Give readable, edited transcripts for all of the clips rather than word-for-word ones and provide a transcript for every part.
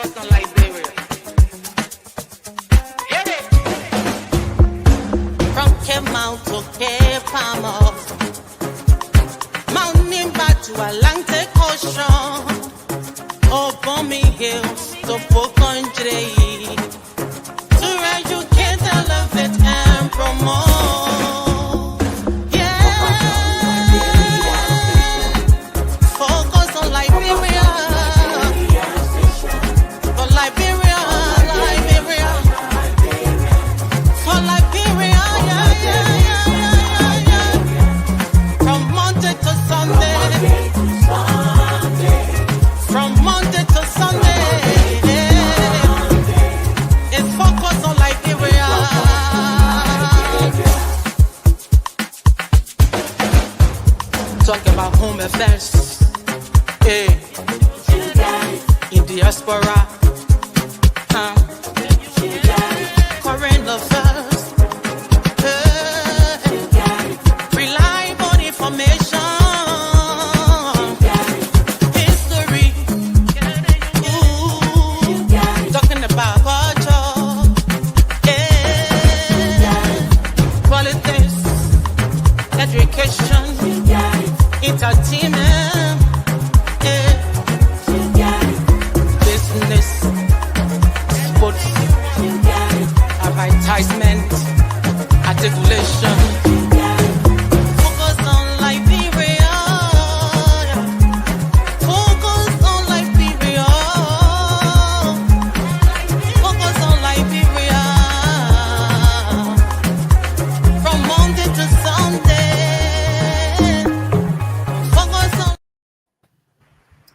focus on Liberia. Hit it. From Cape Mount to Cape Palmas, Mount Nimba to Atlantic Ocean, Obomi Hills to Pokonjre, to educate, elevate, and promote. Yeah, focus on Liberia. For Liberia, Liberia. For Liberia, yeah, yeah, yeah, yeah, yeah. From Monday to Sunday. From Monday to Sunday. It's focus on Liberia. Talk about home affairs. Hey. In diaspora. Foreign affairs. Hey. Reliable information. History. Ooh. Talking about culture. Yeah. Politics. Education. Entertainment. Yeah. Business. Sports. Advertisement. Articulation. Focus on Liberia. Focus on Liberia. Focus on Liberia. From Monday to Sunday. Focus on.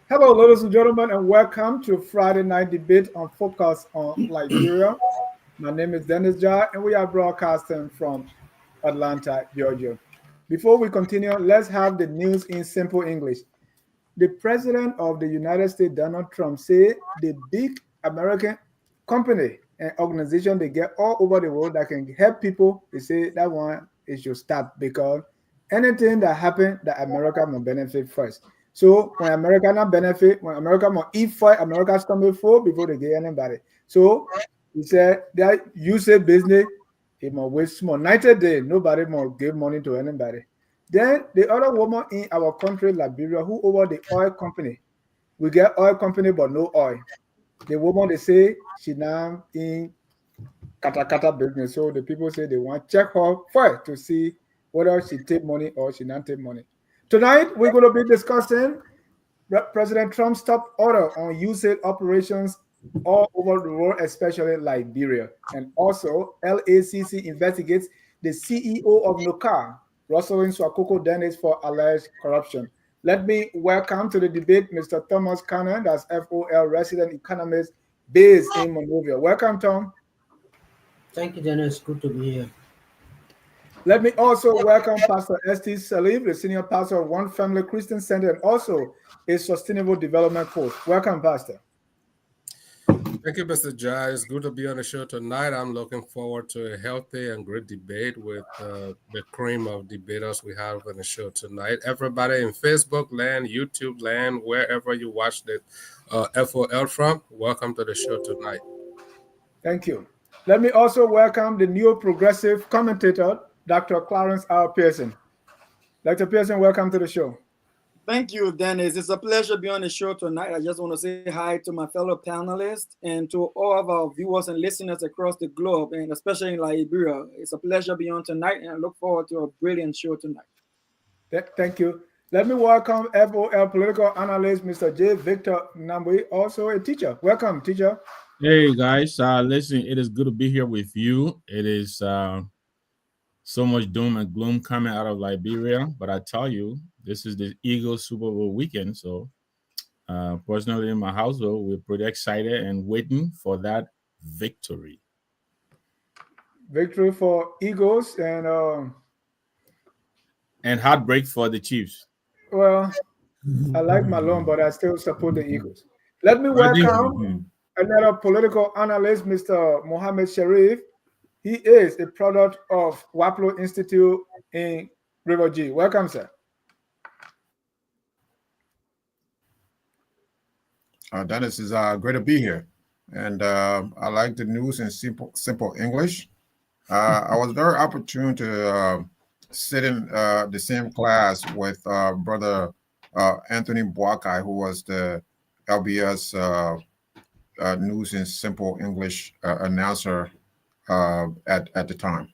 Hello, ladies and gentlemen, and welcome to Friday Night Debate on Focus on Liberia. My name is Dennis Jar, and we are broadcasting from Atlanta, Georgia. Before we continue, let's have the news in simple English. The President of the United States, Donald Trump, said the big American company and organization they get all over the world that can help people, they say that one it should stop because anything that happens, that America will benefit first. So when America not benefit, when America will eat for America's coming full before they get anybody. So he said that you say business, it must waste small. 90 days, nobody must give money to anybody. Then the other woman in our country, Liberia, who over the oil company. We get oil company, but no oil. The woman, they say she now in kata business. So the people say they want to check her first to see whether she take money or she not take money. Tonight, we're going to be discussing President Trump's top order on USAID operations all over the world, especially Liberia. And also, LACC investigates the CEO of NOCA, Rustonlyn Suacoco Dennis, for alleged corruption. Let me welcome to the debate Mr. Thomas Cannon, that's FOL resident economist based in Monrovia. Welcome, Tom. Thank you, Dennis. Good to be here. Let me also welcome Pastor St. Salif, the senior pastor of One Family Christian Center and also a sustainable development coach. Welcome, Pastor. Thank you, Mr. Jai. It's good to be on the show tonight. I'm looking forward to a healthy and great debate with the cream of debaters we have on the show tonight. Everybody in Facebook land, YouTube land, wherever you watch the FOL from, welcome to the show tonight. Thank you. Let me also welcome the new progressive commentator, Dr. Clarence R. Pearson. Dr. Pearson, welcome to the show. Thank you, Dennis. It's a pleasure to be on the show tonight. I just want to say hi to my fellow panelists and to all of our viewers and listeners across the globe, and especially in Liberia. It's a pleasure to be on tonight, and I look forward to a brilliant show tonight. Thank you. Let me welcome FOL political analyst, Mr. J. Victor Nambui, also a teacher. Welcome, teacher. Hey, guys. Listen, it is good to be here with you. It is so much doom and gloom coming out of Liberia, but I tell you, this is the Eagles Super Bowl weekend. So personally, in my household, we're pretty excited and waiting for that victory. Victory for Eagles and heartbreak for the Chiefs. Well, I like Malone, but I still support the Eagles. Let me welcome another political analyst, Mr. Mohammed Sharif. He is a product of Waplo Institute in River G. Welcome, sir. Dennis, is great to be here. and I like the news in simple English. I was very opportune to sit in the same class with Brother Anthony Boakai, who was the LBS news in simple English announcer at the time.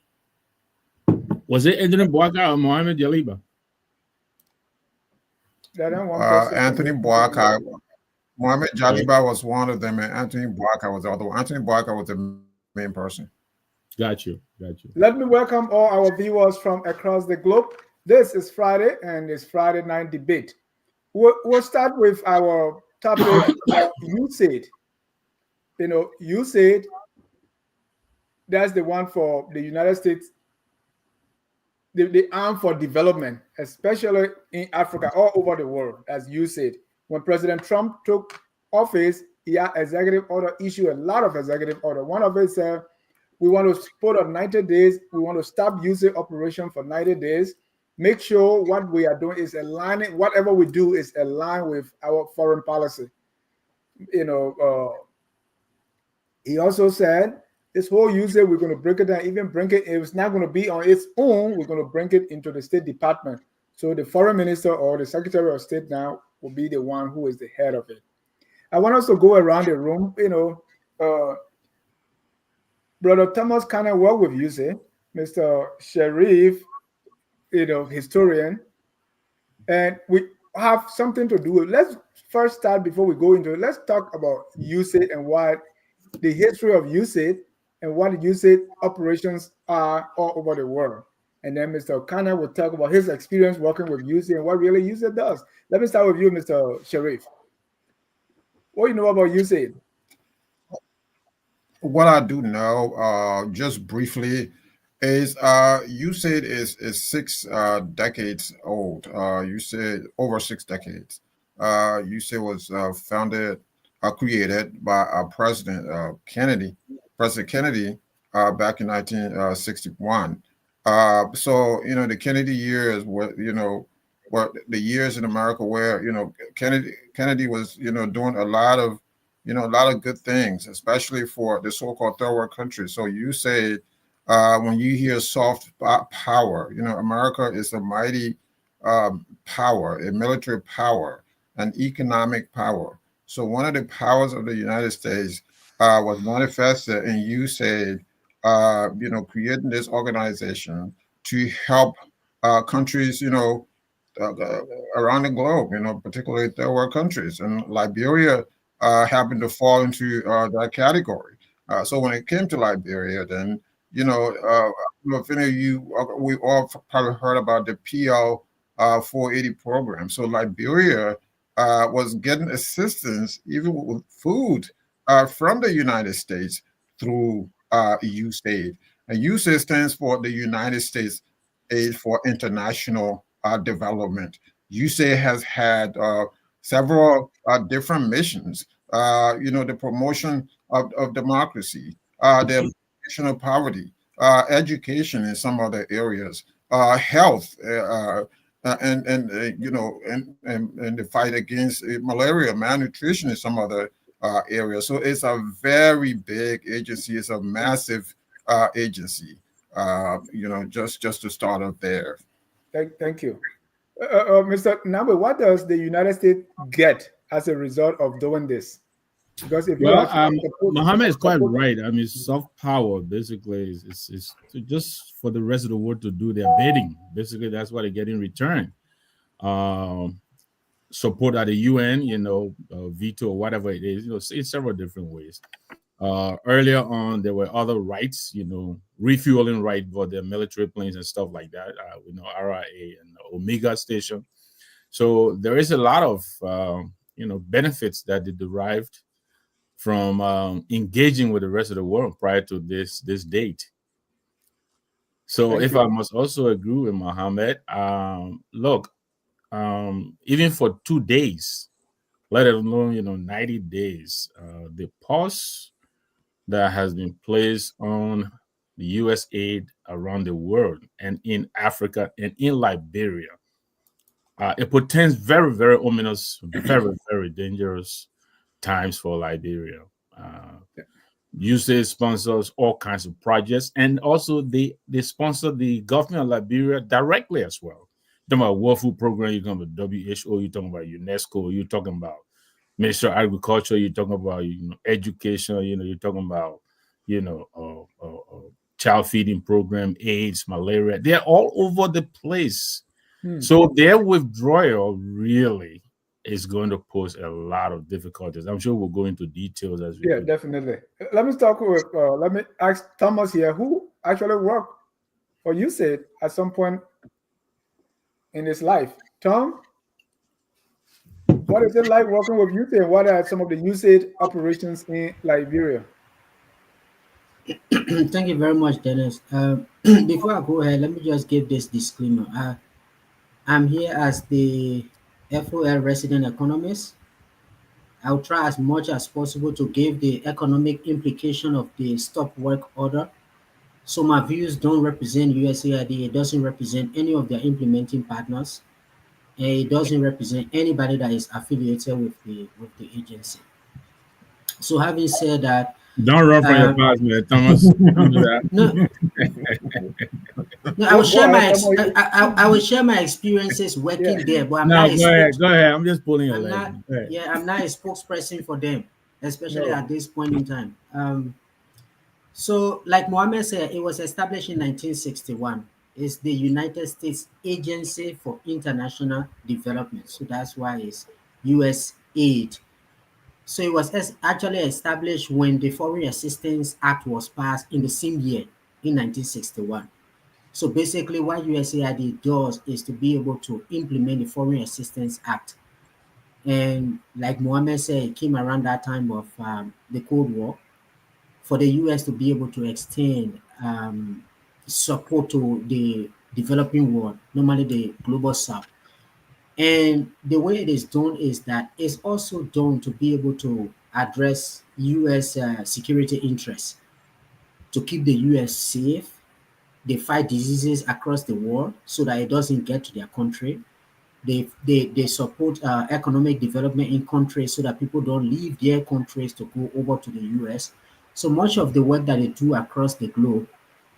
Was it Anthony Boakai or Mohammed Jaliba? Anthony Boakai. Mohammed Jaliba was one of them, and Anthony Boakai was the other one. Anthony Boakai was the main person. Got you. Let me welcome all our viewers from across the globe. This is Friday, and it's Friday night debate. We'll start with our topic about USAID. You know, USAID, that's the one for the United States, the arm for development, especially in Africa, all over the world, as USAID. When President Trump took office, he had executive order, issued a lot of executive order. One of it said, we want to put on 90 days. We want to stop using operation for 90 days. Make sure what we are doing is aligning, whatever we do is aligned with our foreign policy. You know, he also said, this whole USAID, we're going to break it down, even bring it, if it's not going to be on its own, we're going to bring it into the State Department. So the foreign minister or the Secretary of State now will be the one who is the head of it. I want us to go around the room, you know, Brother Thomas kind of work with USAID, Mr. Sharif, you know, historian, and we have something to do with. Let's first start before we go into it. Let's talk about USAID and what the history of USAID and what USAID operations are all over the world. And then Mr. O'Connor will talk about his experience working with USAID and what really USAID does. Let me start with you, Mr. Sharif. What do you know about USAID? What I do know, just briefly, is USAID is 6 decades old. USAID over 6 decades. USAID was created by President Kennedy. President Kennedy back in 1961. So you know the Kennedy years were the years in America where Kennedy was doing a lot of good things, especially for the so-called third world countries. So you say when you hear soft power, America is a mighty power, a military power, an economic power. So one of the powers of the United States was manifested in USAID, creating this organization to help countries, around the globe, particularly third world countries. And Liberia happened to fall into that category. So when it came to Liberia, then, if any of you, we all probably heard about the PL 480 program. So Liberia was getting assistance, even with food, from the United States through USAID. And USAID stands for the United States Aid for International Development. USAID has had several different missions. The promotion of democracy, the elimination of poverty, education in some other areas, health, and the fight against malaria, malnutrition in some other areas. So it's a very big agency. It's a massive agency. Just to start off there. Thank you. Mr. Nabe, what does the United States get as a result of doing this? Because if Mohammed is quite right. I mean, soft power basically is just for the rest of the world to do their bidding. Basically, that's what they get in return. Support at the UN, veto or whatever it is. In several different ways. Earlier on, there were other rights, refueling right for their military planes and stuff like that. We know RIA and Omega Station. So there is a lot of benefits that they derived from engaging with the rest of the world prior to this date. So if I must also agree with Mohammed, look, even for 2 days, let alone 90 days, the pause that has been placed on the U.S. aid around the world and in Africa and in Liberia, it portends very, very ominous, very, very dangerous times for Liberia. USAID sponsors all kinds of projects, and also they sponsor the government of Liberia directly as well. You're talking about World Food Program, you're talking about WHO, you're talking about UNESCO, you're talking about Ministry of Agriculture, you're talking about education, you're talking about child feeding program, AIDS, malaria. They're all over the place. So their withdrawal really is going to pose a lot of difficulties. I'm sure we'll go into details as we Yeah, go. definitely. Let me start with, let me ask Thomas here, who actually worked for USAID at some point in his life. Tom, what is it like working with USAID? What are some of the USAID operations in Liberia? Thank you very much, Dennis. Before I go ahead, let me just give this disclaimer. I'm here as the FOL resident economist. I'll try as much as possible to give the economic implication of the stop work order. So my views don't represent USAID. It doesn't represent any of their implementing partners. And it doesn't represent anybody that is affiliated with the agency. So having said that, Don't run from your past, man, Thomas. Don't do that. no, no, I will share I will share my experiences working there, but I'm No, not a go ahead. I'm just pulling your I'm leg. not, I'm not a spokesperson for them, especially No. at this point in time. So, like Mohammed said, it was established in 1961. It's the United States Agency for International Development. So that's why it's USAID. So it was actually established when the Foreign Assistance Act was passed in the same year, in 1961. So basically, what USAID does is to be able to implement the Foreign Assistance Act. And like Mohammed said, it came around that time of the Cold War for the US to be able to extend support to the developing world, normally the global south. And the way it is done is that it's also done to be able to address US security interests, to keep the US safe. They fight diseases across the world so that it doesn't get to their country. They support economic development in countries so that people don't leave their countries to go over to the US. So much of the work that they do across the globe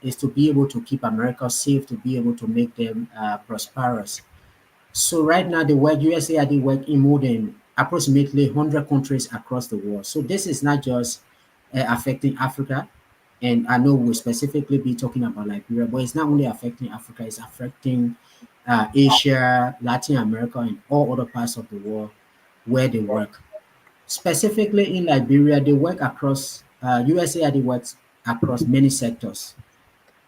is to be able to keep America safe, to be able to make them prosperous. So right now, the work USAID work in more than approximately 100 countries across the world. So this is not just affecting Africa, and I know we'll specifically be talking about Liberia, but it's not only affecting Africa; it's affecting Asia, Latin America, and all other parts of the world where they work. Specifically in Liberia, they work across USAID works across many sectors.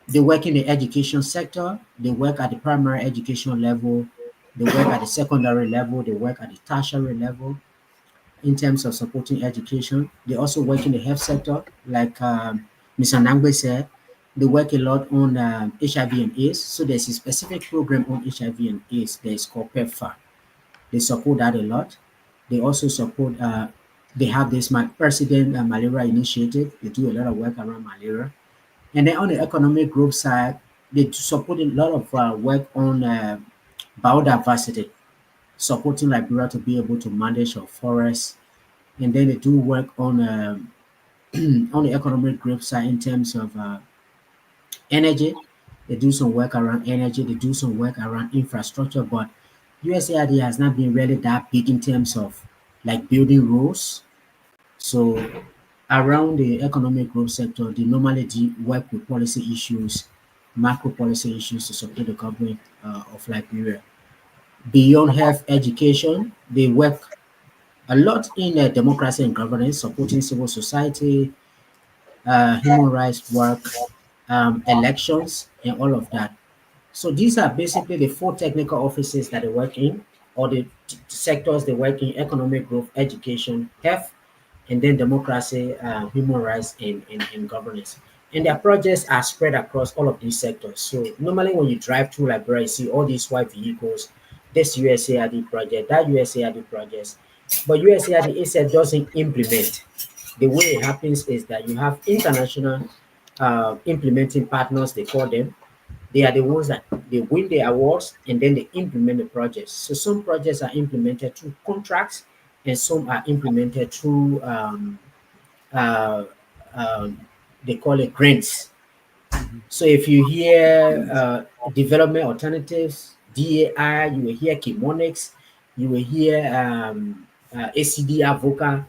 They work in the education sector, they work at the primary education level, they work at the secondary level, they work at the tertiary level in terms of supporting education. They also work in the health sector, like Mr. Nangwe said. They work a lot on HIV and AIDS. So there's a specific program on HIV and AIDS that is called PEPFAR. They support that a lot. They also support, they have this President Malaria Initiative. They do a lot of work around malaria. And then on the economic growth side, they support a lot of work on biodiversity, supporting Liberia to be able to manage our forests. And then they do work on on the economic growth side in terms of energy. They do some work around energy. They do some work around infrastructure. But USAID has not been really that big in terms of like building roads. So around the economic growth sector, they normally work with policy issues, macro policy issues to support the government of Liberia. Beyond health education, they work a lot in democracy and governance, supporting civil society, human rights work, elections, and all of that. So these are basically the four technical offices that they work in, or the sectors they work in: economic growth, education, health, and then democracy, human rights, and governance. And their projects are spread across all of these sectors. So normally when you drive through Liberia, you see all these white vehicles, this USAID project, that USAID project. But USAID itself doesn't implement. The way it happens is that you have international implementing partners, they call them. They are the ones that they win the awards and then they implement the projects. So some projects are implemented through contracts and some are implemented through uh, they call it grants. So if you hear development alternatives, DAI, you will hear Chemonics, you will hear ACD Avoca.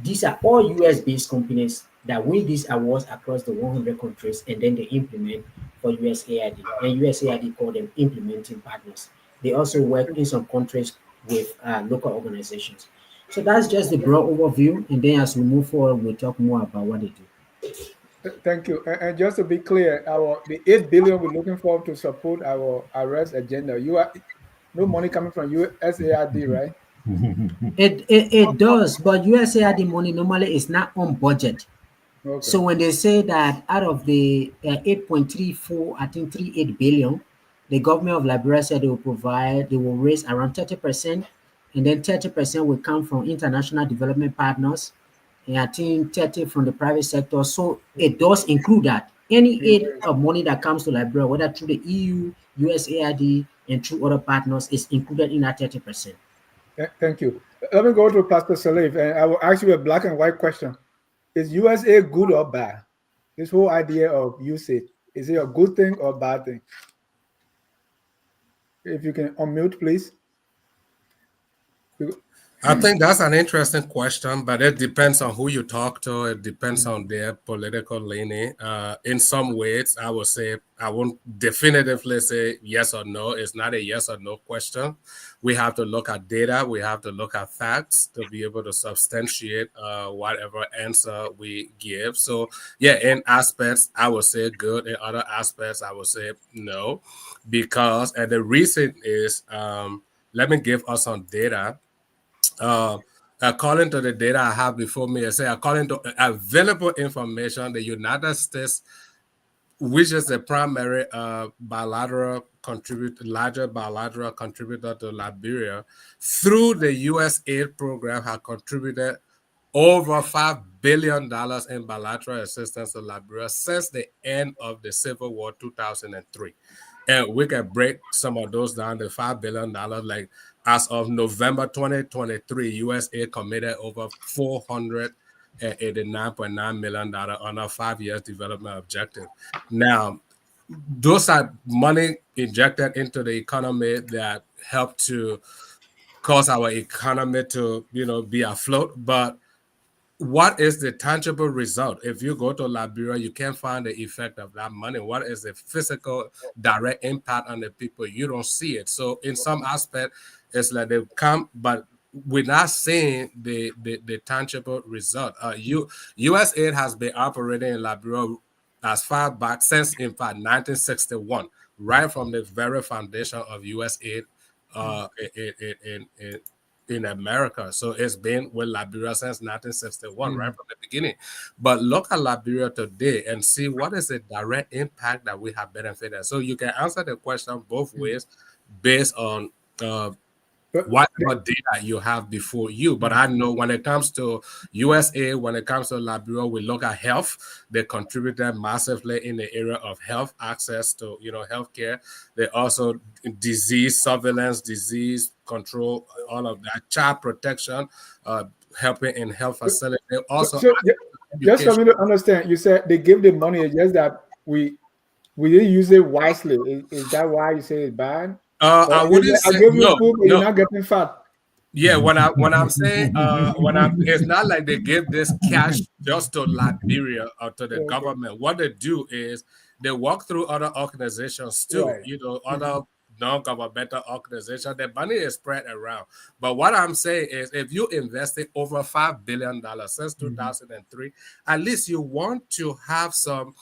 These are all US based companies that win these awards across the 100 countries and then they implement for USAID. And USAID call them implementing partners. They also work in some countries with local organizations. So that's just the broad overview. And then as we move forward, we'll talk more about what they do. Thank you. And just to be clear, the 8 billion we're looking for to support our arrest agenda. You are no money coming from USAID, right? It does, but USAID money normally is not on budget. Okay. So when they say that out of the 8.34, I think 38 billion, the government of Liberia said they will raise around 30%, and then 30% will come from international development partners, and I think 30 from the private sector. So it does include that. Any aid of money that comes to Liberia, whether through the EU, USAID, and through other partners, is included in that 30%. Thank you. Let me go to Pastor Salif, and I will ask you a black and white question. Is USA good or bad? This whole idea of USAID, is it a good thing or a bad thing? If you can unmute, please. I think that's an interesting question, but it depends on who you talk to. It depends on their political leaning. In some ways, I would say I won't definitively say yes or no. It's not a yes or no question. We have to look at data. We have to look at facts to be able to substantiate whatever answer we give. So, yeah, in aspects, I would say good. In other aspects, I would say no, because and the reason is, let me give us some data. According to the data I have before me, I say according to available information, the United States, which is the primary larger bilateral contributor to Liberia, through the USAID program, have contributed over $5 billion in bilateral assistance to Liberia since the end of the Civil War 2003. And we can break some of those down to $5 billion. Like as of November 2023, USAID committed over $489.9 million on a 5 years development objective. Now, those are money injected into the economy that help to cause our economy to, be afloat. But what is the tangible result? If you go to Liberia, you can't find the effect of that money. What is the physical direct impact on the people? You don't see it. So in some aspect, it's like they come, but we're not seeing the tangible result. USAID has been operating in Liberia as far back since, in fact, 1961, right from the very foundation of USAID in America. So it's been with Liberia since 1961, right from the beginning. But look at Liberia today and see what is the direct impact that we have benefited. So you can answer the question both ways based on whatever data you have before you. But I know when it comes to USA, when it comes to Liberia, we look at health. They contributed massively in the area of health access to, healthcare. They also disease surveillance, disease control, all of that, child protection, helping in health facilities. Also, just for me to understand, you said they give the money. It's just that we didn't use it wisely. Is that why you say it's bad? I wouldn't say give you no, food, but you're not getting fat. Yeah, when I'm saying it's not like they give this cash just to Liberia or to the government. What they do is they work through other organizations too, other non-governmental organizations. The money is spread around. But what I'm saying is if you invested over $5 billion since 2003, at least you want to have some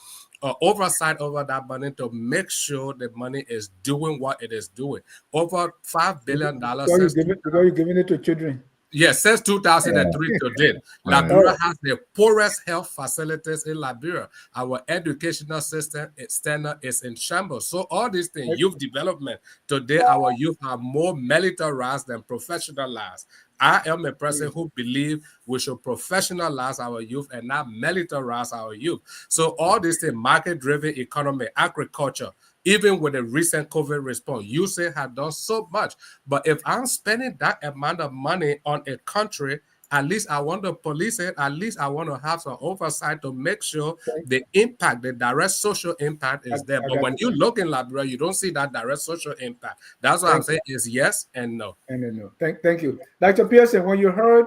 oversight over that money to make sure the money is doing what it is doing. Over $5 billion. Because you're giving it to children. Yes, since 2003 to date, Liberia has the poorest health facilities in Liberia. Our educational system standard is in shambles. So all these things, youth development, today our youth are more militarized than professionalized. I am a person who believes we should professionalize our youth and not militarize our youth. So all these things, market-driven economy, agriculture, even with the recent COVID response, USAID had done so much. But if I'm spending that amount of money on a country At least I want to police it. At least I want to have some oversight to make sure the impact, the direct social impact is there. But when you look in Liberia, you don't see that direct social impact. That's what I'm saying is yes and no. And no. Thank you. Dr. Pearson, when you heard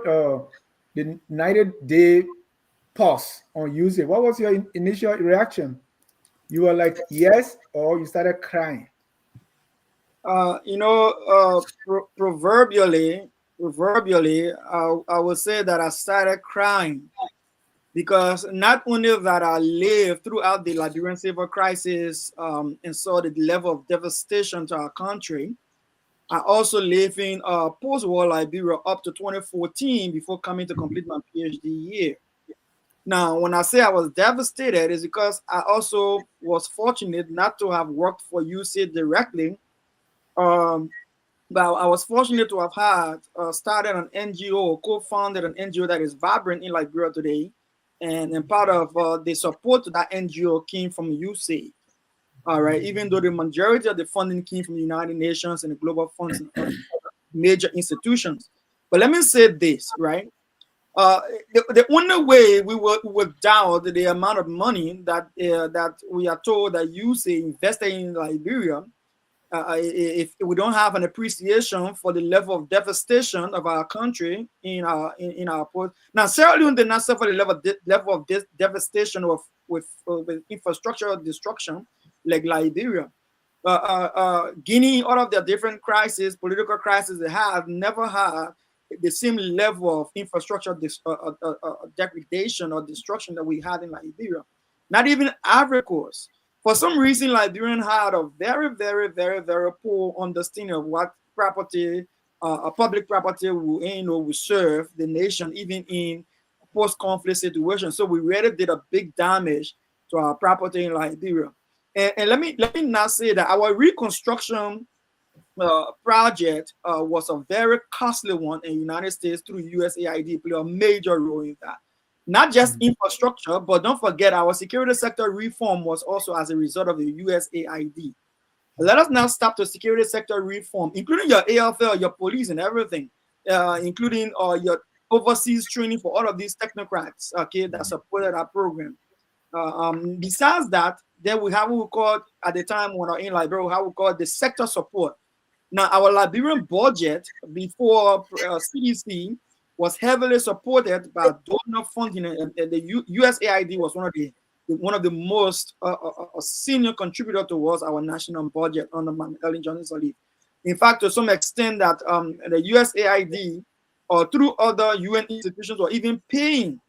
the 90-day pause on USAID, what was your initial reaction? You were like, yes, or you started crying? Proverbially, I would say that I started crying because not only that I lived throughout the Liberian civil crisis and saw the level of devastation to our country, I also live in post-war Liberia up to 2014 before coming to complete my PhD year. Now, when I say I was devastated, it's because I also was fortunate not to have worked for USAID directly. But I was fortunate to have had started an NGO, co-founded an NGO that is vibrant in Liberia today. And part of the support to that NGO came from USAID. All right, even though the majority of the funding came from the United Nations and the global funds and other major institutions. But let me say this, right? The only way we would doubt the amount of money that we are told that USAID invested in Liberia, if we don't have an appreciation for the level of devastation of our country in our port. Now, Sierra Leone did not suffer the level of devastation with infrastructure destruction like Liberia. Guinea, all of their different crises, political crises they have, never had the same level of infrastructure degradation or destruction that we had in Liberia. Not even Ivory Coast. For some reason, Liberians had a very, very, very, very poor understanding of what property, public property will serve the nation, even in post-conflict situations. So we really did a big damage to our property in Liberia. And let me not say that our reconstruction project was a very costly one in the United States through USAID, played a major role in that. Not just infrastructure, but don't forget our security sector reform was also as a result of the USAID. Let us now stop the security sector reform, including your AFL, your police, and everything, including your overseas training for all of these technocrats, okay, that supported our program. Besides that, then we have what we called at the time when we were in Liberia, how we call the sector support. Now, our Liberian budget before CDC was heavily supported by donor funding, and the USAID was one of the most senior contributor towards our national budget under Ellen Johnson Sirleaf. In fact, to some extent, that the USAID or through other UN institutions were even paying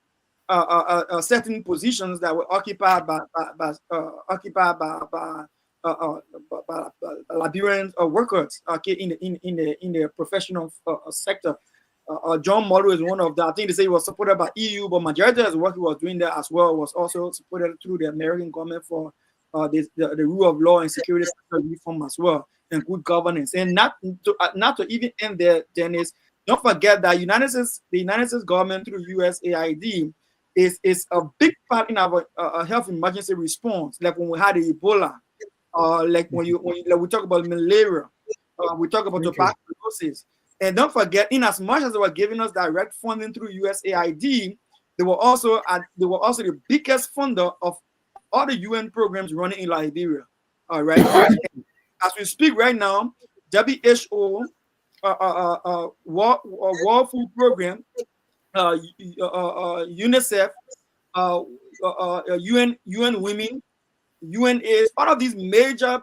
certain positions that were occupied by Liberian workers, okay, in the professional sector. John Morrow is one of them. I think they say he was supported by EU, but majority of the work he was doing there as well was also supported through the American government for the rule of law and security sector reform as well, and good governance. And not to even end there, Dennis, don't forget that the United States government through USAID is a big part in our health emergency response. Like when we had Ebola, like when we talk about malaria, we talk about tuberculosis. And don't forget, in as much as they were giving us direct funding through USAID, they were also the biggest funder of all the UN programs running in Liberia. All right. As we speak right now, WHO, World Food Program, UNICEF, UN Women, UNAIDS, all of these major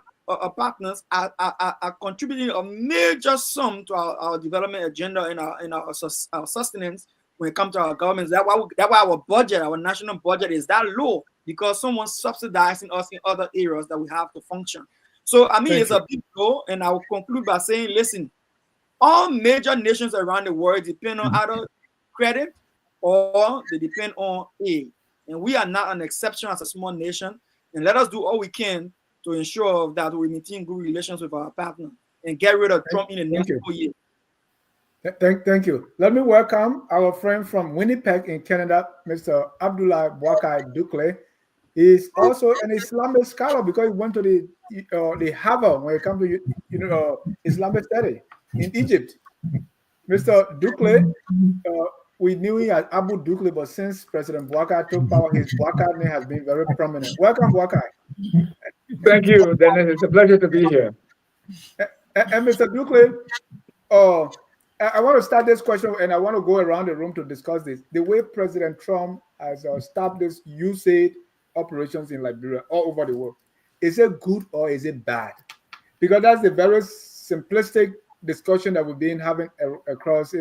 partners are contributing a major sum to our development agenda and our sustenance when it comes to our governments. That's why our budget, our national budget, is that low, because someone's subsidizing us in other areas that we have to function. So I mean, it's a big blow, and I will conclude by saying, listen, all major nations around the world depend on either credit or they depend on aid, and we are not an exception as a small nation. And let us do all we can to ensure that we maintain good relations with our partner and get rid of Trump in the next 4 years. Thank you. Let me welcome our friend from Winnipeg in Canada, Mr. Abdullah Bouakai Dukle. He's also an Islamic scholar because he went to the Harvard when it comes to Islamic study in Egypt. Mr. Dukle, we knew him as Abu Dukle, but since President Bouakai took power, his Bouakai name has been very prominent. Welcome, Bouakai. Thank you, Dennis. It's a pleasure to be here. And Mr. Dukle, I want to start this question, and I want to go around the room to discuss this. The way President Trump has established USAID operations in Liberia all over the world, is it good or is it bad? Because that's the very simplistic discussion that we've been having across,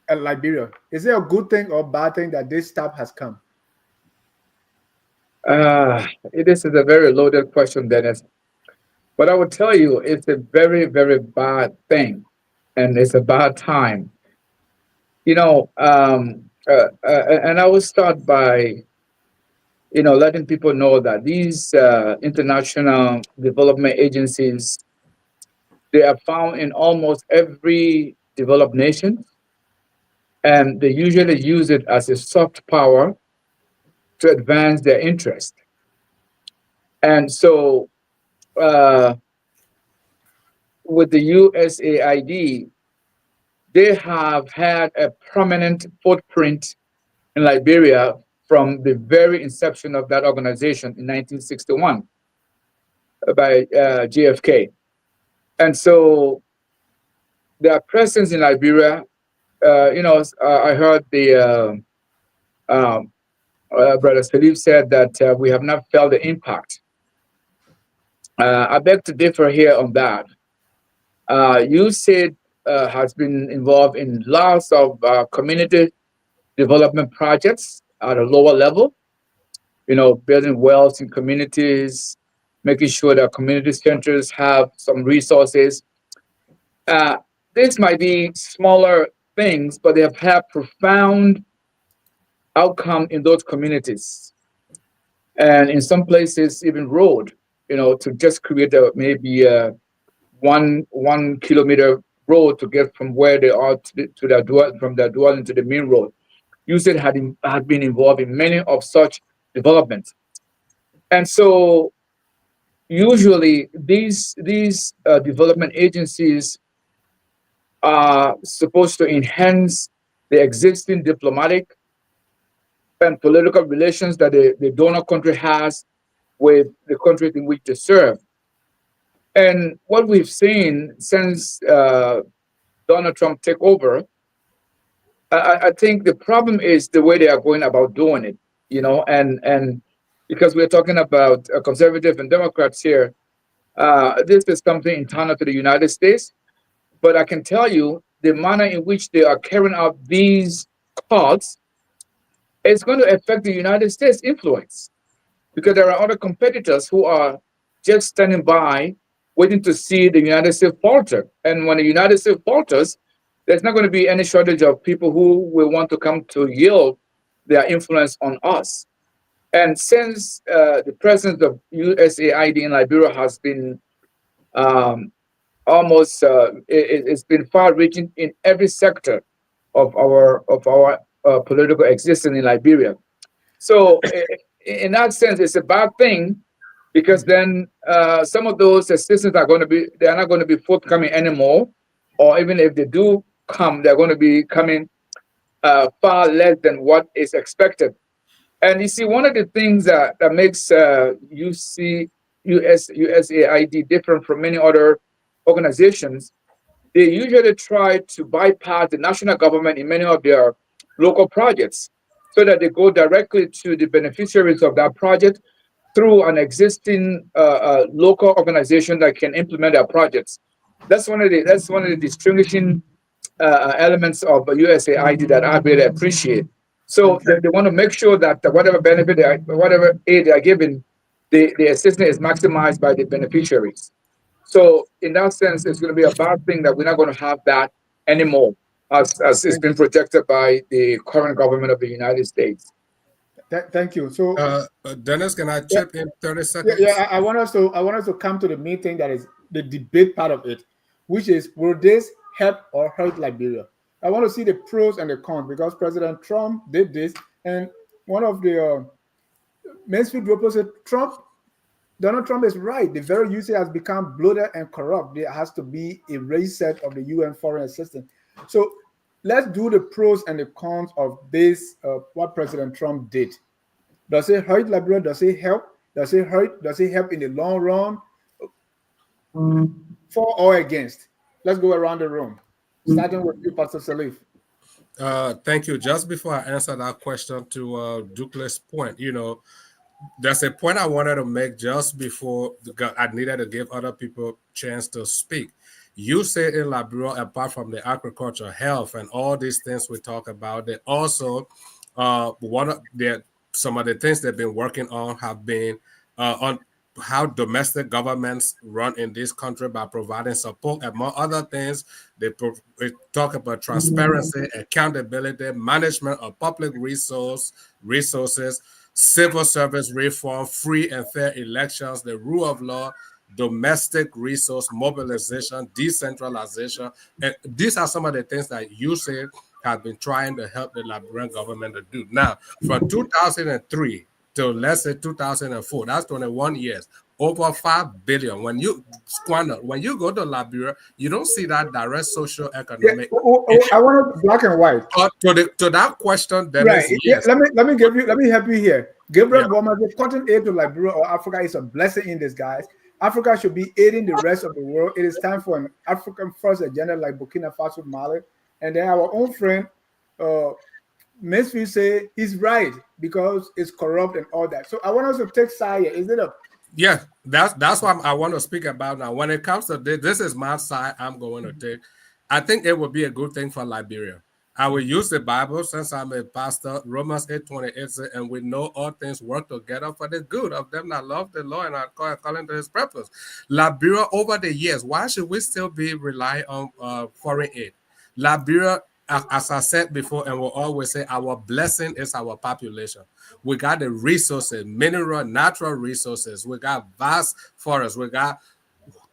Liberia. Is it a good thing or bad thing that this step has come? This is a very loaded question, Dennis. But I would tell you, it's a very, very bad thing, and it's a bad time. And I will start by, letting people know that these international development agencies, they are found in almost every developed nation, and they usually use it as a soft power to advance their interest. And so with the USAID, they have had a prominent footprint in Liberia from the very inception of that organization in 1961 by JFK. And so their presence in Liberia, I heard the Brother Salif said that we have not felt the impact. I beg to differ here on that. USAID has been involved in lots of community development projects at a lower level, building wells in communities, making sure that community centers have some resources. This might be smaller things, but they have had profound outcome in those communities. And in some places, even road, to just create maybe a 1 kilometer road to get from where they are to their from their dwelling to the main road. USAID had been involved in many of such developments. And so usually these development agencies are supposed to enhance the existing diplomatic and political relations that the donor country has with the country in which they serve. And what we've seen since Donald Trump took over, I think the problem is the way they are going about doing it, and because we're talking about conservatives and Democrats here, this is something internal to the United States. But I can tell you the manner in which they are carrying out these calls is going to affect the United States influence, because there are other competitors who are just standing by, waiting to see the United States falter. And when the United States falters, there's not going to be any shortage of people who will want to come to yield their influence on us. And since the presence of USAID in Liberia has been almost, it's been far-reaching in every sector of our political existence in Liberia. So in that sense, it's a bad thing, because then some of those assistance they're not going to be forthcoming anymore, or even if they do come, they're going to be coming far less than what is expected. And you see, one of the things that makes USAID different from many other organizations, they usually try to bypass the national government in many of their local projects, so that they go directly to the beneficiaries of that project through an existing local organization that can implement their projects. That's one of the distinguishing elements of USAID that I really appreciate. So they want to make sure that whatever benefit, whatever aid they are giving, the assistance is maximized by the beneficiaries. So in that sense, it's going to be a bad thing that we're not going to have that anymore, as it's been projected by the current government of the United States. Thank you. So, Dennis, can I chip in 30 seconds? Yeah, I want us to come to the main thing, that is the debate part of it, which is, will this help or hurt Liberia? I want to see the pros and the cons, because President Trump did this, and one of the mainstream groups said, Donald Trump is right. The very USAID has become bloated and corrupt. There has to be a reset of the UN foreign assistance. So let's do the pros and the cons of this, what President Trump did. Does it hurt Liberia? Does it help? Does it hurt? Does it help in the long run? For or against? Let's go around the room, starting with you, Pastor Salif. Thank you. Just before I answer that question, to Douglas' point, there's a point I wanted to make just before I needed to give other people chance to speak. You say in Liberia, apart from the agriculture, health, and all these things we talk about, they also some of the things they've been working on have been on how domestic governments run in this country by providing support. Among other things, they talk about transparency, accountability, management of public resources, civil service reform, free and fair elections, the rule of law, domestic resource mobilization, decentralization. And these are some of the things that you say have been trying to help the Liberian government to do. Now, from 2003 to, let's say, 2004, that's 21 years, over 5 billion. When you go to Liberia, you don't see that direct social economic. I want it black and white. To that question, then right. Yes. Let me help you here. Gabriel Bowman, the cotton aid to Liberia or Africa is a blessing in disguise. Africa should be aiding the rest of the world. It is time for an African first agenda like Burkina Faso, Mali, and then our own friend Mesfi say he's right because it's corrupt and all that. So I want us to take side here. Is it a Yeah, that's what I want to speak about now. When it comes to this is my side I'm going to take. I think it would be a good thing for Liberia. I will use the Bible since I'm a pastor. Romans 8:28 says, and we know all things work together for the good of them that love the Lord and are according to his purpose. Liberia, over the years, why should we still be relying on foreign aid? Liberia, as I said before, and we'll always say, our blessing is our population. We got the resources, mineral, natural resources. We got vast forests. We got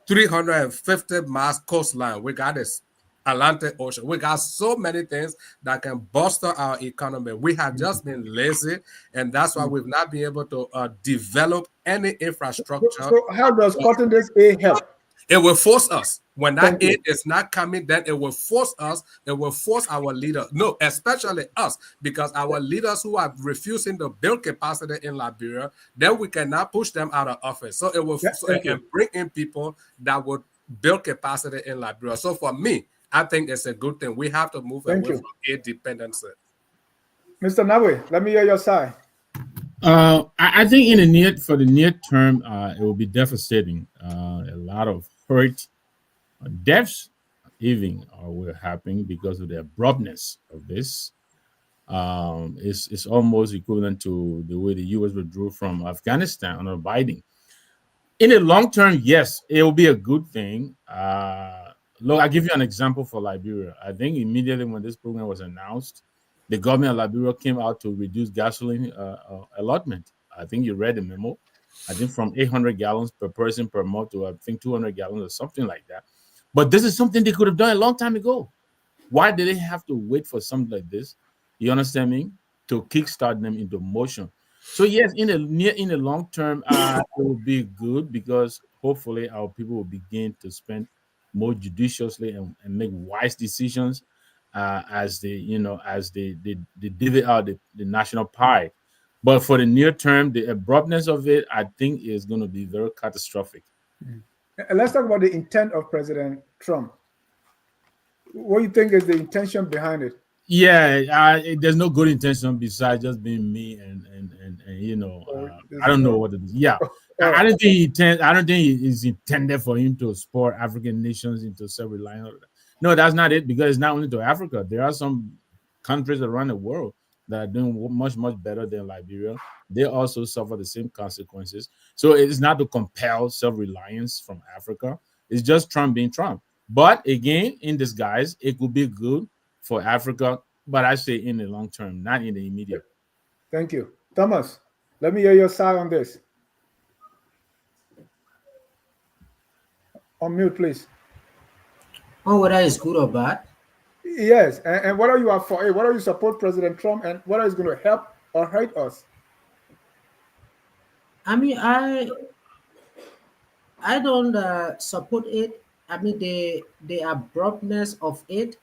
350 miles coastline. We got this Atlantic Ocean. We got so many things that can bolster our economy. We have just been lazy, and that's why we've not been able to develop any infrastructure. So how does cotton aid help? It will force us. When that aid is not coming, then it will force us. It will force our leaders. No, especially us, because our leaders who are refusing to build capacity in Liberia, then we cannot push them out of office. So it will and bring in people that would build capacity in Liberia. So for me, I think it's a good thing. We have to move away from aid dependency. Mr. Nawe, let me hear your side. I think for the near term, it will be devastating. A lot of hurt, deaths, even will happen because of the abruptness of this. It's almost equivalent to the way the U.S. withdrew from Afghanistan under Biden. In the long term, yes, it will be a good thing. Look, I'll give you an example for Liberia. I think immediately when this program was announced, the government of Liberia came out to reduce gasoline allotment. I think you read the memo. I think from 800 gallons per person per month to I think 200 gallons or something like that. But this is something they could have done a long time ago. Why did they have to wait for something like this? You understand me? To kickstart them into motion. So yes, in the long term, it will be good because hopefully our people will begin to spend more judiciously and make wise decisions as they divvy out the national pie. But for the near term, the abruptness of it, I think, is going to be very catastrophic. Let's talk about the intent of President Trump. What do you think is the intention behind it? Yeah, there's no good intention besides just being me and I don't know what it is. Yeah, I don't think it's intended for him to support African nations into self-reliance. No, that's not it, because it's not only to Africa. There are some countries around the world that are doing much better than Liberia. They also suffer the same consequences. So it's not to compel self-reliance from Africa. It's just Trump being Trump. But again, in disguise, it could be good for Africa, but I say in the long term, not in the immediate. Thank you. Thomas, let me hear your side on this. On mute, please. Oh, whether it's good or bad? Yes, and whether you are for it, whether you support President Trump, and whether it's going to help or hurt us. I mean, I don't support it. I mean, the abruptness of it,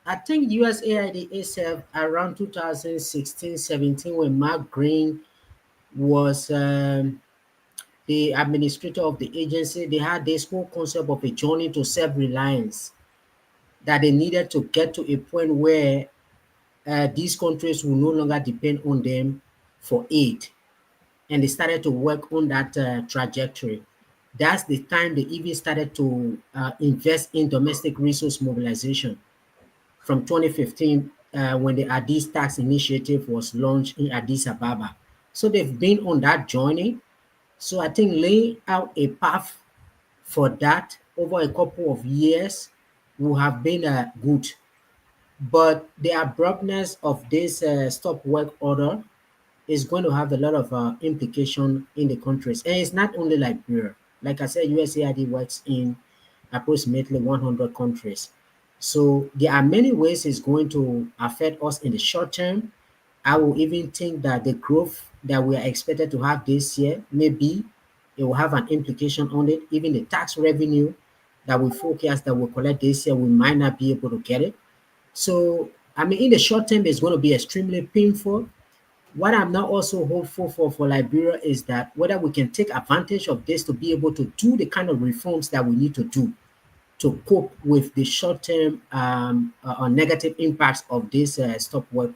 I think USAID itself around 2016-17 when Mark Green was the administrator of the agency, they had this whole concept of a journey to self-reliance, that they needed to get to a point where these countries will no longer depend on them for aid. And they started to work on that trajectory. That's the time they even started to invest in domestic resource mobilization from 2015 when the Addis Tax Initiative was launched in Addis Ababa. So they've been on that journey. So I think laying out a path for that over a couple of years will have been good. But the abruptness of this stop work order is going to have a lot of implication in the countries. And it's not only Liberia. Like I said, USAID works in approximately 100 countries. So there are many ways it's going to affect us in the short term. I will even think that the growth that we are expected to have this year, maybe it will have an implication on it. Even the tax revenue that we forecast that we collect this year, we might not be able to get it. So, I mean, in the short term, it's going to be extremely painful. What I'm now also hopeful for Liberia is that whether we can take advantage of this to be able to do the kind of reforms that we need to do to cope with the short-term or negative impacts of this stop work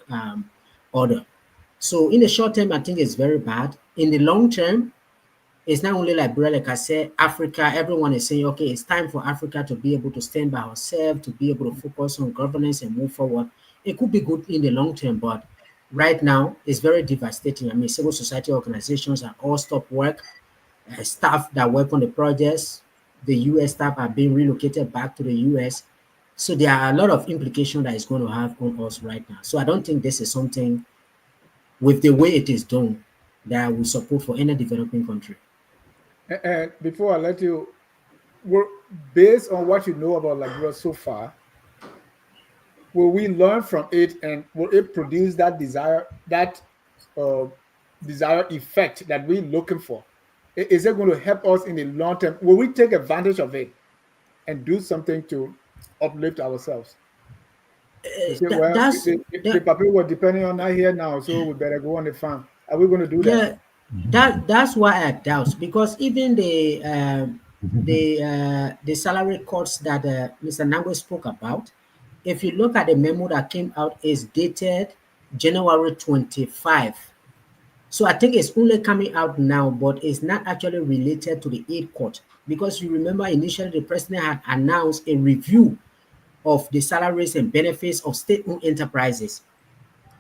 order. So in the short term, I think it's very bad. In the long term, it's not only Liberia, like I said, Africa, everyone is saying, okay, it's time for Africa to be able to stand by ourselves, to be able to focus on governance and move forward. It could be good in the long term, but right now it's very devastating. I mean, civil society organizations are all stopped work. Staff that work on the projects, the US staff are being relocated back to the US. So there are a lot of implications that it's going to have on us right now. So I don't think this is something with the way it is done that I will support for any developing country. And before I let you, based on what you know about Liberia so far, will we learn from it and will it produce that uh, desired effect that we're looking for? Is it going to help us in the long term? Will we take advantage of it and do something to uplift ourselves? We say, That, well, that's the that, people were depending on that here now, so we better go on the farm. Are we going to do that? yeah, that's why I doubt, because even the salary cuts that Mr. Nangwe spoke about, if you look at the memo that came out, is dated January 25. So I think it's only coming out now, but it's not actually related to the aid cut, because you remember initially the president had announced a review of the salaries and benefits of state-owned enterprises.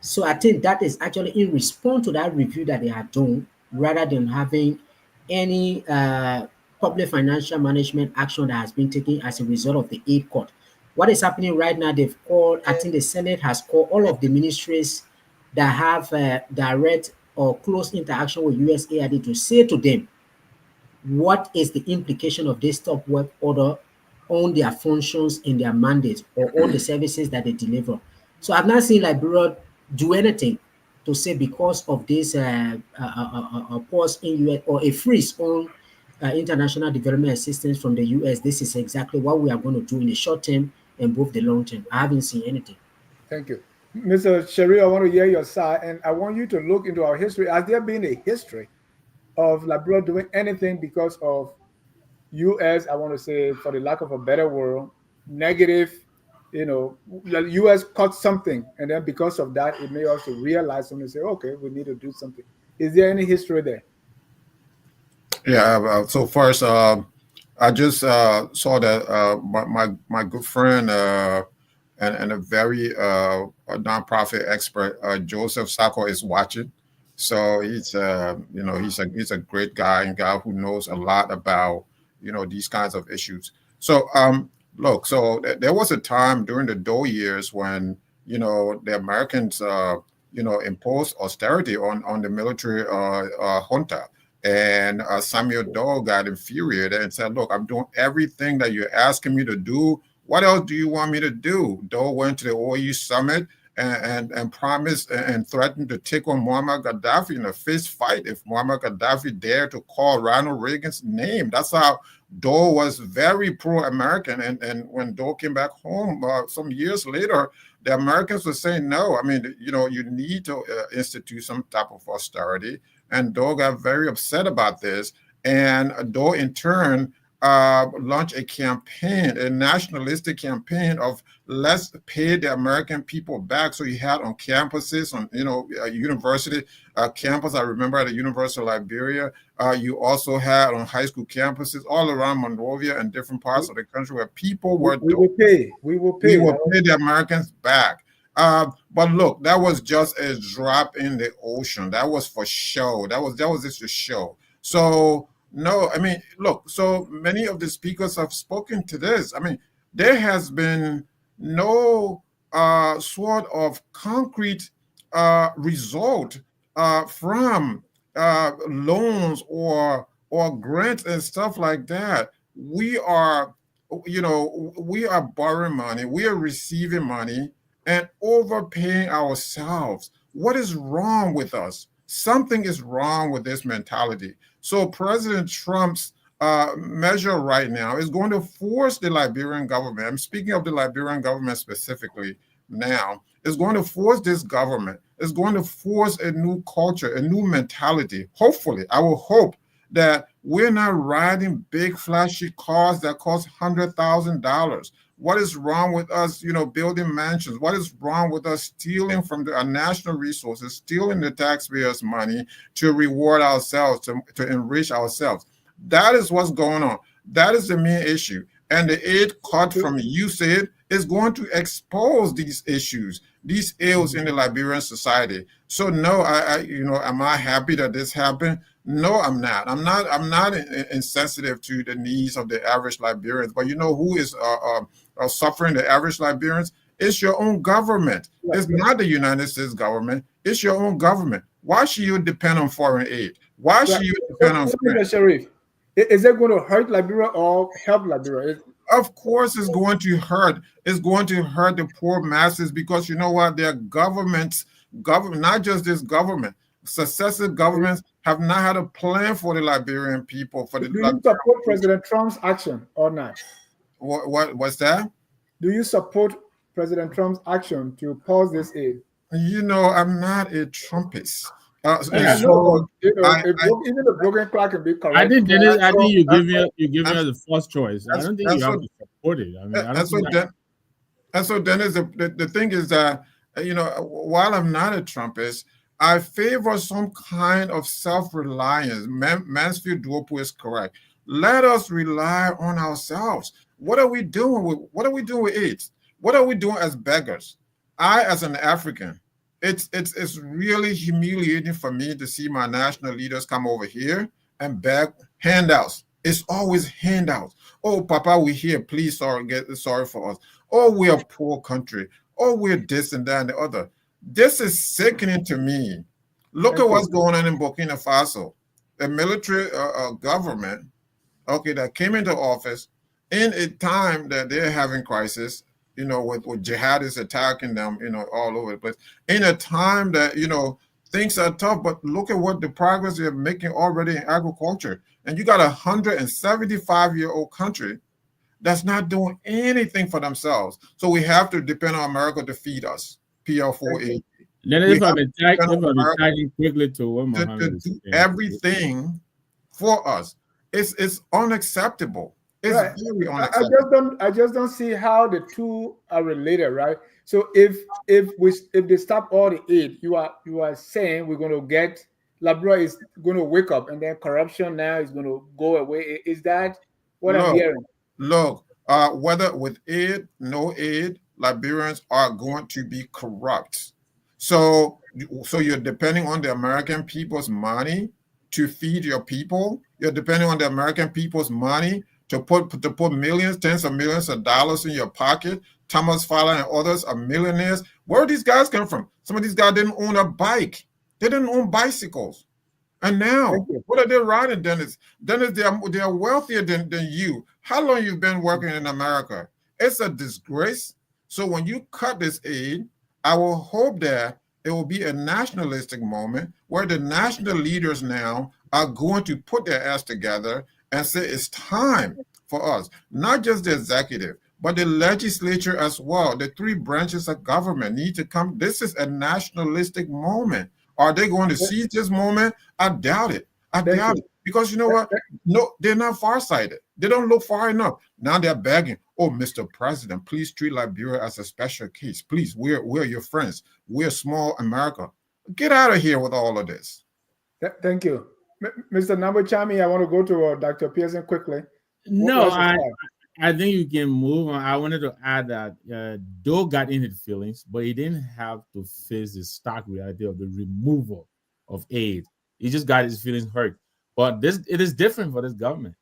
So I think that is actually in response to that review that they are doing, rather than having any public financial management action that has been taken as a result of the aid cut. What is happening right now, they've called, I think the Senate has called all of the ministries that have direct or close interaction with USAID to say to them, what is the implication of this stop work order on their functions in their mandate or on the services that they deliver. So I've not seen Liberia do anything to say because of this pause in US or a freeze on international development assistance from the US. This is exactly what we are going to do in the short term and both the long term. I haven't seen anything. Thank you. Mr. Sherry, I want to hear your side, and I want you to look into our history. Has there been a history of Liberia doing anything because of US, I want to say, for the lack of a better word, negative, the US cut something, and then because of that, it may also realize something and say, okay, we need to do something. Is there any history there? Yeah. So first, I just saw that my good friend and a very a nonprofit expert, Joseph Sacco, is watching. So he's a great guy and guy who knows a lot about these kinds of issues. So look, so there was a time during the Doe years when the Americans imposed austerity on the military junta. And Samuel Doe got infuriated and said, look, I'm doing everything that you're asking me to do. What else do you want me to do? Doe went to the OU summit and promised and threatened to take on Muammar Gaddafi in a fist fight if Muammar Gaddafi dared to call Ronald Reagan's name. That's how Dole was very pro-American, and when Dole came back home some years later, the Americans were saying no. I mean, you need to institute some type of austerity, and Dole got very upset about this, and Dole in turn launched a campaign, a nationalistic campaign of let's pay the American people back. So he had on campuses, on university campus. I remember at the University of Liberia. You also had on high school campuses all around Monrovia and different parts of the country where people were. We will pay. We will pay. We will pay the Americans back. But look, that was just a drop in the ocean. That was for show. That was just a show. So no, I mean, look. So many of the speakers have spoken to this. I mean, there has been no sort of concrete result from loans or grants and stuff like that. We are borrowing money, we are receiving money and overpaying ourselves. What is wrong with us? Something is wrong with this mentality. So President Trump's measure right now is going to force the Liberian government, I'm speaking of the Liberian government specifically now, is going to force this government, is going to force a new culture, a new mentality. Hopefully, I will hope that we're not riding big flashy cars that cost $100,000. What is wrong with us, building mansions? What is wrong with us stealing from our national resources, stealing the taxpayers' money to reward ourselves, to enrich ourselves? That is what's going on. That is the main issue. And the aid cut from USAID is going to expose these issues, these ills in the Liberian society. So no, am I happy that this happened? No, I'm not. I'm not insensitive to the needs of the average Liberians. But you know who is suffering the average Liberians? It's your own government. It's not the United States government. It's your own government. Why should you depend on foreign aid? Why should you depend on foreign aid? Is it going to hurt Liberia or help Liberia? Of course, it's going to hurt. It's going to hurt the poor masses because you know what? Their governments, not just this government, successive governments have not had a plan for the Liberian people. Do you support President Trump's action or not? What's that? Do you support President Trump's action to pause this aid? I'm not a Trumpist. Even the broken clock can be correct. I think you give me the first choice. I don't think you have to support it. I mean, so Dennis, the thing is that while I'm not a Trumpist, I favor some kind of self-reliance. Mansfield Duopo is correct. Let us rely on ourselves. What are we doing with AIDS? What are we doing as beggars? I, as an African, it's really humiliating for me to see my national leaders come over here and beg handouts. It's always handouts. Oh, Papa, we're here. Please get sorry for us. Oh, we're a poor country. Oh, we're this and that and the other. This is sickening to me. Look at what's going on in Burkina Faso. The military government, that came into office in a time that they're having crisis, with jihadists attacking them, all over the place. In a time that, things are tough, but look at what the progress they're making already in agriculture. And you got a 175-year-old country that's not doing anything for themselves. So we have to depend on America to feed us. PL4A. Then if I'm tagging quickly to what Mohammed is saying, everything for us. It's unacceptable. It's very unacceptable. I just don't see how the two are related, right? So if they stop all the aid, you are saying we're going to get Liberia is going to wake up and then corruption now is going to go away. Is that what I'm hearing? Look, whether with aid, no aid, Liberians are going to be corrupt. So you're depending on the American people's money to feed your people. You're depending on the American people's money to put millions, tens of millions of dollars in your pocket. Thomas Fowler and others are millionaires. Where do these guys come from? Some of these guys didn't own a bike. They didn't own bicycles. And now, what are they riding, Dennis? Dennis, they are wealthier than you. How long you've been working in America? It's a disgrace. So when you cut this aid, I will hope that it will be a nationalistic moment where the national leaders now are going to put their ass together and say it's time for us, not just the executive, but the legislature as well. The three branches of government need to come. This is a nationalistic moment. Are they going to seize this moment? I doubt it. I doubt it. Because you know what? No, they're not farsighted. They don't look far enough. Now they're begging, oh, Mr. President, please treat Liberia as a special case. Please, we're your friends. We're small America. Get out of here with all of this. Thank you. Mr. Nambochami, I want to go to Dr. Pearson quickly. No, I think you can move on. I wanted to add that Doe got in his feelings, but he didn't have to face the stark reality of the removal of aid. He just got his feelings hurt. But it is different for this government.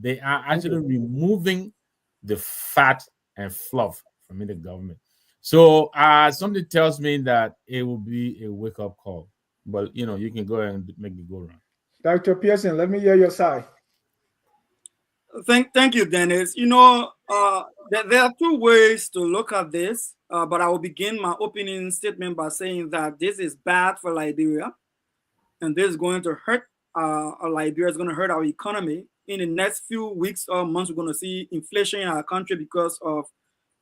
They are actually removing the fat and fluff from the government. So something tells me that it will be a wake-up call. But, you can go ahead and make it go around. Dr. Pearson, let me hear your side. Thank you, Dennis. There are two ways to look at this, but I will begin my opening statement by saying that this is bad for Liberia, and this is going to hurt Liberia. Is going to hurt our economy. In the next few weeks or months, we're going to see inflation in our country because of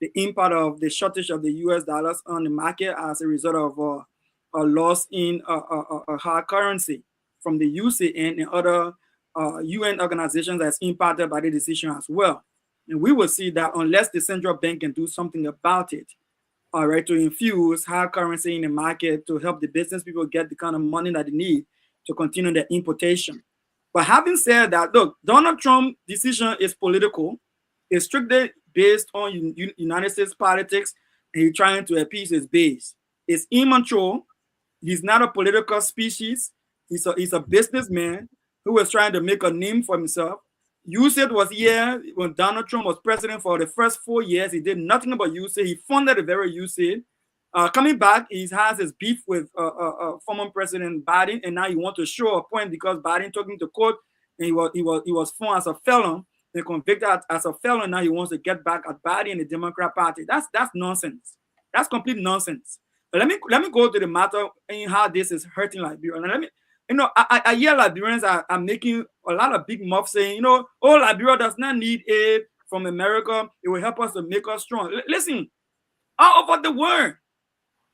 the impact of the shortage of the US dollars on the market as a result of a loss in hard currency from the USAID and other UN organizations that's impacted by the decision as well. And we will see that unless the central bank can do something about it, all right, to infuse hard currency in the market to help the business people get the kind of money that they need to continue their importation. But having said that, look, Donald Trump's decision is political. It's strictly based on United States politics, and he's trying to appease his base. It's immature. He's not a political species. He's a businessman who was trying to make a name for himself. USAID was here when Donald Trump was president for the first 4 years. He did nothing about USAID. He funded the very USAID. Coming back, he has his beef with former President Biden, and now he wants to show a point because Biden took him to court, and he was found as a felon and convicted as a felon. Now he wants to get back at Biden and the Democrat Party. That's nonsense. That's complete nonsense. But let me go to the matter in how this is hurting Liberia. And let me. I hear Liberians are making a lot of big mouths saying, oh, Liberia does not need aid from America. It will help us to make us strong. Listen, all over the world,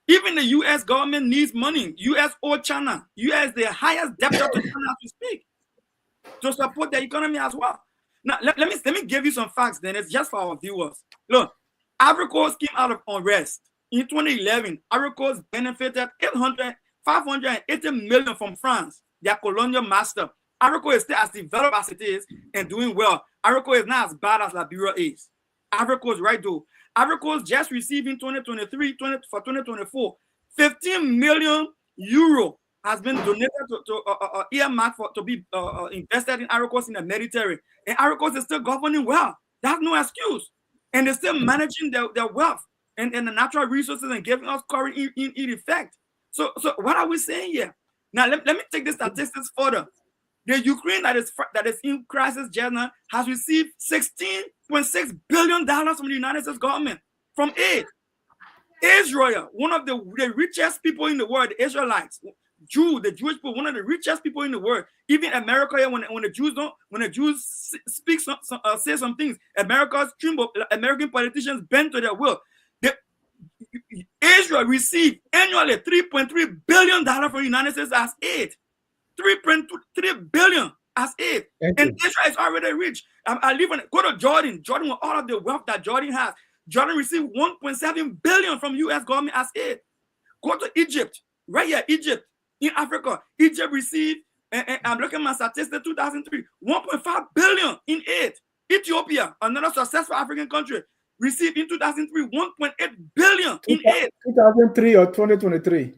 even the U.S. government needs money. U.S. or China. U.S. the highest debtor to China to speak to support the economy as well. Now, let me give you some facts, then. It's just for our viewers. Look, Ivory Coast came out of unrest. In 2011, Ivory Coast benefited 580 million from France, their colonial master. Ivory Coast is still as developed as it is and doing well. Ivory Coast is not as bad as Liberia is. Ivory Coast, right, though. Ivory Coast just received in 2024, 15 million euro has been donated to earmark to be invested in Ivory Coast in the Mediterranean. And Ivory Coast is still governing well. That's no excuse. And they're still managing their wealth and the natural resources and giving us current in effect. So what are we saying here? Now, let me take the statistics further. The Ukraine that is in crisis just now has received $16.6 billion from the United States government from aid. Israel, one of the richest people in the world, the Israelites, the Jewish people, one of the richest people in the world. Even America, when the Jews say some things, American politicians bend to their will. Israel received annually $3.3 billion from the United States as aid. $3.3 billion as aid. And Israel is already rich. Go to Jordan. Jordan, with all of the wealth that Jordan has, Jordan received $1.7 billion from U.S. government as aid. Go to Egypt. Right here, Egypt. In Africa, Egypt received, and I'm looking at my statistics, 2003, $1.5 billion in aid. Ethiopia, another successful African country, received in 2003 $1.8 billion in aid. 2003 or 2023?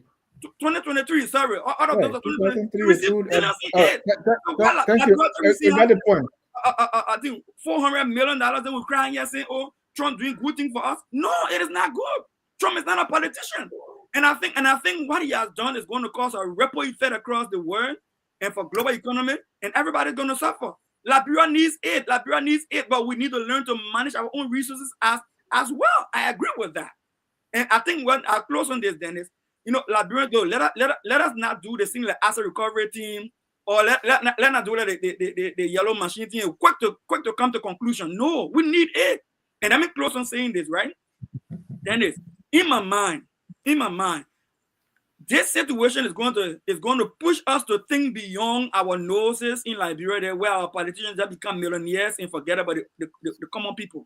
2023, sorry. Out of those, 2023 received billions in aid. Thank you. You got the point. I think $400 million. They were crying here saying, "Oh, Trump doing good thing for us." No, it is not good. Trump is not a politician. And I think what he has done is going to cause a ripple effect across the world and for global economy, and everybody's going to suffer. Liberia needs aid. But we need to learn to manage our own resources as well. I agree with that. And I think when I close on this, Dennis, Liberia, let us not do the thing like asset recovery team or let not do the yellow machine thing, quick to come to conclusion. No, we need it. And let me close on saying this, right? Then this, in my mind, this situation is going to push us to think beyond our noses in Liberia, there where our politicians just become millionaires and forget about the common people.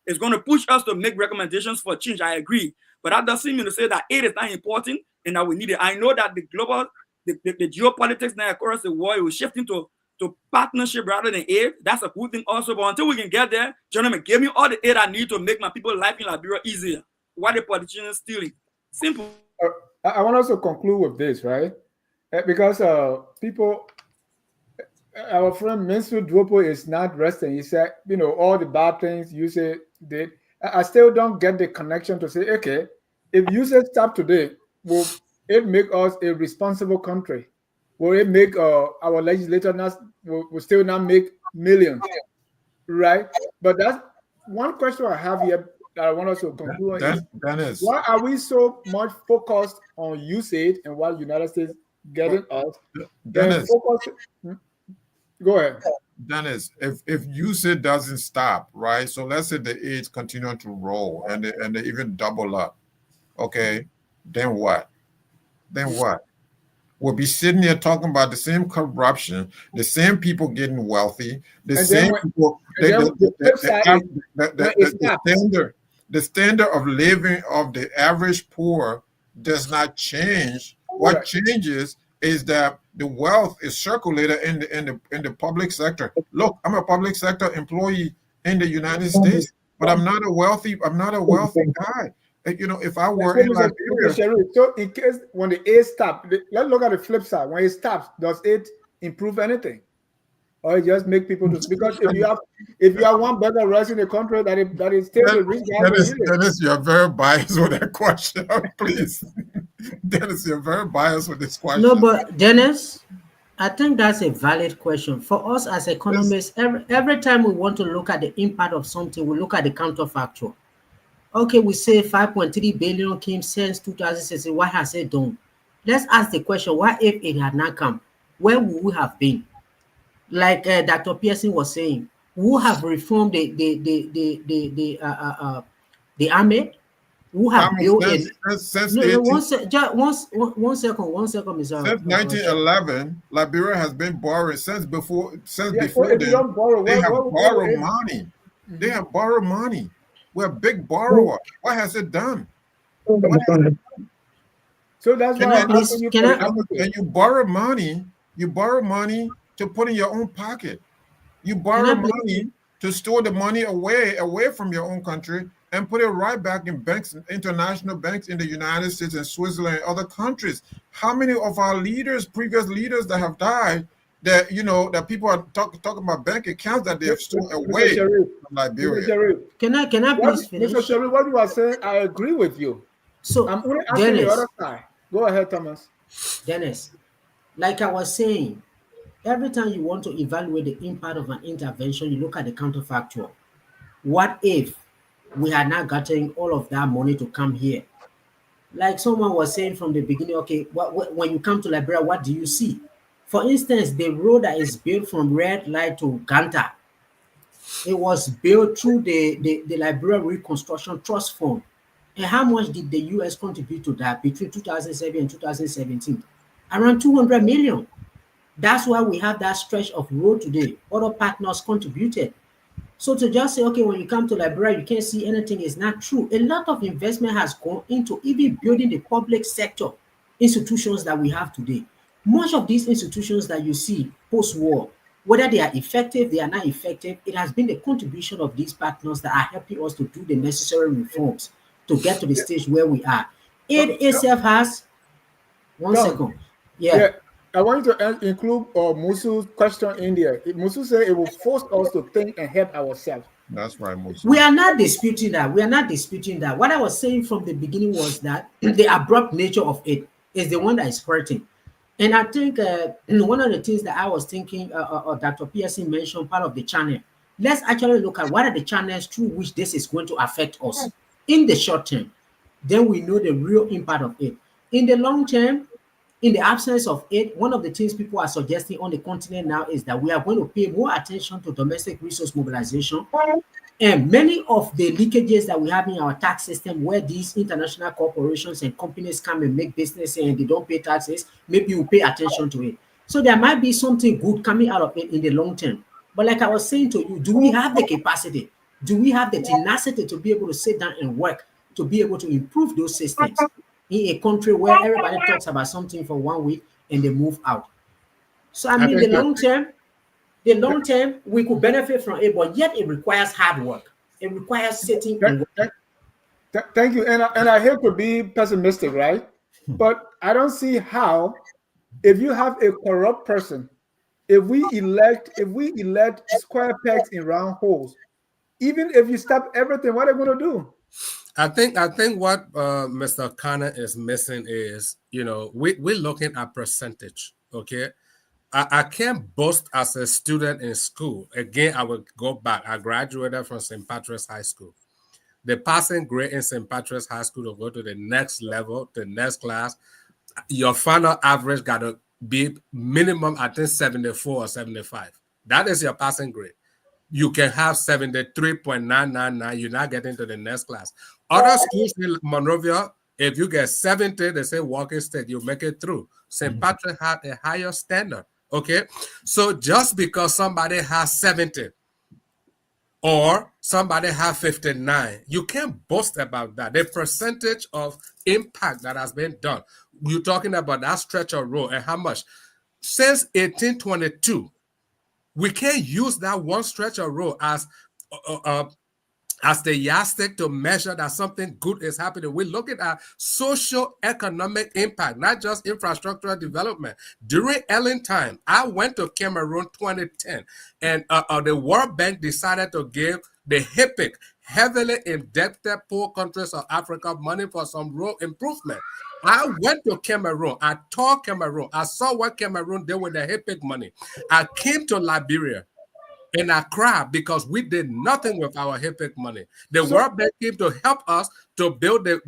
It's going to push us to make recommendations for change. I agree, but that doesn't mean to say that aid is not important and that we need it. I know that the geopolitics now across the world is shifting to partnership rather than aid. That's a good thing also. But until we can get there, gentlemen, give me all the aid I need to make my people's life in Liberia easier. Why the politicians stealing? Simple. I want us to conclude with this, right? Because people, our friend Mr. Dwopo is not resting. He said, all the bad things USAID did. I still don't get the connection to say, okay, if USAID stop today, will it make us a responsible country? Will it make our legislature will still not make millions, right? But that's one question I have here that I want us to conclude. Dennis, why are we so much focused on USAID and what United States getting us? Dennis, go ahead. Dennis, if USAID doesn't stop, right? So let's say the aids continue to roll and they even double up, okay? Then what? We'll be sitting here talking about the same corruption, the same people getting wealthy, the standard of living of the average poor does not change. What changes is that the wealth is circulated in the public sector. Look, I'm a public sector employee in the United States, but I'm not a wealthy guy. If I were in Liberia, so in case when the aid stops, let's look at the flip side. When it stops, does it improve anything, or it just make people do? Because if you have one better rest in the country, that is still the rich guy. Dennis, you're very biased with that question. Please, Dennis, you're very biased with this question. No, but Dennis, I think that's a valid question for us as economists. Every time we want to look at the impact of something, we look at the counterfactual. Okay, we say 5.3 billion came since 2016. What has it done? Let's ask the question: what if it had not come? Where would we have been? Like Dr. Pearson was saying, who have reformed the army? Who have built it? One second, Mr. Since 1911, Liberia has been borrowing before then. They have borrowed money. They have borrowed money. We're a big borrower. What has it done? So that's why and you borrow money. You borrow money to put in your own pocket. You borrow money to store the money away from your own country and put it right back in banks, international banks in the United States and Switzerland and other countries. How many of our previous leaders that have died, that people are talking about bank accounts that they have stored away from Liberia? Can I please finish? Mr. Sherry, what you are saying, I agree with you. So I'm only asking the other side. Go ahead, Thomas. Dennis, like I was saying, every time you want to evaluate the impact of an intervention, you look at the counterfactual. What if we had not gotten all of that money to come here? Like someone was saying from the beginning, okay, when you come to Liberia, what do you see? For instance, the road that is built from Red Light to Ganta, it was built through the Liberia Reconstruction Trust Fund. And how much did the U.S. contribute to that between 2007 and 2017? Around 200 million. That's why we have that stretch of road today. Other partners contributed. So to just say, okay, when you come to Liberia, you can't see anything is not true. A lot of investment has gone into even building the public sector institutions that we have today. Much of these institutions that you see post-war, whether they are effective, they are not effective, it has been the contribution of these partners that are helping us to do the necessary reforms to get to the stage where we are. It itself has... One second. Yeah. I want you to include Musu's question in there. Musu said it will force us to think and help ourselves. That's right, Musu. We are not disputing that. What I was saying from the beginning was that the abrupt nature of it is the one that is hurting. And I think one of the things that I was thinking, Dr. Pearson mentioned, part of the channel. Let's actually look at what are the channels through which this is going to affect us in the short term. Then we know the real impact of it. In the long term, in the absence of aid, one of the things people are suggesting on the continent now is that we are going to pay more attention to domestic resource mobilization. And many of the leakages that we have in our tax system, where these international corporations and companies come and make business and they don't pay taxes, maybe we pay attention to it. So there might be something good coming out of it in the long term. But like I was saying to you, do we have the capacity? Do we have the tenacity to be able to sit down and work to be able to improve those systems in a country where everybody talks about something for 1 week and they move out? So I mean, the long term, we could benefit from it, but yet it requires hard work. It requires sitting and working. Thank you. And I hate to be pessimistic, right? But I don't see how, if you have a corrupt person, if we elect square pegs in round holes, even if you stop everything, what are they going to do? I think what Mr. Connor is missing is, we're looking at percentage. Okay. I can't boast as a student in school. Again, I will go back. I graduated from St. Patrick's High School. The passing grade in St. Patrick's High School to go to the next level, the next class, your final average got to be minimum, I think, 74 or 75. That is your passing grade. You can have 73.999. You're not getting to the next class. Other schools in Monrovia, if you get 70, they say walking stick, you make it through. St. Patrick had a higher standard. Okay, so just because somebody has 70 or somebody has 59, you can't boast about that. The percentage of impact that has been done. You're talking about that stretch of road and how much. Since 1822, we can't use that one stretch of road as the yardstick to measure that something good is happening. We're looking at social economic impact, not just infrastructural development. During Ellen time, I went to Cameroon 2010, and the World Bank decided to give the HIPC, heavily indebted poor countries of Africa, money for some road improvement. I went to Cameroon. I toured Cameroon. I saw what Cameroon did with the HIPC money. I came to Liberia. And I cried because we did nothing with our HIPC money. The World Bank came to help us to build the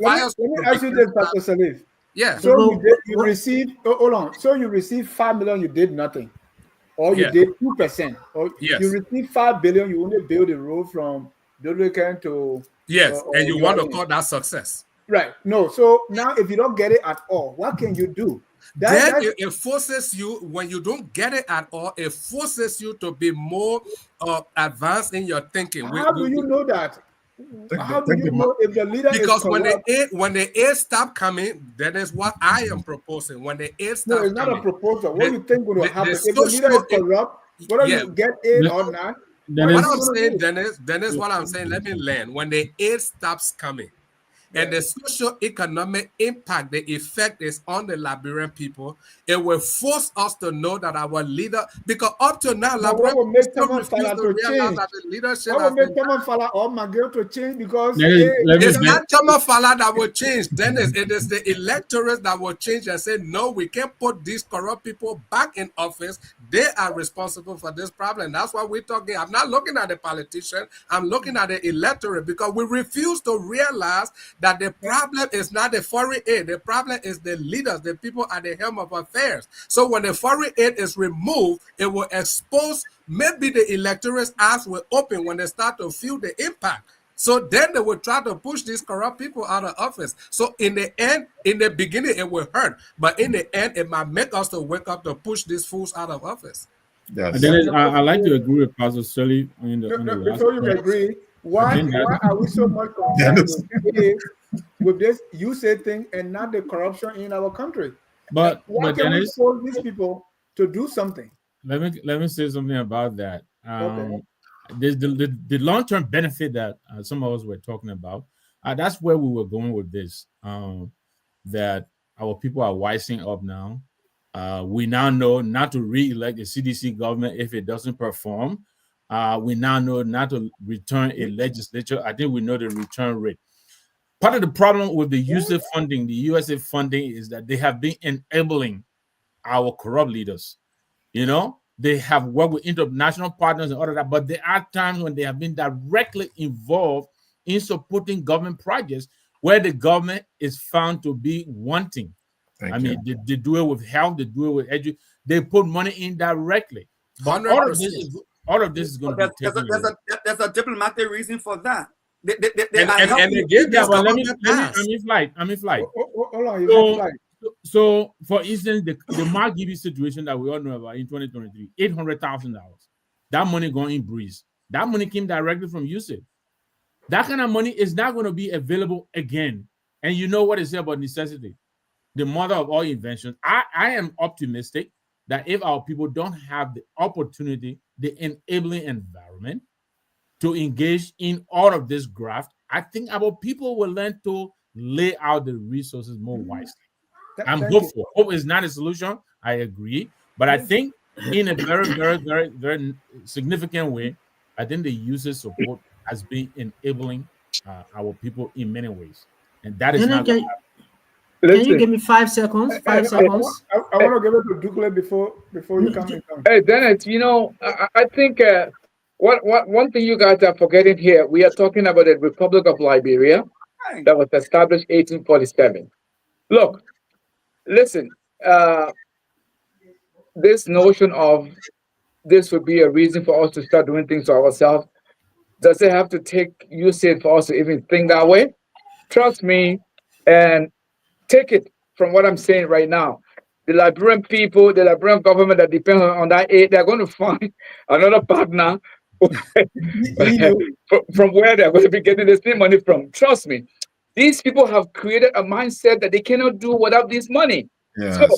fire. Let me ask you this, Pastor Salif. Yeah. So you received, hold on. So you received 5 million, you did nothing. Or you did 2%. Or you received 5 billion, you only build a road from Dodrican to... Yes, and you want to call that success. Right. No, so now if you don't get it at all, what can you do? Then it forces you, when you don't get it at all, it forces you to be more advanced in your thinking. How do you know that? How do you know if the leader because is corrupt? when the aid stop coming, that is what I am proposing. When the aid stop it's not coming, a proposal. What do you think will happen if the leader is corrupt? Whether you get aid or not. What I'm saying, Dennis, what I'm saying, let me land. When the aid stops coming, and the socio-economic impact, the effect is on the Liberian people, it will force us to know that our leader, because up to now, Liberian will make people refuse to realize that the leadership will make Tamafala or Magil to change because it's not Tamafala that will change, Dennis. It is the electorate that will change and say, no, we can't put these corrupt people back in office. They are responsible for this problem. That's why we're talking. I'm not looking at the politician. I'm looking at the electorate because we refuse to realize that the problem is not the foreign aid. The problem is the leaders, the people at the helm of affairs. So when the foreign aid is removed, it will expose, maybe the electorate's eyes will open when they start to feel the impact. So then they will try to push these corrupt people out of office. So in the end, in the beginning, it will hurt. But in the end, it might make us to wake up to push these fools out of office. Yes. Then I like to agree with Pastor Sully. Before you agree, why are we so much concerned with this USAID thing and not the corruption in our country? Why can we force these people to do something? Let me say something about that. There's the long-term benefit that some of us were talking about. That's where we were going with this. That our people are wising up now. We now know not to re-elect the CDC government if it doesn't perform. We now know not to return a legislature. I think we know the return rate. Part of the problem with the USAID funding, the USA funding, is that they have been enabling our corrupt leaders. They have worked with international partners and all of that, but there are times when they have been directly involved in supporting government projects where the government is found to be wanting. Thank I you. mean, they do it with health, they do it with education. They put money in directly. But 100%. all of this is going to be taken away. There's a diplomatic reason for that. They are And helping they gave Yeah, this but government I'm in flight. Hold on, you So- meant like So, for instance, the Mark Gibby situation that we all know about in 2023, $800,000. That money going in breeze. That money came directly from USAID. That kind of money is not going to be available again. And you know what they say about necessity, the mother of all inventions. I am optimistic that if our people don't have the opportunity, the enabling environment to engage in all of this graft, I think our people will learn to lay out the resources more wisely. I'm thank you. hopeful. Hope is not a solution. I agree. But I think in a very, very, very, very significant way, I think the user support has been enabling our people in many ways. And that is not. Can you Listen, give me 5 seconds? 5 seconds. I want to give it to Dukle before you come in. hey, Dennis, I think one thing you guys are forgetting here, we are talking about the Republic of Liberia that was established 1847. Look, listen, this notion of this would be a reason for us to start doing things to ourselves, does it have to take USAID for us to even think that way? Trust me, and take it from what I'm saying right now. The Liberian people, the Liberian government that depends on that aid, they're going to find another partner from where they're going to be getting the same money from. Trust me. These people have created a mindset that they cannot do without this money. Yes. So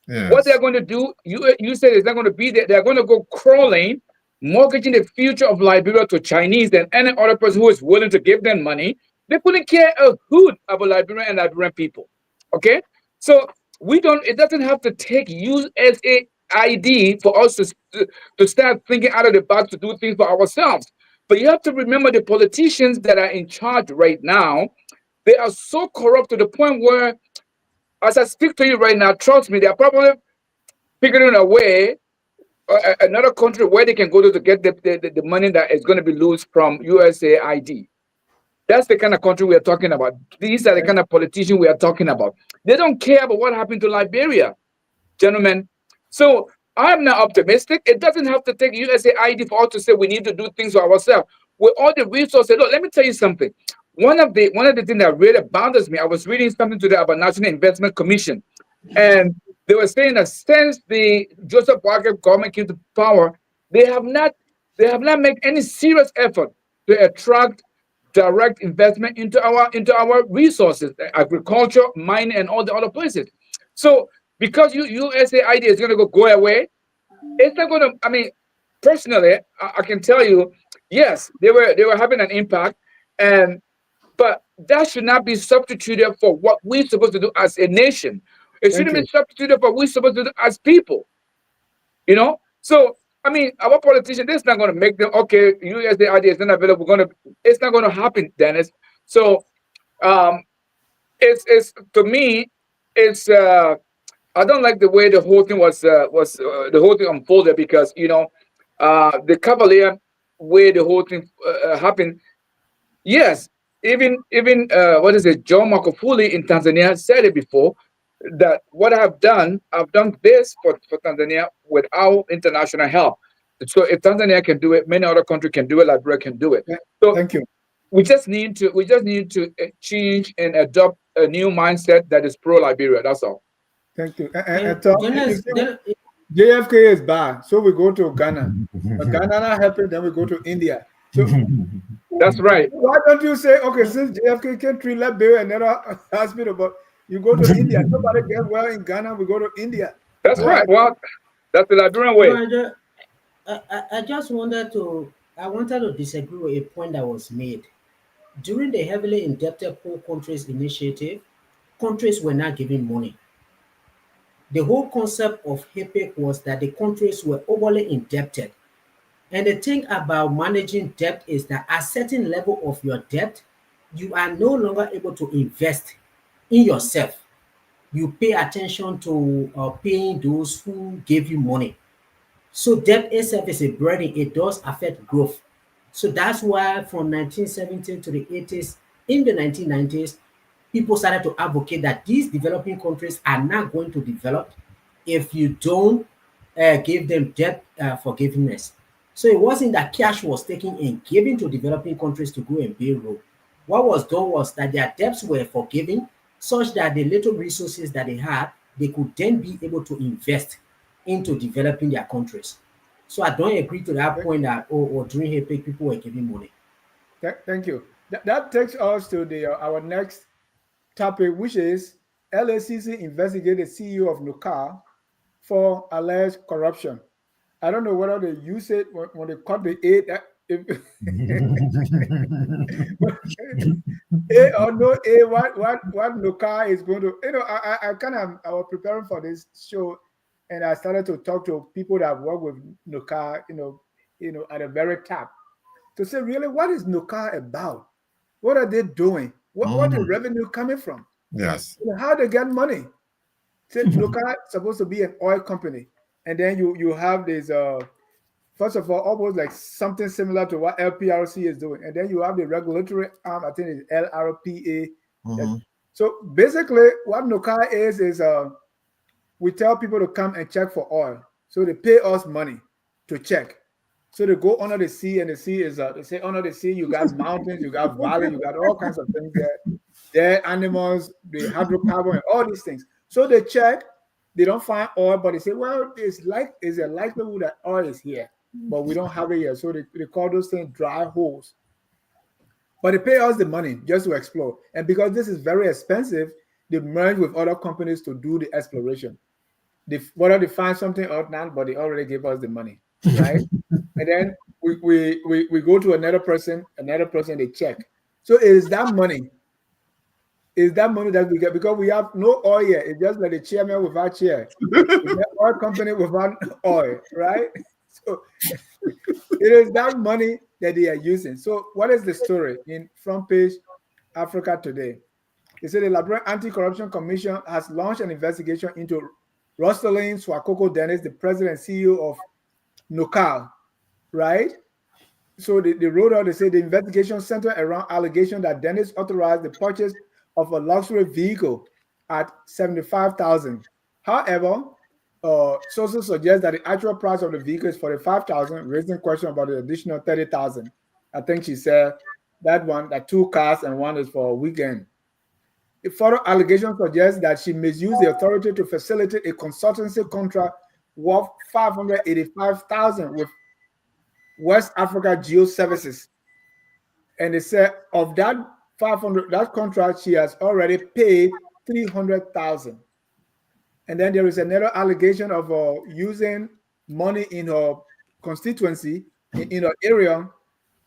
Yes. what they're going to do, you said it's not going to be there. They're going to go crawling, mortgaging the future of Liberia to Chinese and any other person who is willing to give them money. They couldn't care a hoot about Liberia and Liberian people. Okay? So it doesn't have to take USAID for us to start thinking out of the box to do things for ourselves. But you have to remember the politicians that are in charge right now, they are so corrupt to the point where, as I speak to you right now, trust me, they're probably figuring a way, another country where they can go to get the money that is going to be loose from USAID. That's the kind of country we are talking about. These are the kind of politicians we are talking about. They don't care about what happened to Liberia, gentlemen. So I'm not optimistic. It doesn't have to take USAID for us to say we need to do things for ourselves. With all the resources, look, let me tell you something. One of the things that really bothers me, I was reading something today about National Investment Commission, and they were saying that since the Joseph Boakai government came to power, they have not made any serious effort to attract direct investment into our resources, agriculture, mining, and all the other places. So because USAID is going to go away, it's not going to. I mean, personally, I can tell you, yes, they were having an impact, but that should not be substituted for what we're supposed to do as a nation. It shouldn't be substituted for what we're supposed to do as people. So I mean, our politicians, this is not going to make them okay. USAID is not available. It's not going to happen, Dennis. So, it's to me, it's I don't like the way the whole thing was the whole thing unfolded because the cavalier way the whole thing happened. Yes, even what is it? John Magufuli in Tanzania said it before that what I've done this for Tanzania without international help. So if Tanzania can do it, many other countries can do it. Liberia can do it. So thank you. We just need to change and adopt a new mindset that is pro Liberia. That's all. Thank you. Dennis, JFK is bad, so we go to Ghana. But Ghana not helping, then we go to India. So that's right. Why don't you say, okay, since JFK can treat Liberia and never hospital, but you go to India. Nobody gets well in Ghana. We go to India. That's right. Well, that's the Liberian way. I just wanted to disagree with a point that was made. During the heavily indebted poor countries initiative, countries were not giving money. The whole concept of HIPIC was that the countries were overly indebted. And the thing about managing debt is that at a certain level of your debt, you are no longer able to invest in yourself. You pay attention to paying those who gave you money. So debt itself is a burden. It does affect growth. So that's why from 1970 to the 80s, in the 1990s, people started to advocate that these developing countries are not going to develop if you don't give them debt forgiveness. So it wasn't that cash was taken and given to developing countries to go and build road. What was done was that their debts were forgiven, such that the little resources that they had, they could then be able to invest into developing their countries. So I don't agree to that point that during HAPEC people were giving money. Thank you. That takes us to our next topic, which is LACC investigated CEO of NOCA for alleged corruption. I don't know whether they use it when they cut the aid. A or no A, what NOCA is going to, I was preparing for this show, and I started to talk to people that work with NOCA, at the very top, to say, really, what is NOCA about? What are they doing? What the revenue coming from? Yes. How they get money? So NOCA is supposed to be an oil company, and then you have this first of all, almost like something similar to what LPRC is doing, and then you have the regulatory arm. I think it's LRPA. So basically, what NOCA is we tell people to come and check for oil, so they pay us money to check. So they go under the sea, and the sea is they say under the sea you got mountains, you got valleys, you got all kinds of things there. There animals, the hydrocarbon, and all these things. So they check, they don't find oil, but they say, well, it's a likelihood that oil is here, but we don't have it here. So they call those things dry holes. But they pay us the money just to explore. And because this is very expensive, they merge with other companies to do the exploration. Whether they find something or not, but they already gave us the money, right? And then we go to another person, they check. So it is that money. Is that money that we get, because we have no oil yet. It's just like the chairman without chair. The oil company without oil, right? So it is that money that they are using. So what is the story in front page Africa Today? They say the Liberian Anti-Corruption Commission has launched an investigation into Rustonlyn Suacoco Dennis, the president and CEO of NOCAL, right? So they wrote out, they say the investigation centered around allegation that Dennis authorized the purchase of a luxury vehicle at $75,000. However, sources suggest that the actual price of the vehicle is $45,000, raising question about the additional $30,000. I think she said that 2 cars and one is for a weekend. The further allegation suggests that she misused the authority to facilitate a consultancy contract worth $585,000 with West Africa Geo Services. And they said of that that contract, she has already paid $300,000. And then there is another allegation of using money in her constituency, in her area,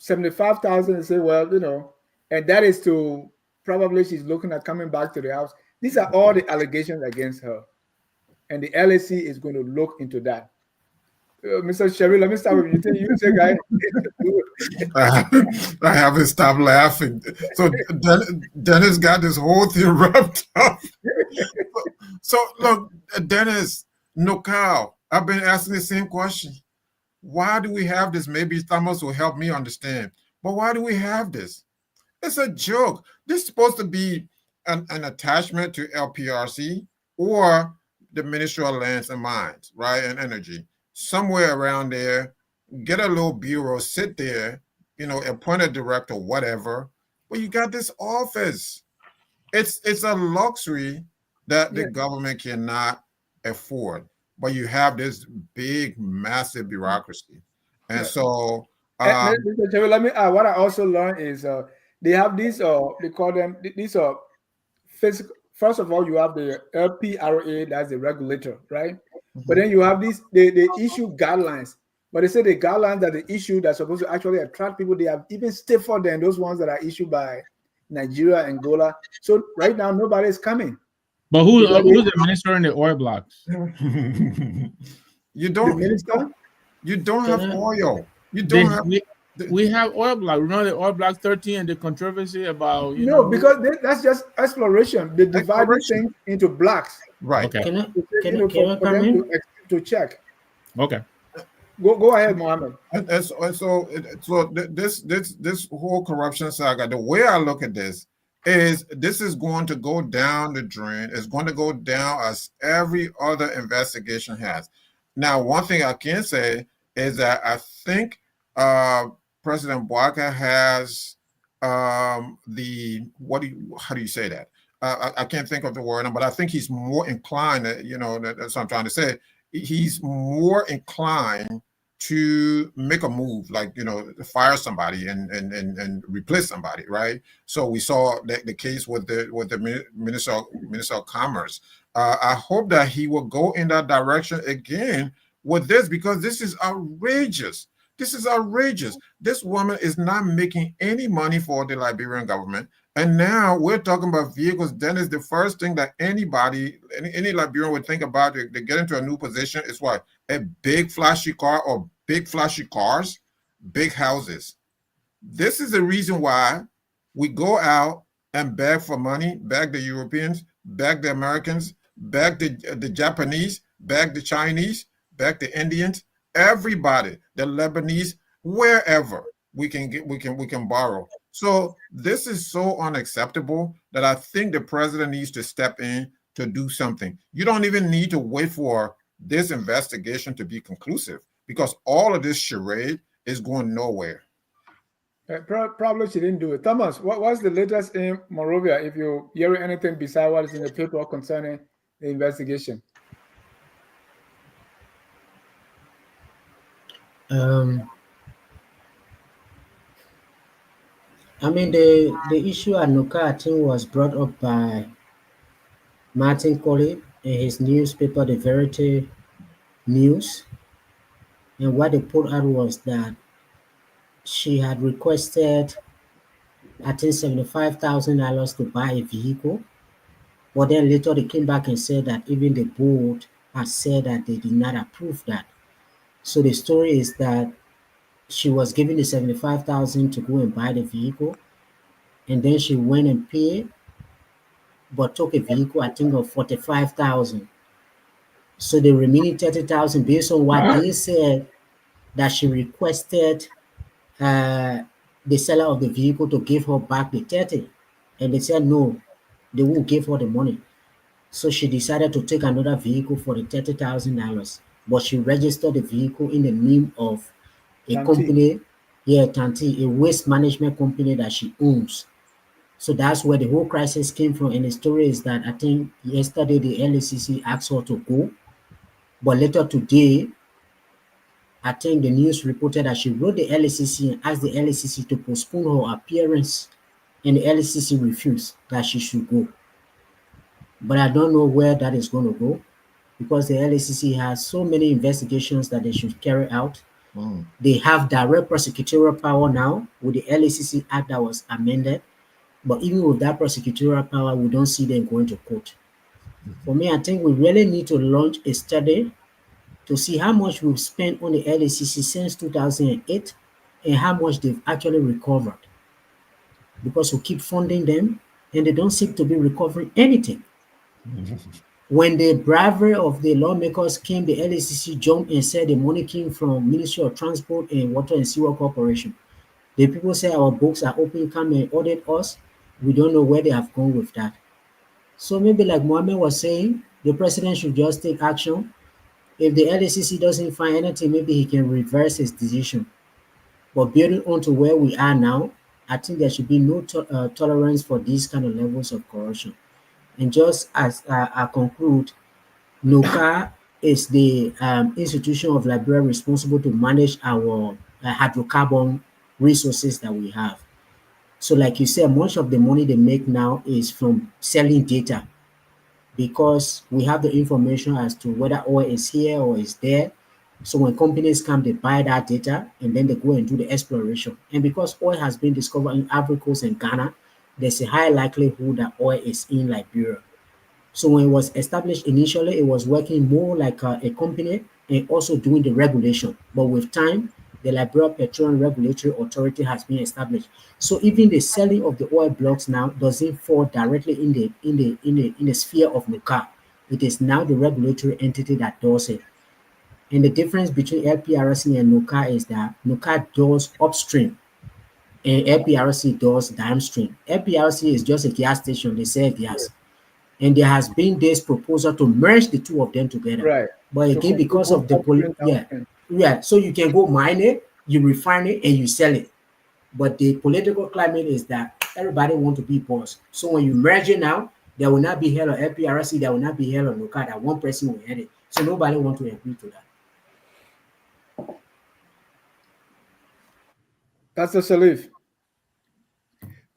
$75,000. And say, well, and that is to probably she's looking at coming back to the house. These are all the allegations against her, and the LAC is going to look into that. Mr. Sherry, let me start with you. You say, guys. I haven't stopped laughing. So Dennis got this whole thing wrapped up. So look, Dennis, NOCAL, I've been asking the same question. Why do we have this? Maybe Thomas will help me understand. But why do we have this? It's a joke. This is supposed to be an attachment to LPRC or the Ministry of Lands and Mines, right, and Energy. Somewhere around there, get a little bureau, sit there, appoint a director, whatever. But you got this office. It's a luxury that the government cannot afford. But you have this big, massive bureaucracy. And so Mr. Cherry, let me add, what I also learned is they have these they call them these physical. First of all, you have the LPRA, that's the regulator, right? But then you have these, they issue guidelines. But they say the guidelines that they issue that's supposed to actually attract people, they have even stiffer than those ones that are issued by Nigeria, Angola. So right now, nobody's coming. But who's the minister in the oil blocks? You don't have oil. You don't have. We have oil blocks. Remember the oil block 13 and the controversy about because that's just exploration. They divide things into blocks. Right. Okay. Can I come in? To check. Okay. Go ahead, Mohammed. So this whole corruption saga, the way I look at this is this is going to go down the drain. It's going to go down as every other investigation has. Now, one thing I can say is that I think President Bouaka has how do you say that? I can't think of the word, but I think he's more inclined. That's what I'm trying to say. He's more inclined to make a move, like fire somebody and replace somebody, right? So we saw the case with the Minister of Commerce. I hope that he will go in that direction again with this, because this is outrageous. This is outrageous. This woman is not making any money for the Liberian government. And now we're talking about vehicles. Then is the first thing that any Liberian would think about. They get into a new position. It's what? A big flashy car or big flashy cars, big houses. This is the reason why we go out and beg for money, beg the Europeans, beg the Americans, beg the Japanese, beg the Chinese, beg the Indians, everybody, the Lebanese, wherever we can borrow. So this is so unacceptable that I think the president needs to step in to do something. You don't even need to wait for this investigation to be conclusive, because all of this charade is going nowhere. Probably she didn't do it. Thomas, what's the latest in Monrovia, if you hear anything besides what is in the paper concerning the investigation? I mean, the issue at NOCA, I think, was brought up by Martin Colley in his newspaper, The Verity News. And what they put out was that she had requested, I think, $75,000 to buy a vehicle. But then later they came back and said that even the board had said that they did not approve that. So the story is that she was given the $75,000 to go and buy the vehicle, and then she went and paid, but took a vehicle, I think, of $45,000. So the remaining $30,000, based on what they said, that she requested the seller of the vehicle to give her back the 30, and they said no, they won't give her the money. So she decided to take another vehicle for the $30,000, but she registered the vehicle in the name of a company, Tanti, a waste management company that she owns. So that's where the whole crisis came from. And the story is that I think yesterday the LACC asked her to go, but later today, I think the news reported that she wrote the LACC and asked the LACC to postpone her appearance, and the LACC refused that she should go. But I don't know where that is going to go, because the LACC has so many investigations that they should carry out. They have direct prosecutorial power now with the LACC Act that was amended. But even with that prosecutorial power, we don't see them going to court. For me, I think we really need to launch a study to see how much we've spent on the LACC since 2008 and how much they've actually recovered. Because we keep funding them and they don't seem to be recovering anything. When the bravery of the lawmakers came, the LACC jumped and said the money came from Ministry of Transport and Water and Sewer Corporation. The people say our books are open, come and audit us. We don't know where they have gone with that. So maybe like Mohammed was saying, the president should just take action. If the LACC doesn't find anything, maybe he can reverse his decision. But building on to where we are now, I think there should be no tolerance for these kind of levels of corruption. And just as I conclude, NOCA is the institution of Liberia responsible to manage our hydrocarbon resources that we have. So like you said, much of the money they make now is from selling data, because we have the information as to whether oil is here or is there. So when companies come, they buy that data and then they go and do the exploration. And because oil has been discovered in Ivory Coast and Ghana, there's a high likelihood that oil is in Liberia. So when it was established initially, it was working more like a company and also doing the regulation. But with time, the Liberia Petroleum Regulatory Authority has been established. So even the selling of the oil blocks now doesn't fall directly in the sphere of NOCA. It is now the regulatory entity that does it. And the difference between LPRC and NOCA is that NOCA does upstream. and LPRC does downstream. LPRC is just a gas station, they sell gas. And there has been this proposal to merge the two of them together. Right. But To again, control because both of the upstream, yeah, downstream. yeah, so you can go mine it, you refine it, and you sell it. But the political climate is that everybody want to be boss. So when you merge it now, there will not be hell on LPRC, there will not be hell on NOCA, that one person will head it. So nobody want to agree to that. That's a Salif.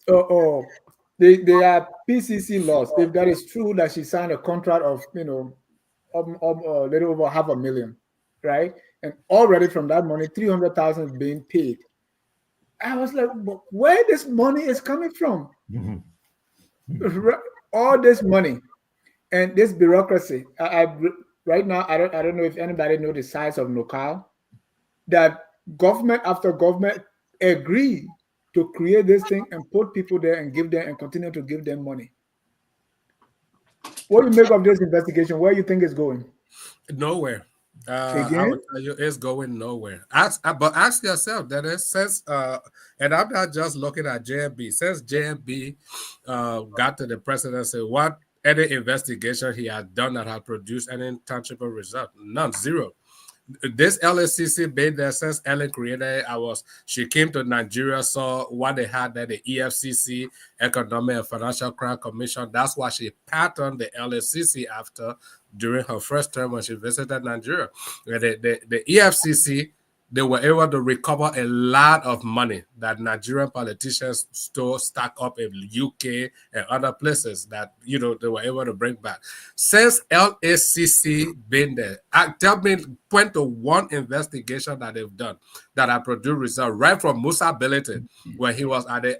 Oh, they are PCC laws. If that is true that she signed a contract of, a little over $500,000, right? And already from that money, 300,000 is being paid. I was like, but where this money is coming from? All this money and this bureaucracy. Right now, I don't know if anybody know the size of NOCAL. That government after government agree to create this thing and put people there and give them and continue to give them money. What do you make of this investigation? Where you think it's going? Nowhere. I Again? would tell you it's going nowhere. But ask yourself that it says, and I'm not just looking at JMB. Since JMB got to the presidency, what any investigation he had done that had produced any tangible result? None, zero. This LACC been there since Ellen created it. She came to Nigeria, saw what they had there, the EFCC, Economic and Financial Crime Commission. That's why she patterned the LACC after during her first term when she visited Nigeria. The EFCC, they were able to recover a lot of money that Nigerian politicians stack up in UK and other places that, they were able to bring back. Since LACC been there, tell me, point to one investigation that they've done that have produced results, right from Musa Bility, when he was at the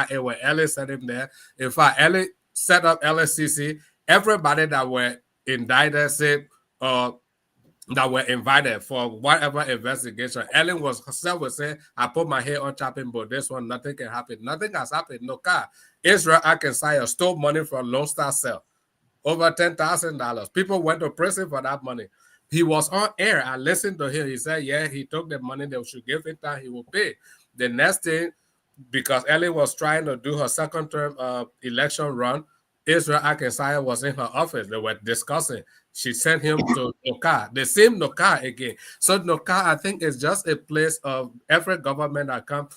RIA, when Ellie sent him there. In fact, Ellie set up LACC, everybody that were indicted said, that were invited for whatever investigation. Ellen herself was saying, I put my head on chopping board. This one, nothing can happen. Nothing has happened. NOCA. Israel Arkansas stole money from Lone Star Cell. Over $10,000. People went to prison for that money. He was on air. I listened to him. He said, yeah, he took the money. They should give it time. He will pay. The next thing, because Ellen was trying to do her second term election run, Israel Arkansas was in her office. They were discussing. She sent him to NOCA, the same NOCA again. So NOCA, I think, is just a place of every government that comes.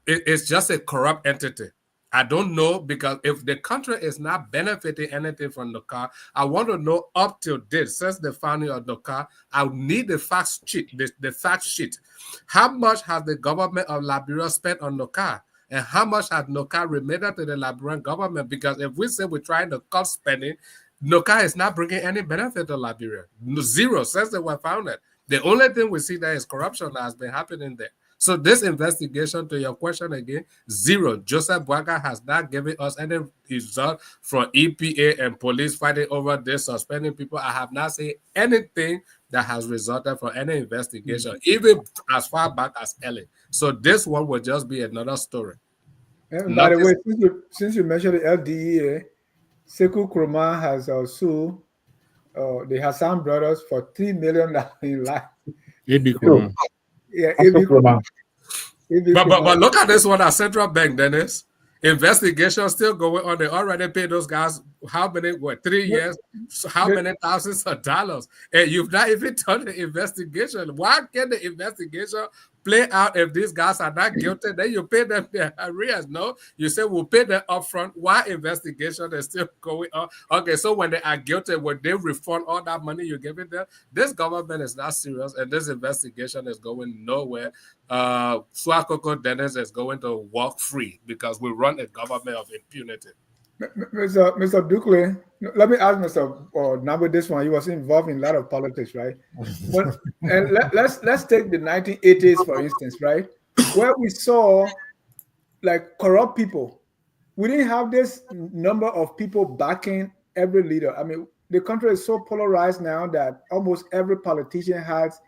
It's just a corrupt entity. I don't know, because if the country is not benefiting anything from NOCA, I want to know up till this, since the founding of NOCA, I need the fact sheet. The fact sheet. How much has the government of Liberia spent on NOCA? And how much has NOCA remitted to the Liberian government? Because if we say we're trying to cut spending, NOCA is not bringing any benefit to Liberia. Zero since they were founded. The only thing we see there is corruption that has been happening there. So this investigation, to your question again, zero. Joseph Boaga has not given us any result from EPA and police fighting over this, suspending people. I have not seen anything that has resulted from any investigation, even as far back as Ellen. So this one will just be another story. And by the way, since you mentioned the LDEA, Sekou Kroma has sued the Hassan brothers for $3 million in life. AB Kroma. Yeah, AB Kroma. But look at this one at Central Bank, Dennis. Investigation still going on. They already paid those guys how many? 3 years? How many thousands of dollars? And you've not even done the investigation. Why can't the investigation play out if these guys are not guilty? Then you pay them their arrears. No, you say we'll pay them upfront. Why investigation is still going on? Okay, so when they are guilty, will they refund all that money you're giving them? This government is not serious, and this investigation is going nowhere. Suacoco Dennis is going to walk free because we run a government of impunity. Mr. Dukley, let me ask Mr. Nabo this one. He was involved in a lot of politics, right? And let's take the 1980s, for instance, right? Where we saw like corrupt people. We didn't have this number of people backing every leader. I mean, the country is so polarized now that almost every politician has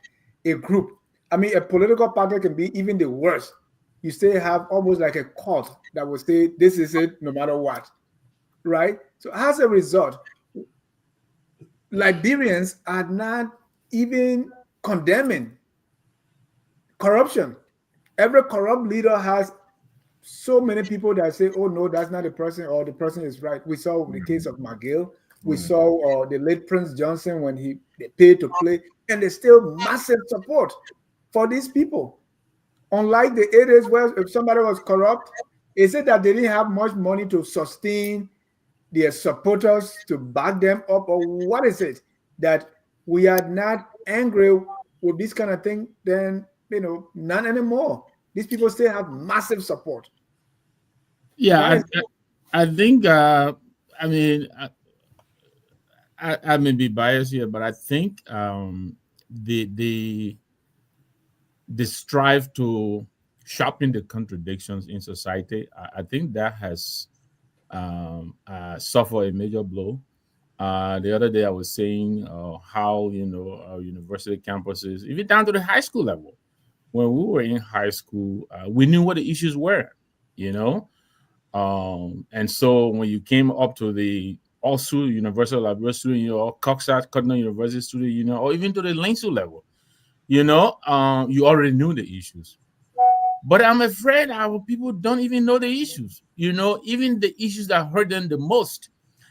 a group. I mean, a political party can be even the worst. You still have almost like a cult that will say, this is it, no matter what. Right? So as a result, Liberians are not even condemning corruption. Every corrupt leader has so many people that say, "Oh no, that's not the person," or the person is right. We saw the case of McGill. We saw the late Prince Johnson when they paid to play, and there's still massive support for these people. Unlike the 80s, where if somebody was corrupt, is it that they didn't have much money to sustain their supporters to back them up, or what is it that we are not angry with this kind of thing? Then none anymore. These people still have massive support. Yeah, I think. I mean, I may be biased here, but I think the strive to sharpen the contradictions in society, I think that has suffered a major blow. The other day I was saying how our university campuses, even down to the high school level, when we were in high school, we knew what the issues were, and so when you came up to the also Universal Liberia student, or Coxsackie Cardinal University student, or even to the Linsu level, you already knew the issues. But I'm afraid our people don't even know the issues. Even the issues that hurt them the most,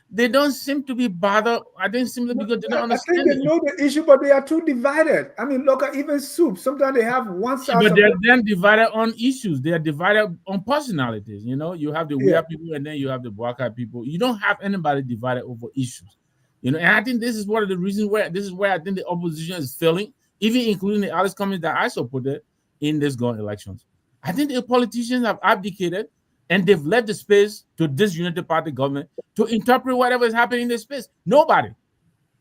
they don't seem to be bothered. I think simply because they don't understand. I think they know the issue, but they are too divided. I mean, look at even soup. Sometimes they have one side. But they're then divided on issues. They are divided on personalities. You have the weird people, and then you have the Bwaka people. You don't have anybody divided over issues. And I think this is one of the reasons where I think the opposition is failing, even including the Alice community that I supported in these going elections. I think the politicians have abdicated, and they've left the space to this unity party government to interpret whatever is happening in the space. Nobody,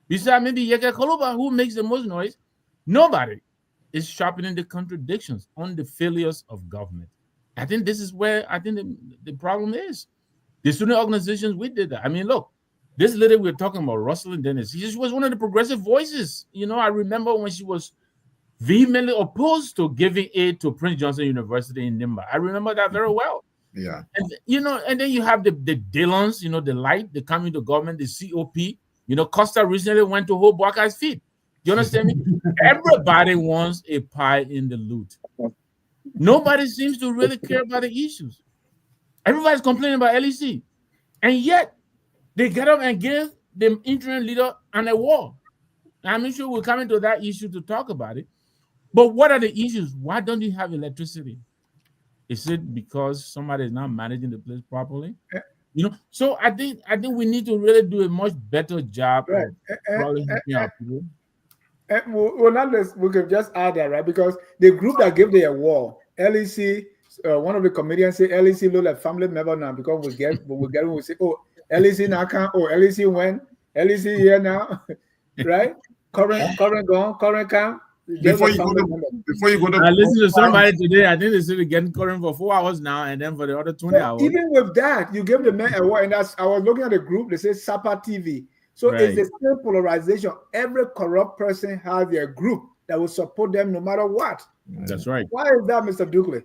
besides maybe Yeke Koluba, who makes the most noise, nobody is sharpening the contradictions on the failures of government. I think this is where I think the problem is. The student organizations, we did that. I mean, look, this lady we're talking about, Rustonlyn, she was one of the progressive voices. I remember when she was vehemently opposed to giving aid to Prince Johnson University in Nimba. I remember that very well. Yeah. And and then you have the Dillons, the light, they come into government, the COP. Costa recently went to hold Bwaka's feet. Do you understand me? Everybody wants a pie in the loot. Nobody seems to really care about the issues. Everybody's complaining about LACC. And yet they get up and give the interim leader an award. I'm sure we'll come into that issue to talk about it. But what are the issues? Why don't you have electricity? Is it because somebody is not managing the place properly? So I think we need to really do a much better job of probably helping our people. We can just add that, right? Because the group that gave the award, LACC, one of the comedians said LACC look like family member now because we say, oh, LACC now can, oh, LACC when, LACC here now, right? Current gone, current camp. Before you go to I listened to somebody today. I think they said getting current for 4 hours now, and then for the other 20 hours. Even with that, you give the man award, and I was looking at the group. They say Sapa TV. So it's the same polarization. Every corrupt person has their group that will support them no matter what. That's right. Why is that, Mr. Dukley?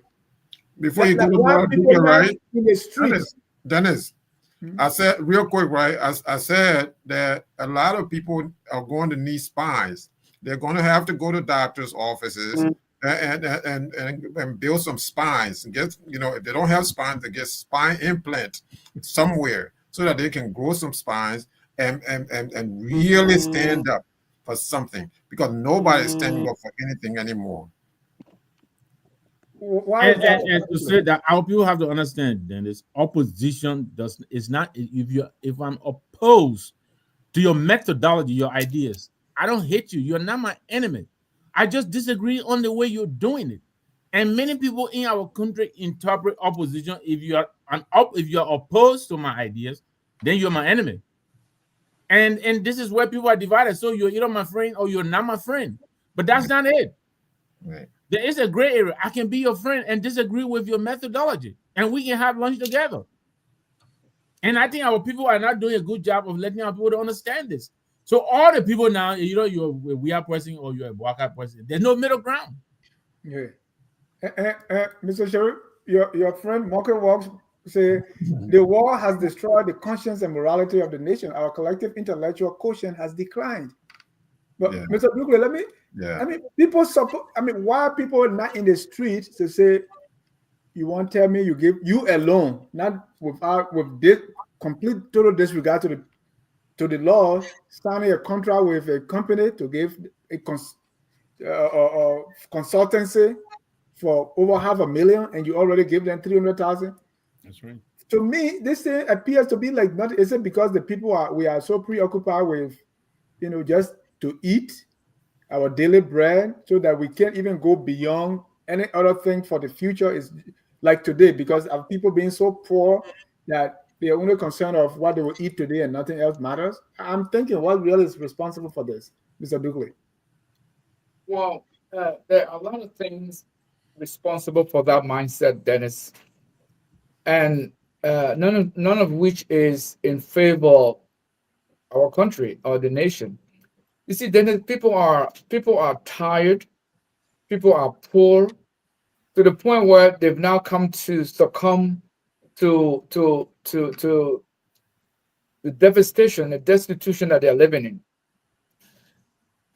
Before you go to Dukley, right? In the streets. Dennis, I said real quick, right? I said that a lot of people are going to need spines. They're going to have to go to doctors' offices and build some spines. And get, if they don't have spines, they get spine implant somewhere so that they can grow some spines and really stand up for something, because nobody is standing up for anything anymore. Why is that? And to say that our people have to understand, then this opposition is not, if I'm opposed to your methodology, your ideas, I don't hate you. You're not my enemy. I just disagree on the way you're doing it. And many people in our country interpret opposition. If you are opposed to my ideas, then you're my enemy. And this is where people are divided. So you're either my friend or you're not my friend. But that's not it. Right. There is a gray area. I can be your friend and disagree with your methodology, and we can have lunch together. And I think our people are not doing a good job of letting our people to understand this. So all the people now, you're a weird person or you're a Bwaka person. There's no middle ground. Yeah. Mr. Sheriff, your friend Moke Walks say the war has destroyed the conscience and morality of the nation. Our collective intellectual quotient has declined. But Mr. Dukley, I mean, people support. I mean, why are people not in the streets to say You won't tell me you give you alone, not without with this complete total disregard to the law, signing a contract with a company to give a consultancy for over $500,000, and you already give them 300,000. That's right. To me, this thing appears to be like not. Is it because the people we are so preoccupied with, just to eat our daily bread, so that we can't even go beyond any other thing for the future? Is like today, because of people being so poor that they're only concerned of what they will eat today and nothing else matters. I'm thinking, what really is responsible for this, Mr. Dugley? Well, there are a lot of things responsible for that mindset, Dennis, and none of which is in favor of our country or the nation. You see, Dennis, people are tired, people are poor, to the point where they've now come to succumb to the devastation, the destitution that they're living in.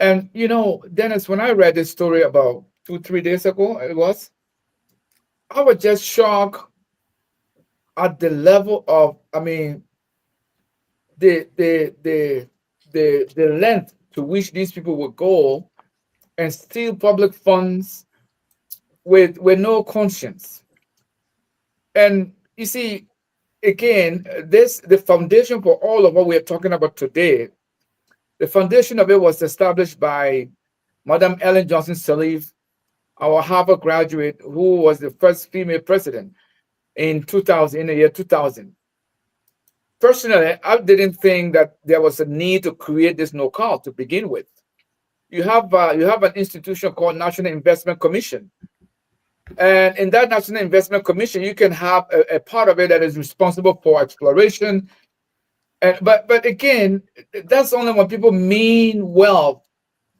And Dennis, when I read this story about 2-3 days ago, I was just shocked at the level of, the length to which these people would go and steal public funds with no conscience. And you see, again, the foundation for all of what we're talking about today, the foundation of it was established by Madam Ellen Johnson Sirleaf, our Harvard graduate, who was the first female president in the year 2000. Personally, I didn't think that there was a need to create this NOCAL to begin with. You have an institution called National Investment Commission. And in that National Investment Commission, you can have a part of it that is responsible for exploration. But again, that's only when people mean well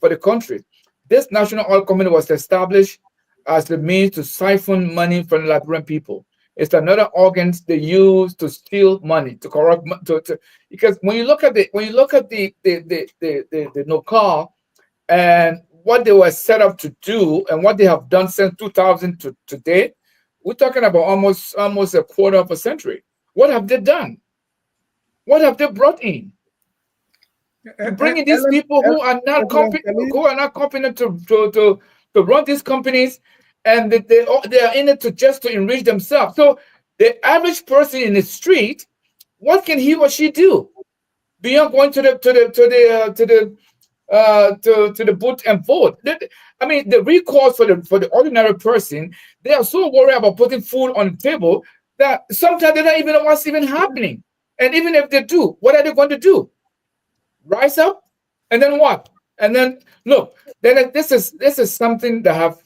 for the country. This National Oil Company was established as the means to siphon money from the Liberian people. It's another organ they use to steal money, to corrupt. Because when you look at the NOCA and what they were set up to do and what they have done since 2000 to today, we're talking about almost a quarter of a century. What have they done? What have they brought in? To bring in these people who are not competent to run these companies, and they are in it to enrich themselves. So the average person in the street, what can he or she do beyond going to the booth and vote? The recourse for the ordinary person, they are so worried about putting food on the table that sometimes they don't even know what's even happening. And even if they do, what are they going to do? Rise up, and then what? And then look. Then this is something that have.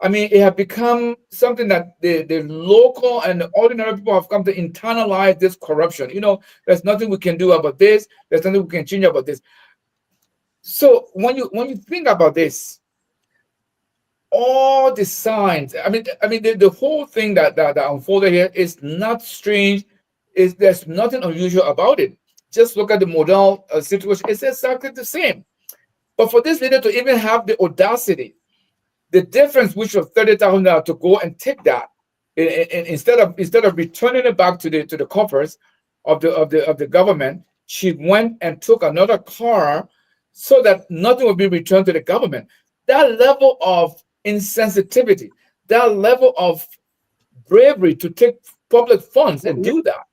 It have become something that the local and the ordinary people have come to internalize this corruption. There's nothing we can do about this. There's nothing we can change about this. So when you think about this, all the signs. The whole thing that unfolded here is not strange. There's nothing unusual about it. Just look at the model situation. It's exactly the same. But for this leader to even have the audacity, the difference which was $30,000 to go and take that, instead of returning it back to the coffers of the government, she went and took another car so that nothing would be returned to the government. That level of insensitivity, that level of bravery to take public funds and do that,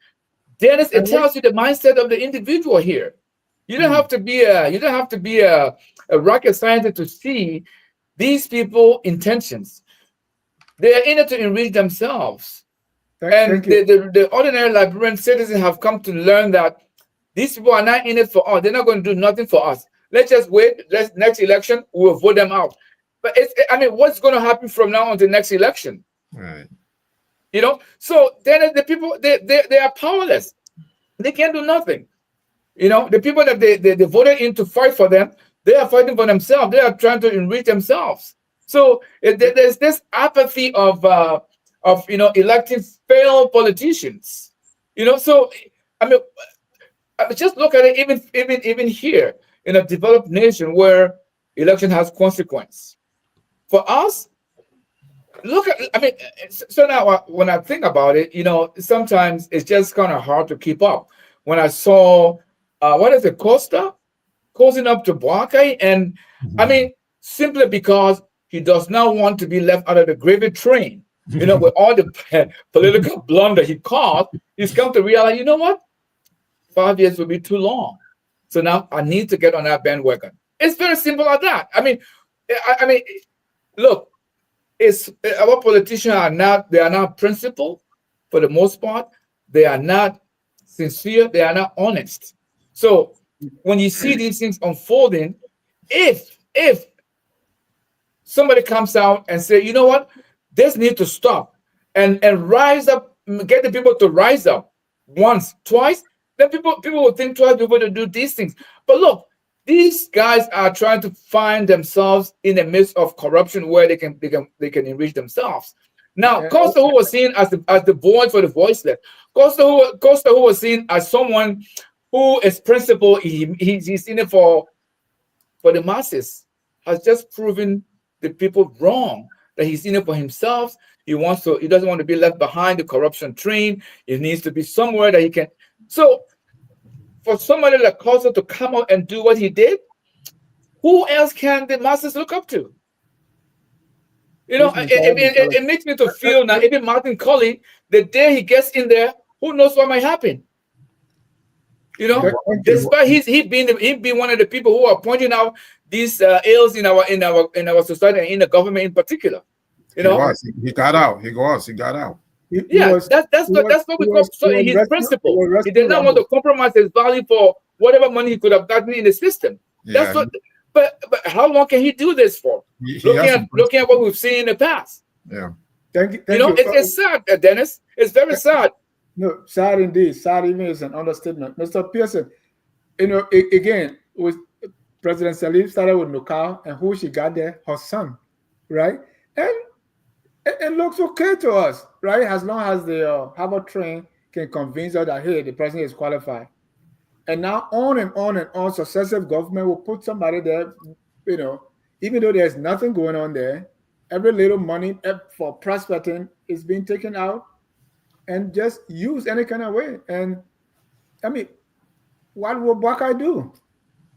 Dennis, it tells you the mindset of the individual here. You don't have to be a rocket scientist to see these people's intentions. They are in it to enrich themselves. The ordinary Liberian citizens have come to learn that these people are not in it for us. They're not going to do nothing for us. Let's just wait. Next election, we'll vote them out. But what's going to happen from now on to the next election? Right. So then the people, they are powerless. They can't do nothing. The people that they voted in to fight for them, they are fighting for themselves. They are trying to enrich themselves. So there's this apathy of electing failed politicians. So just look at it. Even here in a developed nation where election has consequence. For us, look at, I mean, so now when I think about it, you know, sometimes it's just kind of hard to keep up. When I saw, what is it, Costa causing up to Boakai, and I mean, simply because he does not want to be left out of the gravy train, you know, with all the political blunder he caused, he's come to realize, you know what, 5 years will be too long. So now I need to get on that bandwagon. It's very simple like that. I mean, I mean, look, it's our politicians are not, they are not principled for the most part. They are not sincere. They are not honest. So when you see these things unfolding, if somebody comes out and say, you know what, this needs to stop, and rise up, get the people to rise up once, twice, then people will think twice before to do these things. But look, these guys are trying to find themselves in the midst of corruption where they can enrich themselves. Now, Costa, who was seen as the voice for the voiceless, Costa, who was seen as someone who is principled, he's in it for the masses, has just proven the people wrong. That he's in it for himself. He doesn't want to be left behind the corruption train. It needs to be somewhere that he can. So, for somebody like Costa to come out and do what he did, who else can the masses look up to? You know, it makes me to feel now, even Martin Colley, the day he gets in there, who knows what might happen? You know, despite he being one of the people who are pointing out these ills in our society and in the government in particular. You know, he got out. He got out. That's what we call his principle. He did not want to compromise his value for whatever money he could have gotten in the system. Yeah. That's what. But how long can he do this for? Looking at what we've seen in the past. Yeah. Thank you. It's sad, Dennis. It's very sad. No, sad indeed. Sad even is an understatement. Mr. Pearson, you know, again, with President Salif started with NOCAL, and who she got there? Her son, right? And it looks okay to us, right? As long as the Harvard train can convince us that, hey, the president is qualified. And now on and on and on, successive government will put somebody there, you know, even though there's nothing going on there, every little money for prospecting is being taken out and just used any kind of way. And I mean, what will Boakai do?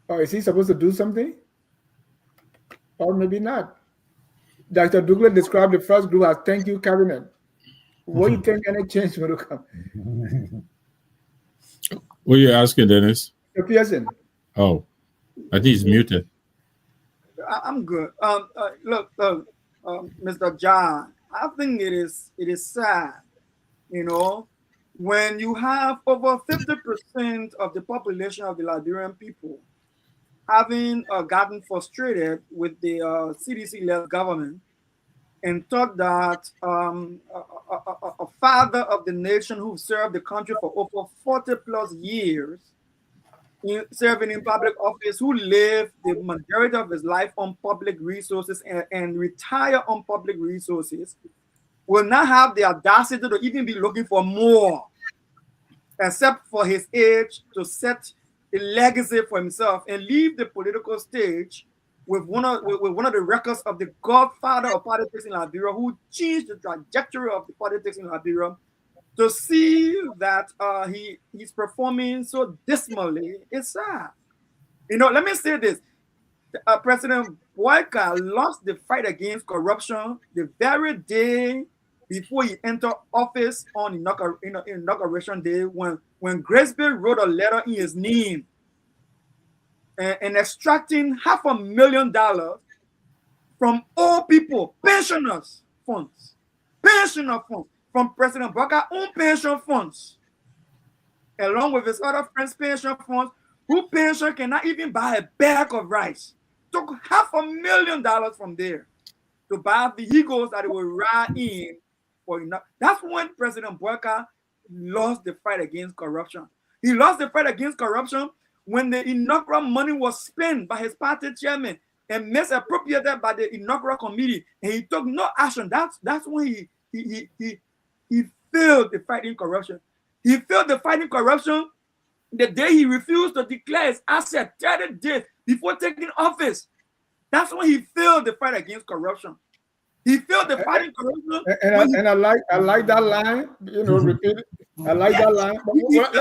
Or is he supposed to do something? Or maybe not. Dr. Douglas described the first group as thank you cabinet. What do you think any change will come? What are you asking, Dennis? Pearson. Oh, I think he's muted. I'm good. Look, Mr. John, I think it is sad, you know, when you have over 50% of the population of the Liberian people having gotten frustrated with the CDC-led government and thought that a father of the nation who served the country for over 40 plus years, serving in public office, who lived the majority of his life on public resources and retire on public resources, will not have the audacity to even be looking for more, except for his age, to set a legacy for himself and leave the political stage with one of the records of the godfather of politics in Liberia, who changed the trajectory of the politics in Liberia. To see that he's performing so dismally is sad. You know, let me say this. President Boakai lost the fight against corruption the very day before he entered office on inauguration day, when Gracebill wrote a letter in his name and extracting $500,000 from all people, pensioner funds, from President Boakai's own pension funds, along with his other friends' pension funds, who pension cannot even buy a bag of rice. Took $500,000 from there to buy vehicles that will ride in. That's when President Boakai lost the fight against corruption. He lost the fight against corruption when the inaugural money was spent by his party chairman and misappropriated by the inaugural committee, and he took no action. That's when he failed the fight in corruption. He failed the fight in corruption the day he refused to declare his asset 30 days before taking office. That's when he failed the fight against corruption. He failed the fighting corruption. And I like that line. Repeat it. I like that line. But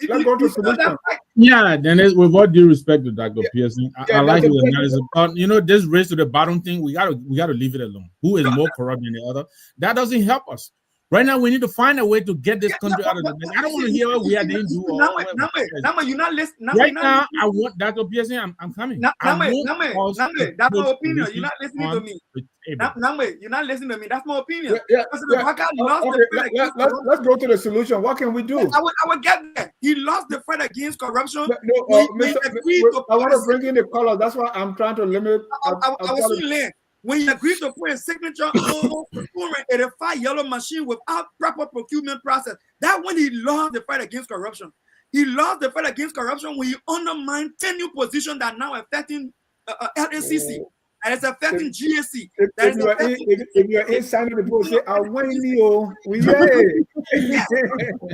let's go to solution. Yeah, Dennis, with all due respect to Dr. Pearson, I like his analysis. But this race to the bottom thing, we gotta leave it alone. Who is more corrupt than the other? That doesn't help us. Right now, we need to find a way to get this country out of the mess. I don't want to hear what we are doing. You're not listening. Right now, I want Dr. Pearson. I'm coming. That's my opinion. You're not listening to me. You're not listening to me. That's my opinion. Let's go to the solution. What can we do? I will get there. He lost the fight against corruption. I want to bring in the color. That's why I'm trying to limit. I was in land. When he agreed to put a signature on procurement at a 5 yellow machine without proper procurement process, that's when he lost the fight against corruption. He lost the fight against corruption when he undermined 10 new positions that are now affecting LACC, and it's affecting GSC. If you're inside of the people say, I win you.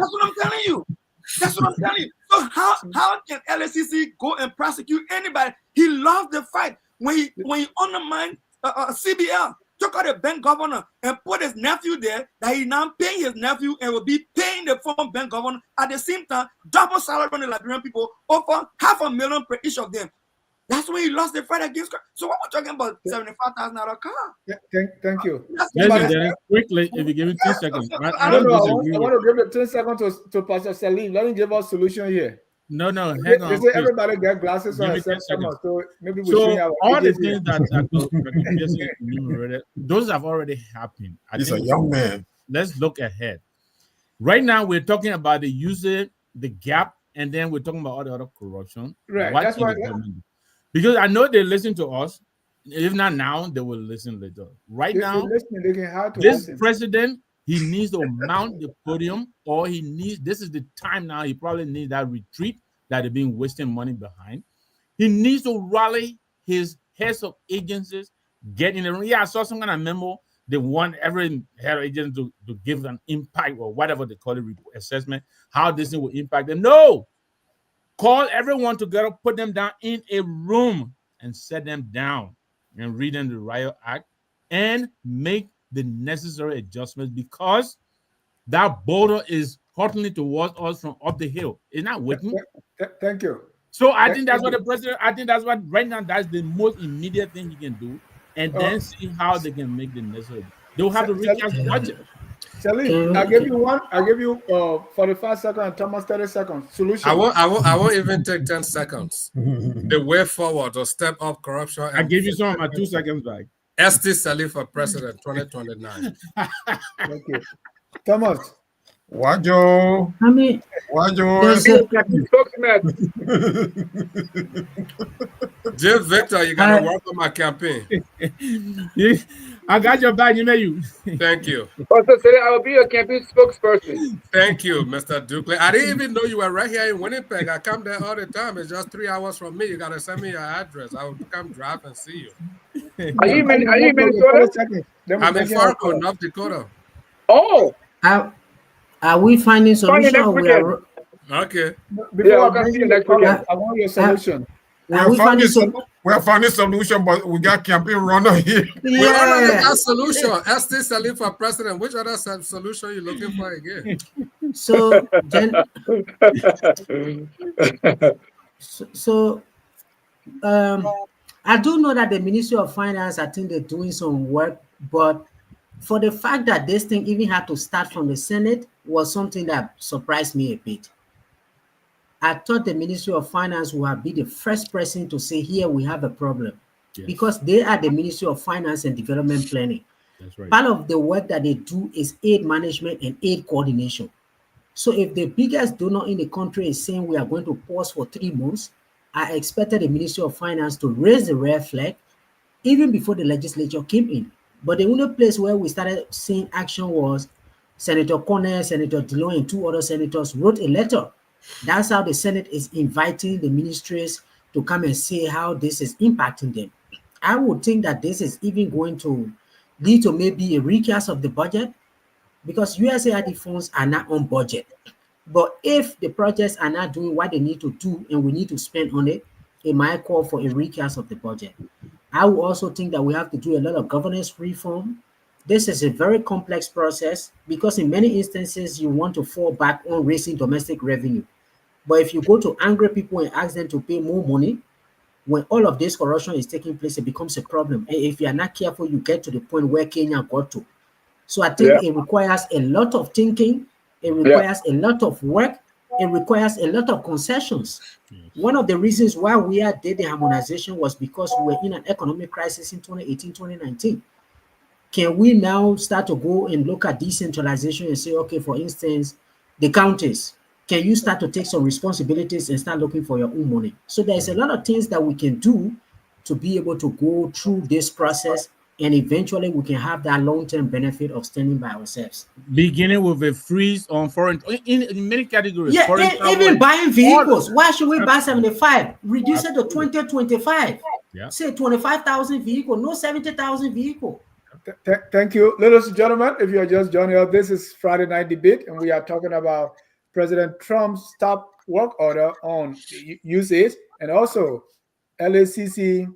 That's what I'm telling you. So how can LACC go and prosecute anybody? He lost the fight when he undermined CBL, took out the bank governor and put his nephew there, that he now paying his nephew and will be paying the former bank governor at the same time, double salary on the Liberian people, over $500,000 per each of them. That's when he lost the fight against. So what we're talking about, $75,000 car? Thank you. Listen, quickly, if you give me 2 seconds. I want to give it 10 seconds to Pastor Salim. Let him give us solution here. No, hang on. Everybody get glasses on. So maybe we all the things that enumerated, those have already happened. He's a young man. Let's look ahead. Right now, we're talking about the user, the gap, and then we're talking about all the other corruption. Right. That's why. Because I know they listen to us. If not now, they will listen later. Right now, this president, he needs to mount the podium, or this is the time now. He probably needs that retreat that they've been wasting money behind. He needs to rally his heads of agencies, get in the room. Yeah, I saw some kind of memo. They want every head of agent to give an impact or whatever they call it, assessment, how this thing will impact them. No! Call everyone together, put them down in a room and set them down and read them the Riot Act and make the necessary adjustments, because that border is hurtling towards us from up the hill. It's not waiting. Thank you. So I think that's what the president, right now, that's the most immediate thing he can do, and then see how they can make the necessary. They'll have to recast the budget. Salim, I'll give you 45 seconds and Thomas 30 seconds. Solution. I won't even take 10 seconds. The way forward to step up corruption. I give you some of my 2 seconds back. ST Salif for president 2029. Thank you. Thomas. Wajo. Jim Victor, you gotta work on my campaign. I got your back, you. Thank you. I will be your campaign spokesperson. Thank you, Mr. Dukley. I didn't even know you were right here in Winnipeg. I come there all the time. It's just 3 hours from me. You gotta send me your address. I will come drive and see you. Are you in Minnesota? I'm in Fargo, North Dakota. Oh. Are we finding solution? Okay. Before I bring you next week, I want your solution. We are finding solution, but we got campaign runner here. We already got solution. ST Salim for president. Which other solution are you looking for again? So I do know that the Ministry of Finance, I think they're doing some work, but for the fact that this thing even had to start from the Senate was something that surprised me a bit. I thought the Ministry of Finance would have been the first person to say, here we have a problem. Yes. Because they are the Ministry of Finance and Development Planning. That's right. Part of the work that they do is aid management and aid coordination. So if the biggest donor in the country is saying we are going to pause for 3 months, I expected the Ministry of Finance to raise the red flag even before the legislature came in. But the only place where we started seeing action was Senator Cornell, Senator Dillon, and 2 other senators wrote a letter. That's how the Senate is inviting the ministries to come and say how this is impacting them. I would think that this is even going to lead to maybe a recast of the budget, because USAID funds are not on budget. But if the projects are not doing what they need to do and we need to spend on it, it might call for a recast of the budget. I would also think that we have to do a lot of governance reform. This is a very complex process because in many instances you want to fall back on raising domestic revenue. But if you go to angry people and ask them to pay more money, when all of this corruption is taking place, it becomes a problem. And if you are not careful, you get to the point where Kenya got to. So I think Yeah. it requires a lot of thinking, it Yeah. requires a lot of work, it requires a lot of concessions. One of the reasons why we did the harmonization was because we were in an economic crisis in 2018, 2019. Can we now start to go and look at decentralization and say, okay, for instance, the counties, can you start to take some responsibilities and start looking for your own money? So there's a lot of things that we can do to be able to go through this process, and eventually we can have that long-term benefit of standing by ourselves. Beginning with a freeze on foreign in many categories. Yeah, Foreign even travel, buying all vehicles. of Why should we that. buy 75? Reduce it to Absolutely. 2025. Yeah. Say 25,000 vehicle, no 70,000 vehicle. Thank you. Ladies and gentlemen, if you are just joining us, this is Friday Night Debate, and we are talking about President Trump's stop work order on USAID and also LACC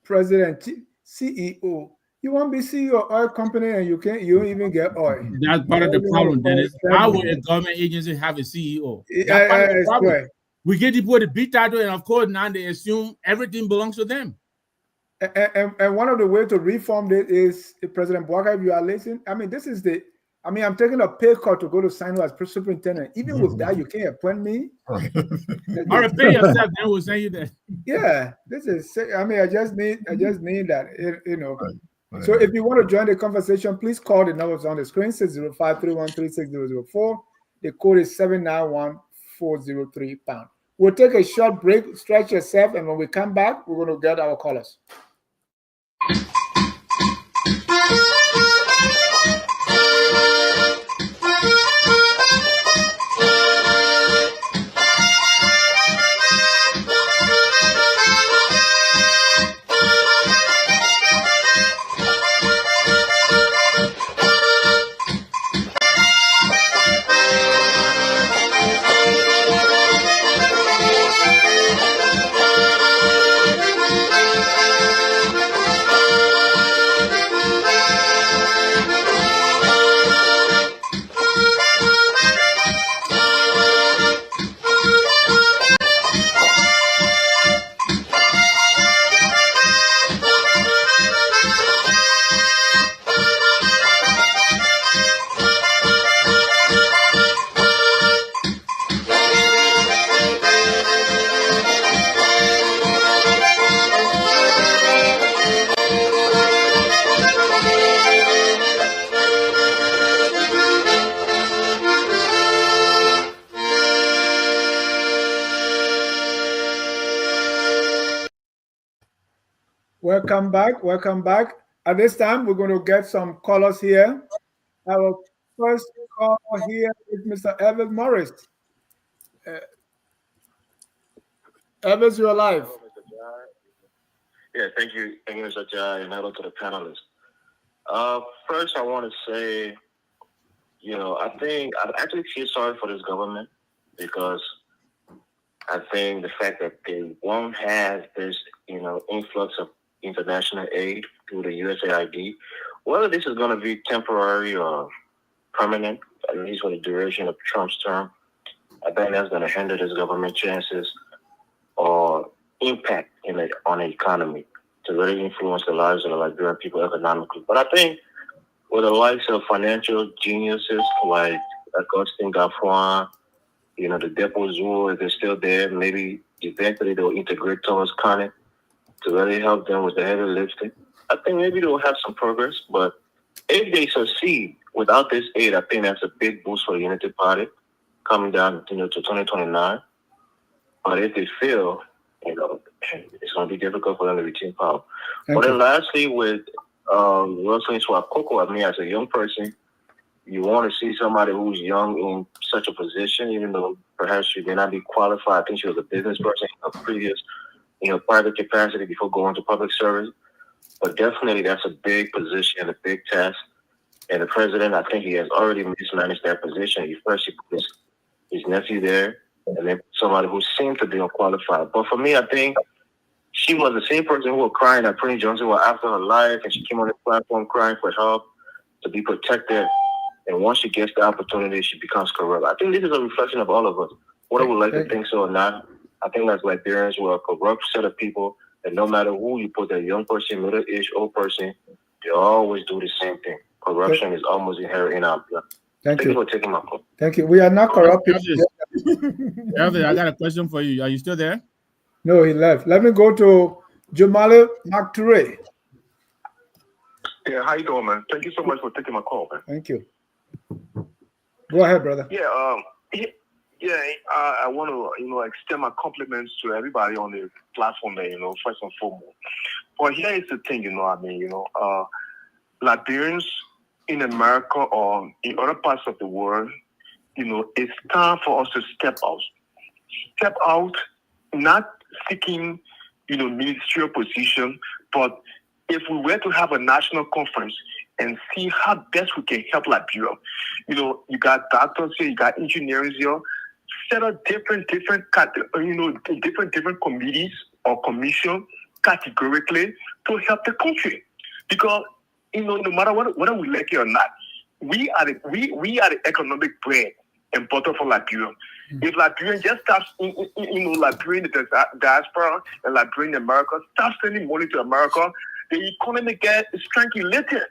President CEO. You want to be CEO of oil company and you don't even get oil. That's part of the You problem, want to Dennis. call How it will a government agency have a CEO? Yeah, That's part of the it's problem. right. We get people with a big title, and of course, now they assume everything belongs to them. And one of the ways to reform this is President Boakai, if you are listening. I mean, I'm taking a pay cut to go to sign as superintendent. Even with that, you can't appoint me. All right, pay yourself, then we'll send you that. Yeah, this is. I mean, I just need that. You know. So if you want to join the conversation, please call the numbers on the screen: 605-313-6004. The code is 791-403#. We'll take a short break, stretch yourself, and when we come back, we're going to get our callers. Welcome back. Welcome back. At this time, we're going to get some callers here. Our first call here is Mr. Evans Morris. Evans, you're alive. Yeah, thank you, Mr. Jai, and hello to the panelists. First, I want to say, I think I actually feel sorry for this government because I think the fact that they won't have this, influx of international aid through the USAID, whether this is going to be temporary or permanent, at least for the duration of Trump's term, I think that's going to hinder this government chances or impact on the economy to really influence the lives of the Liberian people economically. But I think with the likes of financial geniuses like Augustin Gaffron, the Depo Zoo, if they're still there, maybe eventually they'll integrate Thomas Connick to really help them with the heavy lifting. I think maybe they'll have some progress, but if they succeed without this aid, I think that's a big boost for the Unity Party coming down, to 2029. But if they fail, it's going to be difficult for them to retain power. But then lastly, with Rustonlyn Suacoco, I mean, as a young person, you want to see somebody who's young in such a position, even though perhaps she may not be qualified. I think she was a business person in her previous, private capacity before going to public service. But definitely that's a big position and a big task. And the president, I think he has already mismanaged that position. He put his nephew there, and then somebody who seemed to be unqualified. But for me, I think She was the same person who was crying that Prince Johnson was after her life, and she came on the platform crying for help to be protected. And once she gets the opportunity, she becomes corrupt. I think this is a reflection of all of us, whether we like to think so or not. I think as Liberians, we're a corrupt set of people, and no matter who you put, a young person, middle-aged, old person, they always do the same thing. Corruption is almost inherent in our blood. Thank you for taking my call. Thank you. We are not corrupt. Elvis, I got a question for you. Are you still there? No, he left. Let me go to Jamale Makture. Yeah, how you doing, man? Thank you so much for taking my call, man. Thank you. Go ahead, brother. Yeah, I want to, extend my compliments to everybody on the platform there, first and foremost. But here is the thing, Liberians in America or in other parts of the world, it's time for us to step out. Step out, not seeking, ministerial position, but if we were to have a national conference and see how best we can help Liberia, you got doctors here, you got engineers here, set up different committees or commission categorically to help the country, because no matter whether we like it or not, we are the economic bread and butter for Liberia. If Liberian just stops, Liberian the diaspora and Liberian America stop sending money to America, the economy gets strangulated.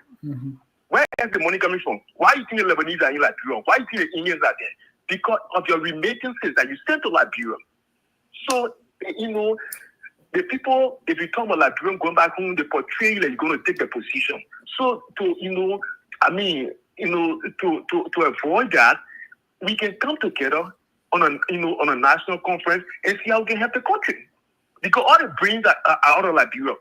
Where is the money coming from? Why do you think the Lebanese are in Liberia? Why do you think the Indians are there? Because of your remittances that you send to Liberia. So, the people, if you talk about Liberian going back home, they portray you that you're going to take the position. So, to avoid that, we can come together on a national conference and see how we can help the country. Because all the brains are out of Liberia.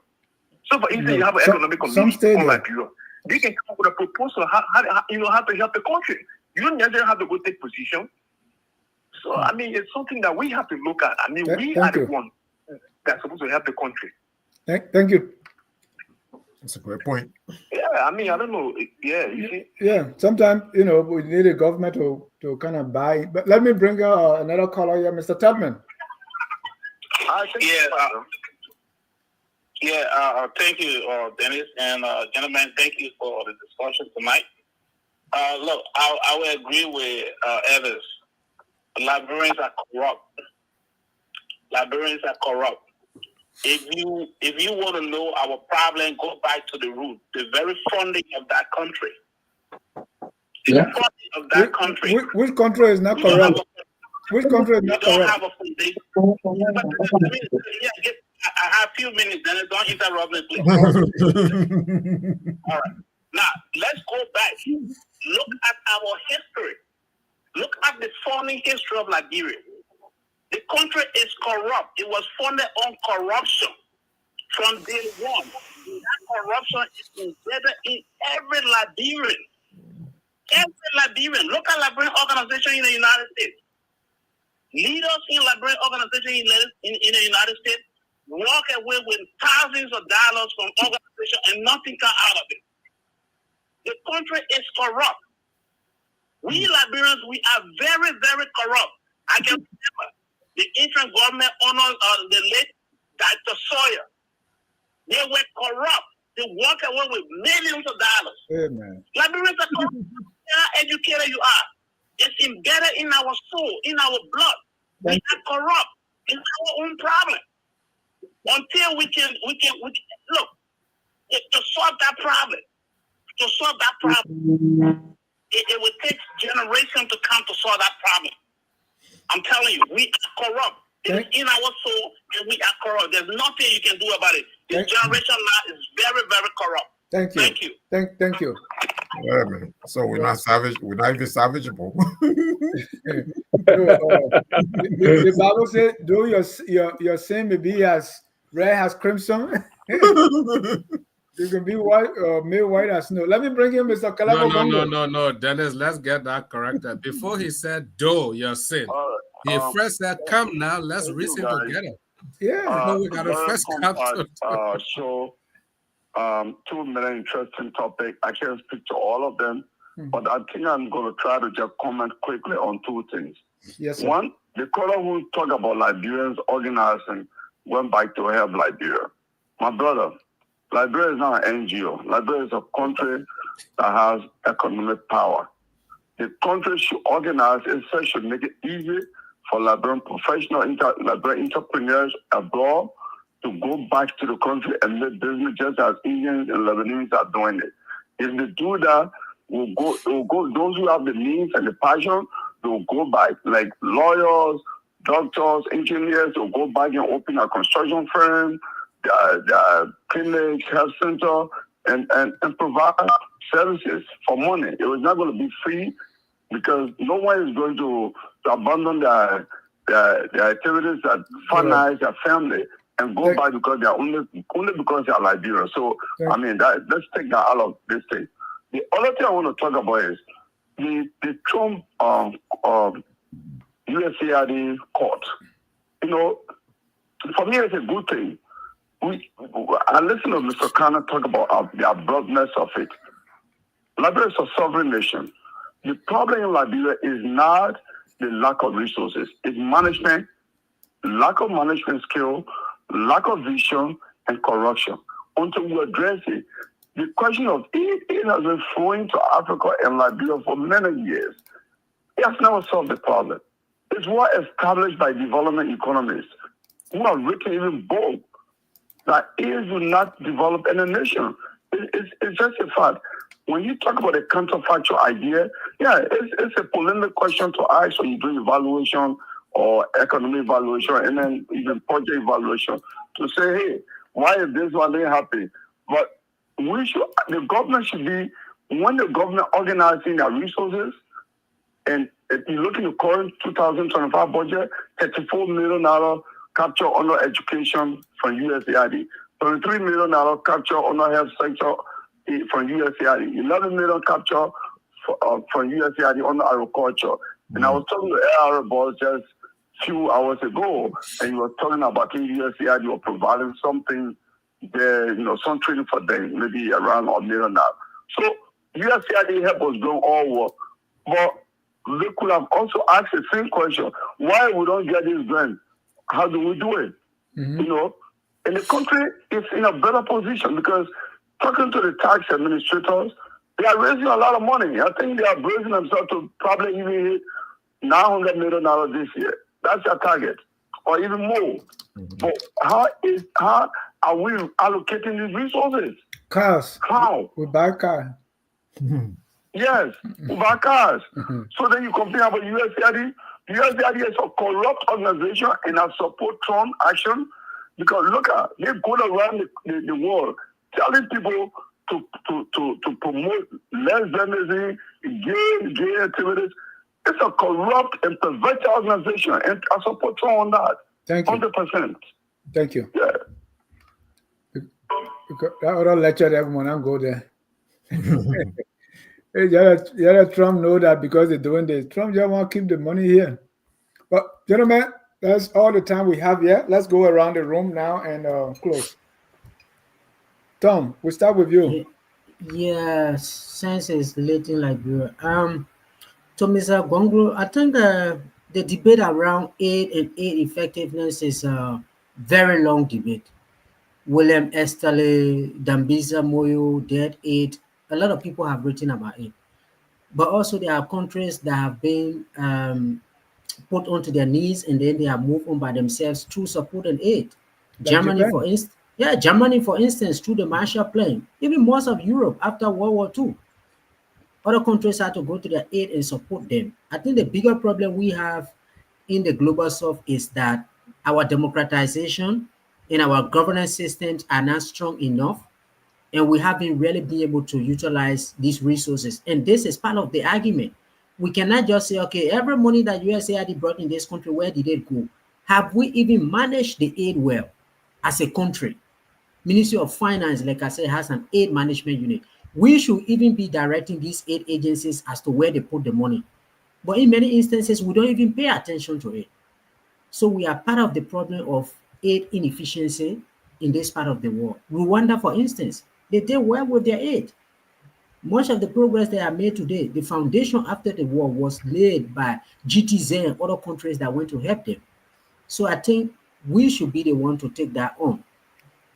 So, for instance, you have an economic committee on Liberia. They can come up with a proposal how to help the country. You don't necessarily have to go take position. So, it's something that we have to look at. We are the one that's supposed to help the country. Thank you. That's a great point. Yeah, I don't know. Yeah, you see? Yeah, sometimes, we need a government to kind of buy. But let me bring another caller here, Mr. Tubman. Thank you, Dennis, and gentlemen, thank you for the discussion tonight. Look, I will agree with Evans. Liberians are corrupt. Liberians are corrupt. If you want to know our problem, go back to the root, the very funding of that country. Which country is not corrupt? Which country is not corrupt? You don't have a foundation. I have a few minutes, Dennis. Don't interrupt me, please. All right. Now, let's go back. Look at our history. Look at the founding history of Liberia. The country is corrupt. It was founded on corruption from day one. That corruption is embedded in every Liberian. Every Liberian. Look at Liberian organization in the United States. Leaders in Liberian organization in the United States walk away with thousands of dollars from organization and nothing comes out of it. The country is corrupt. We Liberians, we are very, very corrupt. I can remember the interim government honored the late Dr. Sawyer. They were corrupt. They walk away with millions of dollars. Amen. Liberians are corrupt. How educated you are. It's embedded in our soul, in our blood. We are corrupt. It's our own problem. Until we can look to solve that problem. It would take generations to come to solve that problem. I'm telling you, we are corrupt. It's in our soul, and we are corrupt. There's nothing you can do about it. This generation now is very, very corrupt. Thank you. Thank you. Yeah, man. So we're not savage. We're not even savageable. The Bible says, "Do your sin may be as red as crimson." You can be white, made white as snow. Let me bring in Mr. Kalabo. No, Dennis. Let's get that corrected. Before he said, "Do your sin," he first said, "Come now, let's reason together." Yeah. We gotta first come to show 2 million interesting topic. I can't speak to all of them, but I think I'm going to try to just comment quickly on two things. Yes, sir. One, the caller who talk about Liberians organizing, went back to help Liberia. My brother, Liberia is not an NGO. Liberia is a country that has economic power. The country should organize itself, should make it easy for Liberian professional Liberian entrepreneurs abroad to go back to the country and make business just as Indians and Lebanese are doing it. If they do that, we'll go. Those who have the means and the passion, they'll go back. Like lawyers, doctors, engineers, will go back and open a construction firm, the clinic, health center, and provide services for money. It was not going to be free because no one is going to abandon their activities that finance their family and go back because they are only because they are Liberian. So I mean, let's take that out of this thing. The other thing I want to talk about is the Trump USAID court. You know, for me, it's a good thing. I listen to Mr. Khan talk about the abruptness of it. Liberia is a sovereign nation. The problem in Liberia is not the lack of resources. It's management, lack of management skill, lack of vision, and corruption. Until we address it, the question of it has been flowing to Africa and Liberia for many years. It has never solved the problem. It's well established by development economists who have written even bold that AIDS will not develop in a nation. It's just a fact. When you talk about a counterfactual idea, yeah, it's a polemic question to ask when you do evaluation or economic evaluation and then even project evaluation to say, hey, why is this one didn't happen? But the government should be, when the government organizing their resources, and if you look at the current 2025 budget, $34 million capture under education from USAID, $33 million capture under health sector from USAID, $11 million capture from USAID under agriculture. And I was talking to AR boss just a few hours ago, and he was talking about the USAID were providing something there, some training for them, maybe around $1 million. So USAID help us go all over. But they could have also asked the same question, why we don't get this grant? How do we do it? Mm-hmm. And the country is in a better position because talking to the tax administrators, they are raising a lot of money. I think they are raising themselves to probably even hit $900 million this year. That's their target, or even more. Mm-hmm. But how are we allocating these resources? Cars. How? We buy cars. Mm-hmm. Yes, we buy cars. Mm-hmm. So then you complain about USAID. USAID is a corrupt organization and I support Trump action because look at they go around the world telling people to promote lesbianism, gay activities. It's a corrupt and perverted organization, and I support Trump on that. Thank you. 100%. Thank you. Yeah. That other lecture everyone and go there. Yeah, Trump know that because they're doing this. Trump just want to keep the money here. But gentlemen, that's all the time we have here. Let's go around the room now and close. Tom, we start with you. Yes, since it's late in Liberia. To Mr. Gonglo, I think the debate around aid and aid effectiveness is a very long debate. William Esterle, Dambiza Moyo, Dead Aid, a lot of people have written about it. But also there are countries that have been put onto their knees and then they have moved on by themselves through support and aid. Germany, for instance, through the Marshall Plan, even most of Europe after World War II. Other countries had to go to their aid and support them. I think the bigger problem we have in the global south is that our democratization and our governance systems are not strong enough, and we haven't really been able to utilize these resources. And this is part of the argument. We cannot just say, okay, every money that USAID brought in this country, where did it go? Have we even managed the aid well as a country? Ministry of Finance, like I said, has an aid management unit. We should even be directing these aid agencies as to where they put the money. But in many instances, we don't even pay attention to it. So we are part of the problem of aid inefficiency in this part of the world. Rwanda, for instance, they did well with their aid. Much of the progress they have made today, the foundation after the war was laid by GTZ and other countries that went to help them. So I think we should be the one to take that on.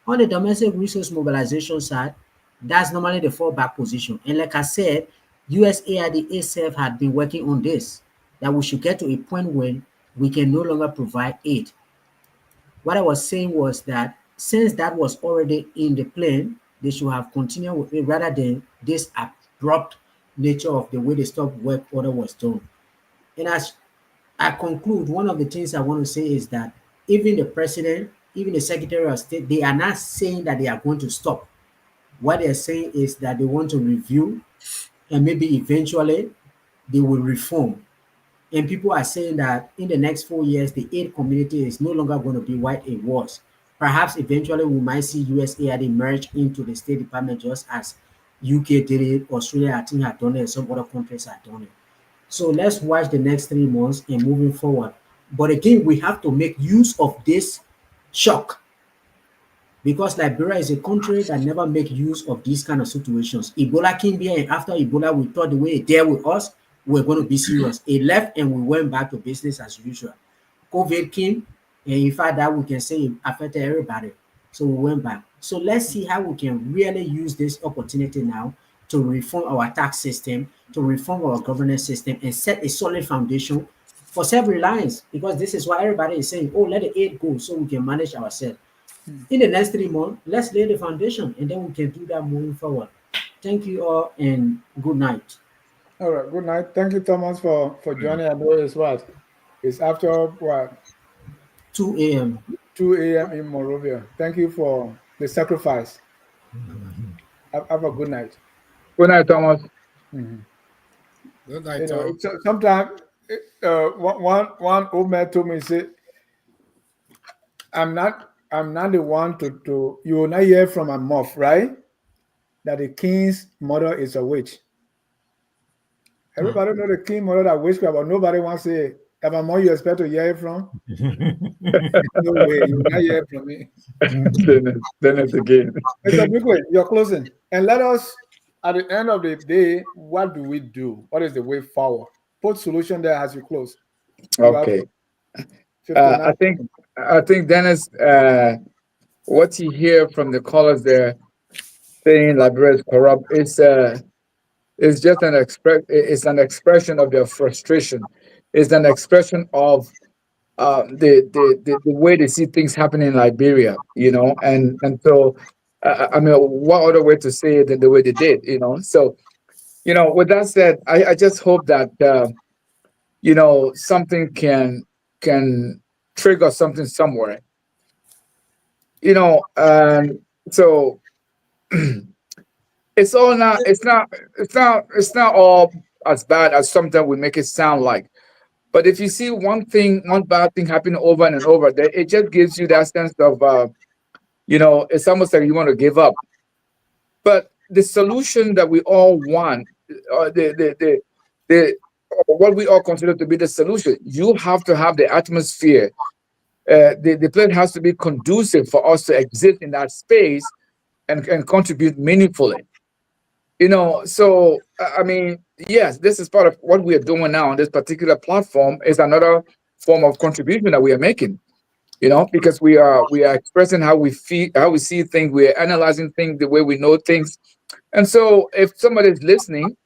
On the domestic resource mobilization side, that's normally the fallback position. And like I said, USAID itself had been working on this, that we should get to a point when we can no longer provide aid. What I was saying was that since that was already in the plan, they should have continued with it rather than this abrupt nature of the way the stop work order was done. And as I conclude, one of the things I want to say is that even the president, even the secretary of state, they are not saying that they are going to stop. What they're saying is that they want to review and maybe eventually they will reform. And people are saying that in the next 4 years, the aid community is no longer going to be what it was. Perhaps eventually we might see USAID merge into the State Department just as UK did it, Australia I think had done it, and some other countries had done it. So let's watch the next 3 months and moving forward. But again, we have to make use of this shock because Liberia is a country that never make use of these kind of situations. Ebola came here, and after Ebola, we thought the way it dealt with us, we're going to be serious. It left, and we went back to business as usual. COVID came, and in fact, that we can say it affected everybody. So we went back. So let's see how we can really use this opportunity now to reform our tax system, to reform our governance system, and set a solid foundation for self-reliance. Because this is why everybody is saying, "Oh, let the aid go, so we can manage ourselves." In the next 3 months, let's lay the foundation, and then we can do that moving forward. Thank you all, and good night. All right, good night. Thank you, Thomas, for joining. I know it's what? It's after what? 2 a.m. 2 a.m. in Monrovia. Thank you for the sacrifice. Have a good night. Good night, Thomas. Good night, Tom. Sometimes one old man told me, he said, I'm not the one to you will not hear from a moth, right? That the king's mother is a witch. Everybody know the king mother that witchcraft, but nobody wants to say, if I'm more you expect to hear it from? No way, you will not hear it from me. Dennis again. Mr. Bigway, you're closing. And let us, at the end of the day, what do we do? What is the way forward? Put solution there as you close. Okay. I think Dennis, what you hear from the callers there saying Liberia is corrupt is just an expression of their frustration. It's an expression of the way they see things happening in Liberia, and so I mean, what other way to say it than the way they did, So, with that said, I just hope that something can trigger something somewhere, so it's not all as bad as sometimes we make it sound like. But if you see one bad thing happening over and over, it just gives you that sense of, it's almost like you want to give up. But the solution that we all want, what we all consider to be the solution, you have to have the atmosphere. The place has to be conducive for us to exist in that space and contribute meaningfully. So I mean, yes, this is part of what we are doing now on this particular platform is another form of contribution that we are making, because we are expressing how we feel, how we see things, we are analyzing things the way we know things. And so if somebody is listening,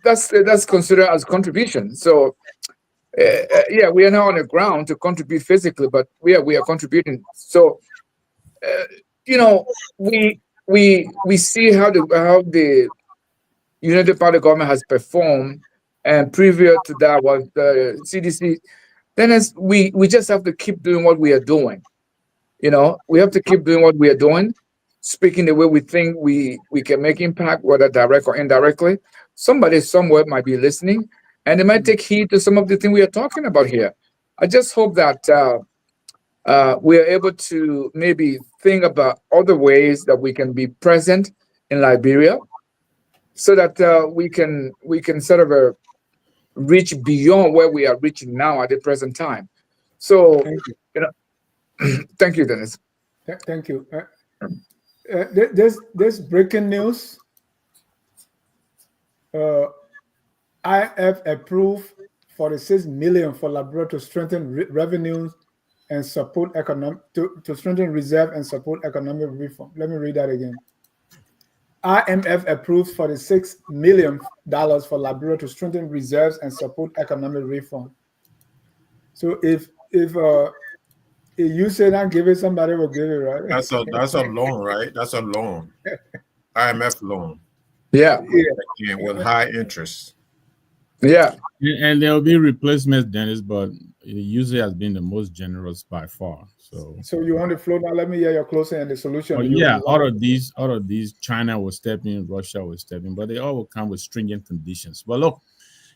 that's considered as contribution. So yeah, we are now on the ground to contribute physically, but we are contributing. So we see how the United Party government has performed, and previous to that was the CDC. Then we just have to keep doing what we are doing. We have to keep doing what we are doing, speaking the way we think we can make impact, whether direct or indirectly. Somebody somewhere might be listening, and they might take heed to some of the things we are talking about here. I just hope that we are able to maybe think about other ways that we can be present in Liberia, so that we can sort of reach beyond where we are reaching now at the present time. So, thank you, Dennis. Thank you. This breaking news. IF approved 46 million for Liberia to strengthen revenues and support to strengthen reserve and support economic reform. Let me read that again. IMF approves $46 million for Liberia to strengthen reserves and support economic reform. So if you say not give it, somebody will give it, right? That's a loan, right? That's a loan. IMF loan. Yeah. Yeah, with high interest. Yeah. And there will be replacements, Dennis, but it usually has been the most generous by far. So you want the flow now? Let me hear your closing and the solution. Well, yeah, out of these, China will step in, Russia will step in, but they all will come with stringent conditions. But look,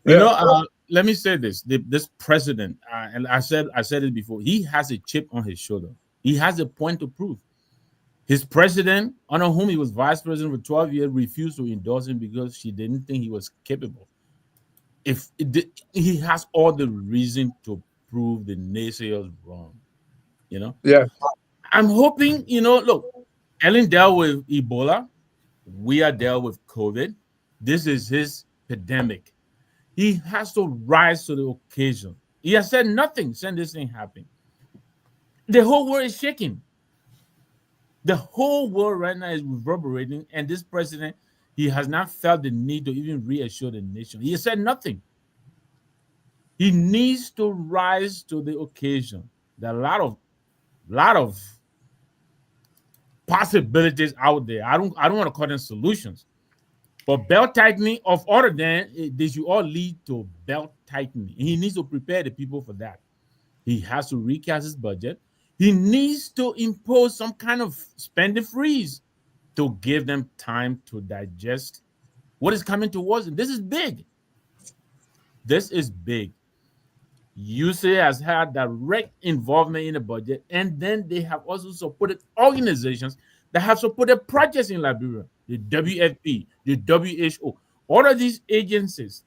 you know, let me say this: this president, and I said it before. He has a chip on his shoulder. He has a point to prove. His president, under whom he was vice president for 12 years, refused to endorse him because she didn't think he was capable. He has all the reason to prove the naysayers wrong. You know. Yeah. I'm hoping, you know, look, Ellen dealt with Ebola. We are dealt with COVID. This is his pandemic. He has to rise to the occasion. He has said nothing since this thing happened. The whole world is shaking. The whole world right now is reverberating, and this president, he has not felt the need to even reassure the nation. He has said nothing. He needs to rise to the occasion. There are a lot of possibilities out there. I don't want to call them solutions, but belt tightening of other than they should all lead to belt tightening. He needs to prepare the people for that. He has to recast his budget. He needs to impose some kind of spending freeze to give them time to digest what is coming towards them. This is big. This is big. USAID has had direct involvement in the budget, and then they have also supported organizations that have supported projects in Liberia, the WFP, the WHO. All of these agencies,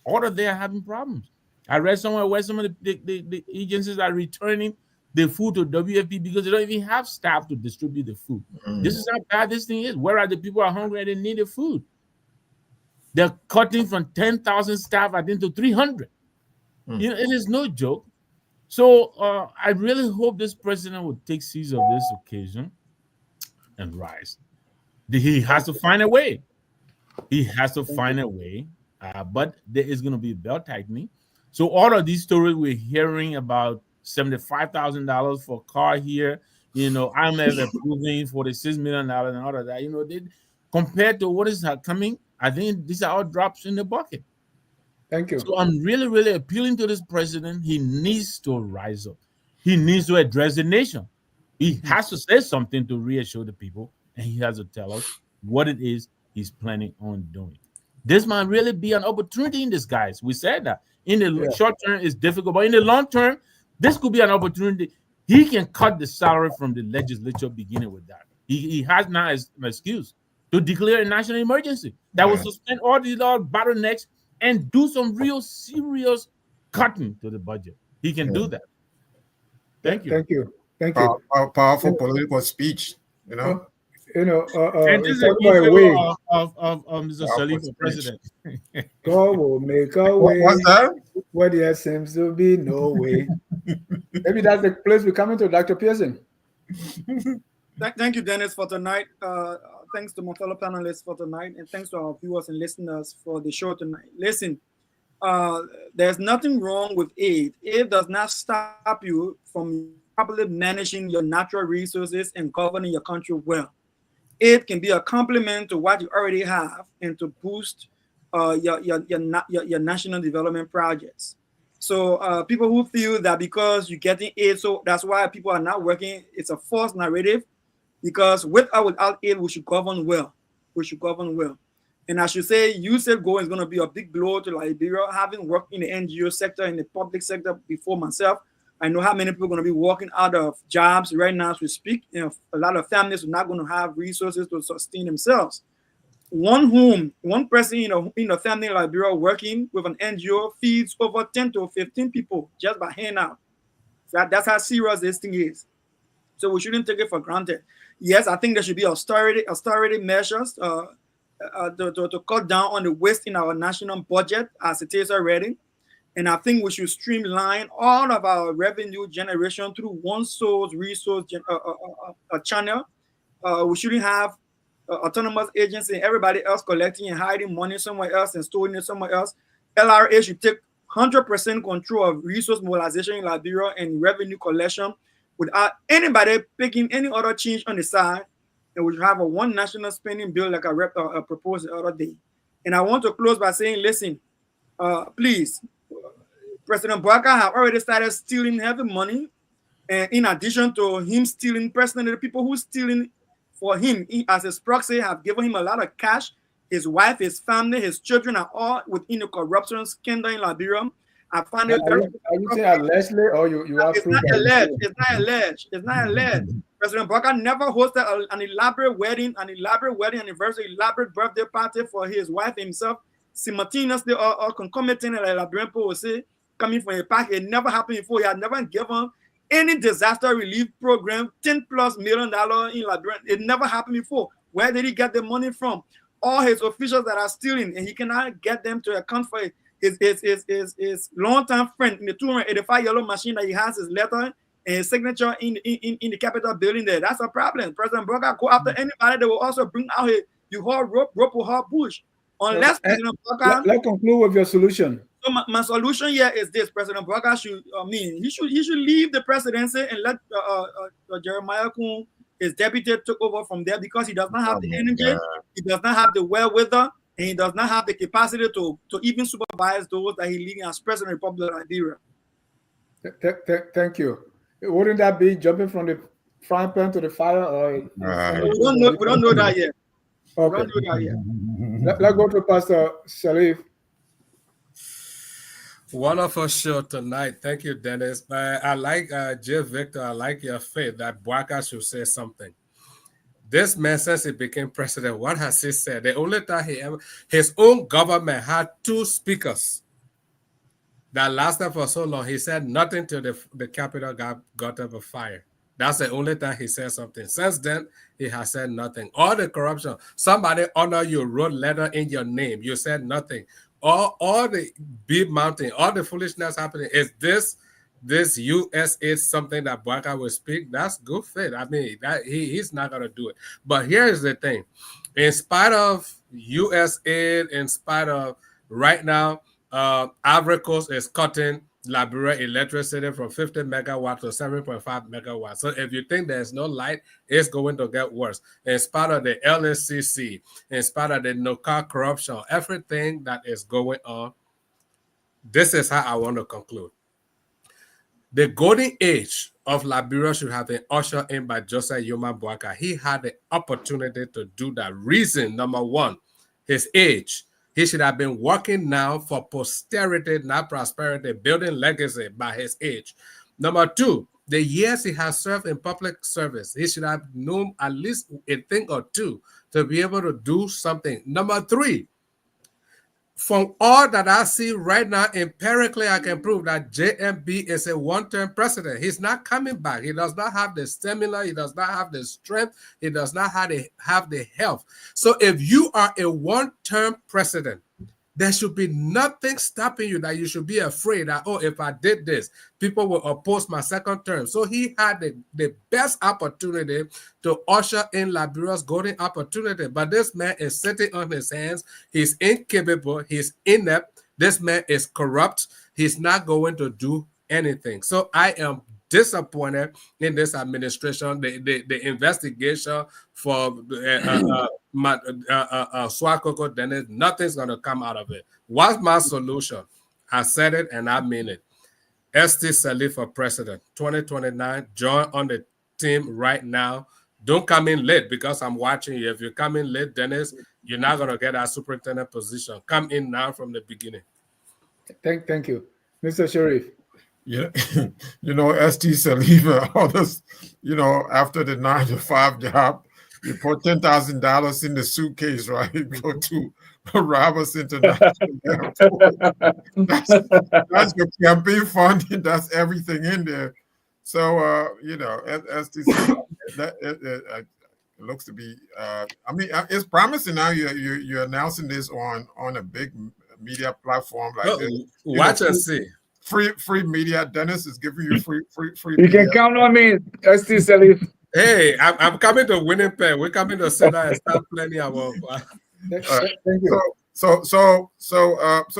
all of them are having problems. I read somewhere where some of the agencies are returning the food to WFP because they don't even have staff to distribute the food. This is how bad this thing is. Where are the people who are hungry and they need the food? They're cutting from 10,000 staff, I think, to 300. You know, it is no joke. So I really hope this president will take seize of this occasion and rise. He has to find a way. He has to find a way. But there is going to be belt tightening. So all of these stories we're hearing about $75,000 for a car here, you know, IMF approving $46 million and all of that, you know, compared to what is coming, I think these are all drops in the bucket. Thank you. So I'm really, really appealing to this president. He needs to rise up. He needs to address the nation. He has to say something to reassure the people, and he has to tell us what it is he's planning on doing. This might really be an opportunity in disguise. We said that in the short term it's difficult, but in the long term, this could be an opportunity. He can cut the salary from the legislature beginning with that. He has now an excuse to declare a national emergency that will suspend all these bottlenecks and do some real serious cutting to the budget. He can do that. Thank you. Thank you. Thank you. Powerful political speech, you know. You know, And this is a of Mr. Salih for president. God will make a way What's that? where there seems to be no way. Maybe that's the place we're coming to, Dr. Pearson. Thank you, Dennis, for tonight. Thanks to my fellow panelists for tonight, and thanks to our viewers and listeners for the show tonight. Listen, there's nothing wrong with aid. Aid does not stop you from properly managing your natural resources and governing your country well. Aid can be a complement to what you already have and to boost your national development projects. So people who feel that because you're getting aid, so that's why people are not working, it's a false narrative. Because with or without aid, we should govern well. We should govern well. And I should say, USAID going is going to be a big blow to Liberia. Having worked in the NGO sector, in the public sector before myself, I know how many people are going to be walking out of jobs right now as we speak. You know, a lot of families are not going to have resources to sustain themselves. One person in a family in Liberia working with an NGO feeds over 10 to 15 people just by hand out. That's how serious this thing is. So we shouldn't take it for granted. Yes, I think there should be austerity measures to cut down on the waste in our national budget as it is already. And I think we should streamline all of our revenue generation through one source resource channel. We shouldn't have autonomous agents and everybody else collecting and hiding money somewhere else and storing it somewhere else. LRA should take 100% control of resource mobilization in Liberia and revenue collection without anybody picking any other change on the side. And we should have a one national spending bill like I proposed the other day. And I want to close by saying, listen, please, President Bouaka have already started stealing heavy money. And in addition to him stealing personally, the people who stealing for him as his proxy have given him a lot of cash. His wife, his family, his children are all within the corruption scandal in Liberia. I find it very. Are you saying allegedly or you are? It's not alleged. It's not alleged. It's not alleged. President Bouaka never hosted an elaborate wedding anniversary, elaborate birthday party for his wife himself, simultaneously or concomitant, like Liberian people will say, coming from a pack. It never happened before. He had never given any disaster relief program, $10+ million in Liberia. It never happened before. Where did he get the money from? All his officials that are stealing, and he cannot get them to account for it. His long-term friend in the 285 yellow machine that he has his letter and his signature in the Capitol building there. That's a problem. President Bouaka go after anybody that will also bring out the whole rope or whole bush. Unless President Bouaka. Let's conclude with your solution. So my solution here is this: President Bouaka should, he should leave the presidency and let Jeremiah Kun, his deputy, took over from there because he does not have the energy, he does not have the wherewithal, and he does not have the capacity to even supervise those that he leading as president of the Republic of Liberia. Thank you. Wouldn't that be jumping from the frying pan to the fire? Or we don't know that yet. Okay. We don't know that yet. Let's go to Pastor Sharif. Wonderful show tonight. Thank you, Dennis. I like J. Victor. I like your faith that Bouaka should say something. This man, since he became president, what has he said? The only time his own government had 2 speakers that lasted for so long. He said nothing till the Capitol got up a fire. That's the only time he said something. Since then, he has said nothing. All the corruption, somebody honor you, wrote letter in your name. You said nothing. All the big mountain, all the foolishness happening. Is this USAID something that Bouaka will speak? That's good faith. I mean, that he's not going to do it. But here's the thing. In spite of USAID, in spite of right now, Ivory Coast is cutting Liberia electricity from 50 megawatts to 7.5 megawatts. So if you think there's no light, it's going to get worse. In spite of the LACC, in spite of the NOCAL corruption, everything that is going on, this is how I want to conclude. The golden age of Liberia should have been ushered in by Joseph Yoma Bouaka. He had the opportunity to do that. Reason number 1, his age. He should have been working now for posterity, not prosperity, building legacy by his age. Number 2, the years he has served in public service, he should have known at least a thing or two to be able to do something. Number 3, from all that I see right now, empirically, I can prove that JMB is a one-term president. He's not coming back. He does not have the stamina. He does not have the strength. He does not have the health. So if you are a one-term president, there should be nothing stopping you that you should be afraid that, oh, if I did this, people will oppose my second term. So he had the best opportunity to usher in Liberia's golden opportunity. But this man is sitting on his hands. He's incapable. He's inept. This man is corrupt. He's not going to do anything. So I am disappointed in this administration. The investigation for Suacoco, Dennis, nothing's going to come out of it. What's my solution? I said it and I mean it. ST Salif for president, 2029. Join on the team right now. Don't come in late because I'm watching you. If you come in late, Dennis, you're not going to get that superintendent position. Come in now from the beginning. Thank you. Mr. Sharif. Yeah, ST Saliva, others, after the 9-to-5 job, you put $10,000 in the suitcase, right? Go to Roberts International Airport. That's your campaign funding. That's everything in there. So, ST Saliva, it looks to be. It's promising now. You're announcing this on a big media platform like Oh, this. watch and see. Free media. Dennis is giving you free You media. can count on me, ST Salif. Hey, I'm coming to Winnipeg. We're coming to sit down and start planning our. Thank you. So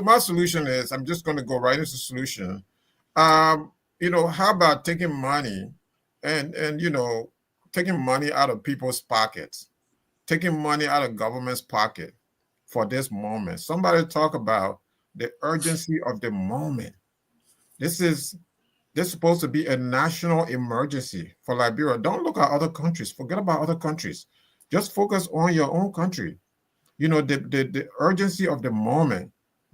my solution is, I'm just going to go right into the solution. How about taking money and taking money out of people's pockets, taking money out of government's pocket for this moment. Somebody talk about the urgency of the moment. This is supposed to be a national emergency for Liberia. Don't look at other countries. Forget about other countries. Just focus on your own country. The urgency of the moment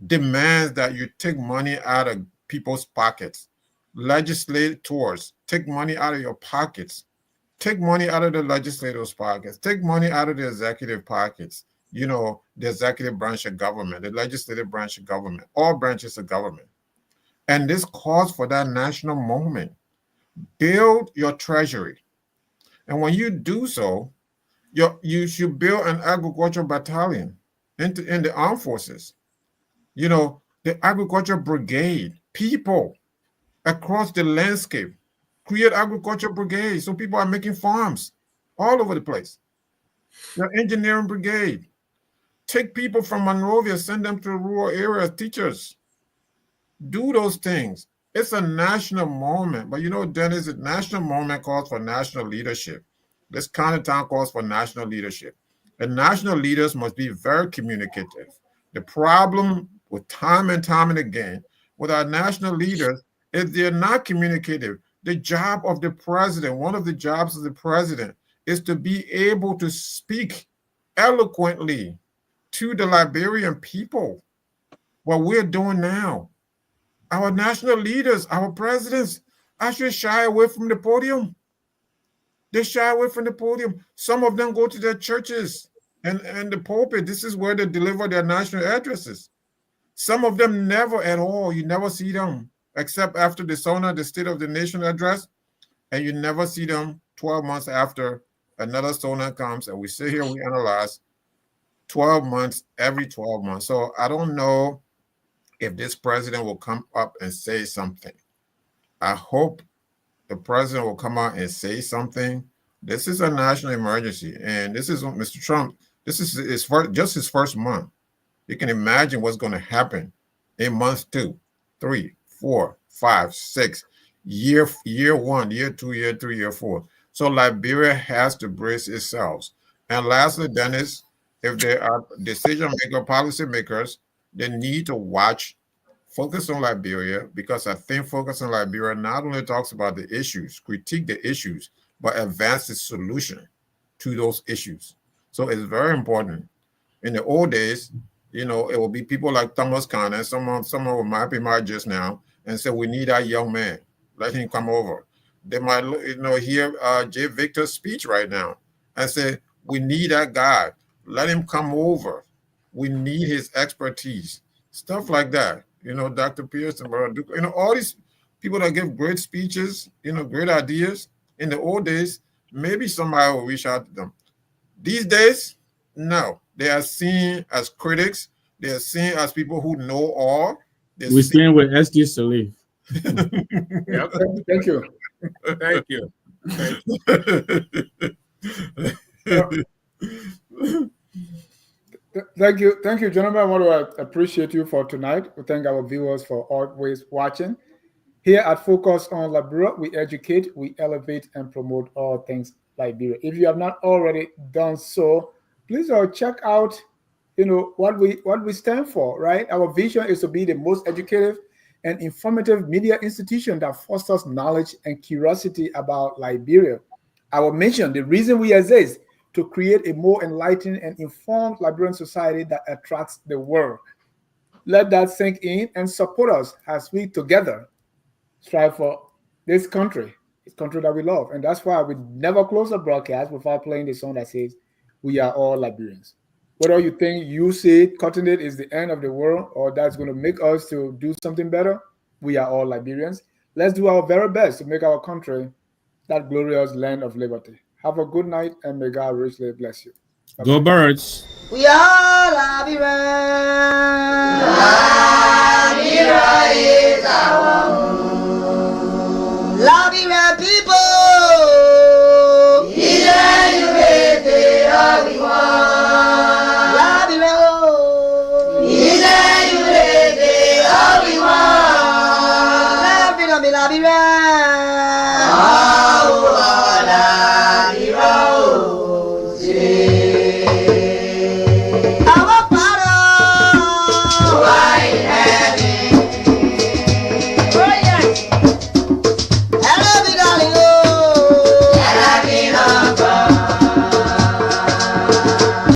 demands that you take money out of people's pockets. Legislators, take money out of your pockets. Take money out of the legislators' pockets. Take money out of the executive pockets. The executive branch of government, the legislative branch of government, all branches of government. And this calls for that national moment. Build your treasury. And when you do so, you should build an agricultural battalion in the armed forces. The agriculture brigade, people across the landscape, create agriculture brigades so people are making farms all over the place. The engineering brigade, take people from Monrovia, send them to rural areas, teachers. Do those things. It's a national moment, but Dennis, a national moment calls for national leadership. This kind of time calls for national leadership. And national leaders must be very communicative. The problem with time and again with our national leaders is they're not communicative. The job of the president, one of the jobs of the president, is to be able to speak eloquently to the Liberian people. What we're doing now, our national leaders, our presidents, actually shy away from the podium. They shy away from the podium. Some of them go to their churches and the pulpit. This is where they deliver their national addresses. Some of them never at all. You never see them except after the SONA, the State of the Nation address, and you never see them 12 months after another SONA comes, and we sit here, we analyze 12 months, every 12 months. So I don't know if this president will come up and say something. I hope the president will come out and say something. This is a national emergency, and this is Mr. Trump. This is his first month. You can imagine what's going to happen in months 2, 3, 4, 5, 6, year 1, year 2, year 3, year 4. So Liberia has to brace itself. And lastly, Dennis, if there are decision maker, policy makers, they need to focus on Liberia, because I think focus on Liberia not only talks about the issues, critique the issues, but advance the solution to those issues. So it's very important. In the old days, it will be people like Thomas Connor, someone might be my just now, and say, we need that young man. Let him come over. They might, hear J. Victor's speech right now and say, we need that guy. Let him come over. We need his expertise. Stuff like that. Dr. Pearson, all these people that give great speeches, great ideas. In the old days, maybe somebody will reach out to them. These days, no. They are seen as critics. They are seen as people who know all. We stand with ST Salif. Yep. Thank you. Thank you. Thank you, gentlemen. I want to appreciate you for tonight. We thank our viewers for always watching. Here at Focus on Liberia, we educate, we elevate, and promote all things Liberia. If you have not already done so, please check out, what we stand for, right? Our vision is to be the most educative and informative media institution that fosters knowledge and curiosity about Liberia. Our mission, the reason we exist, to create a more enlightened and informed Liberian society that attracts the world. Let that sink in and support us as we together strive for this country that we love. And that's why we never close a broadcast without playing the song that says, we are all Liberians. Whether you think USAID cutting it is the end of the world or that's going to make us to do something better, we are all Liberians. Let's do our very best to make our country that glorious land of liberty. Have a good night, and may God richly bless you. Go Birds. We are Liberians. Liberia is our home.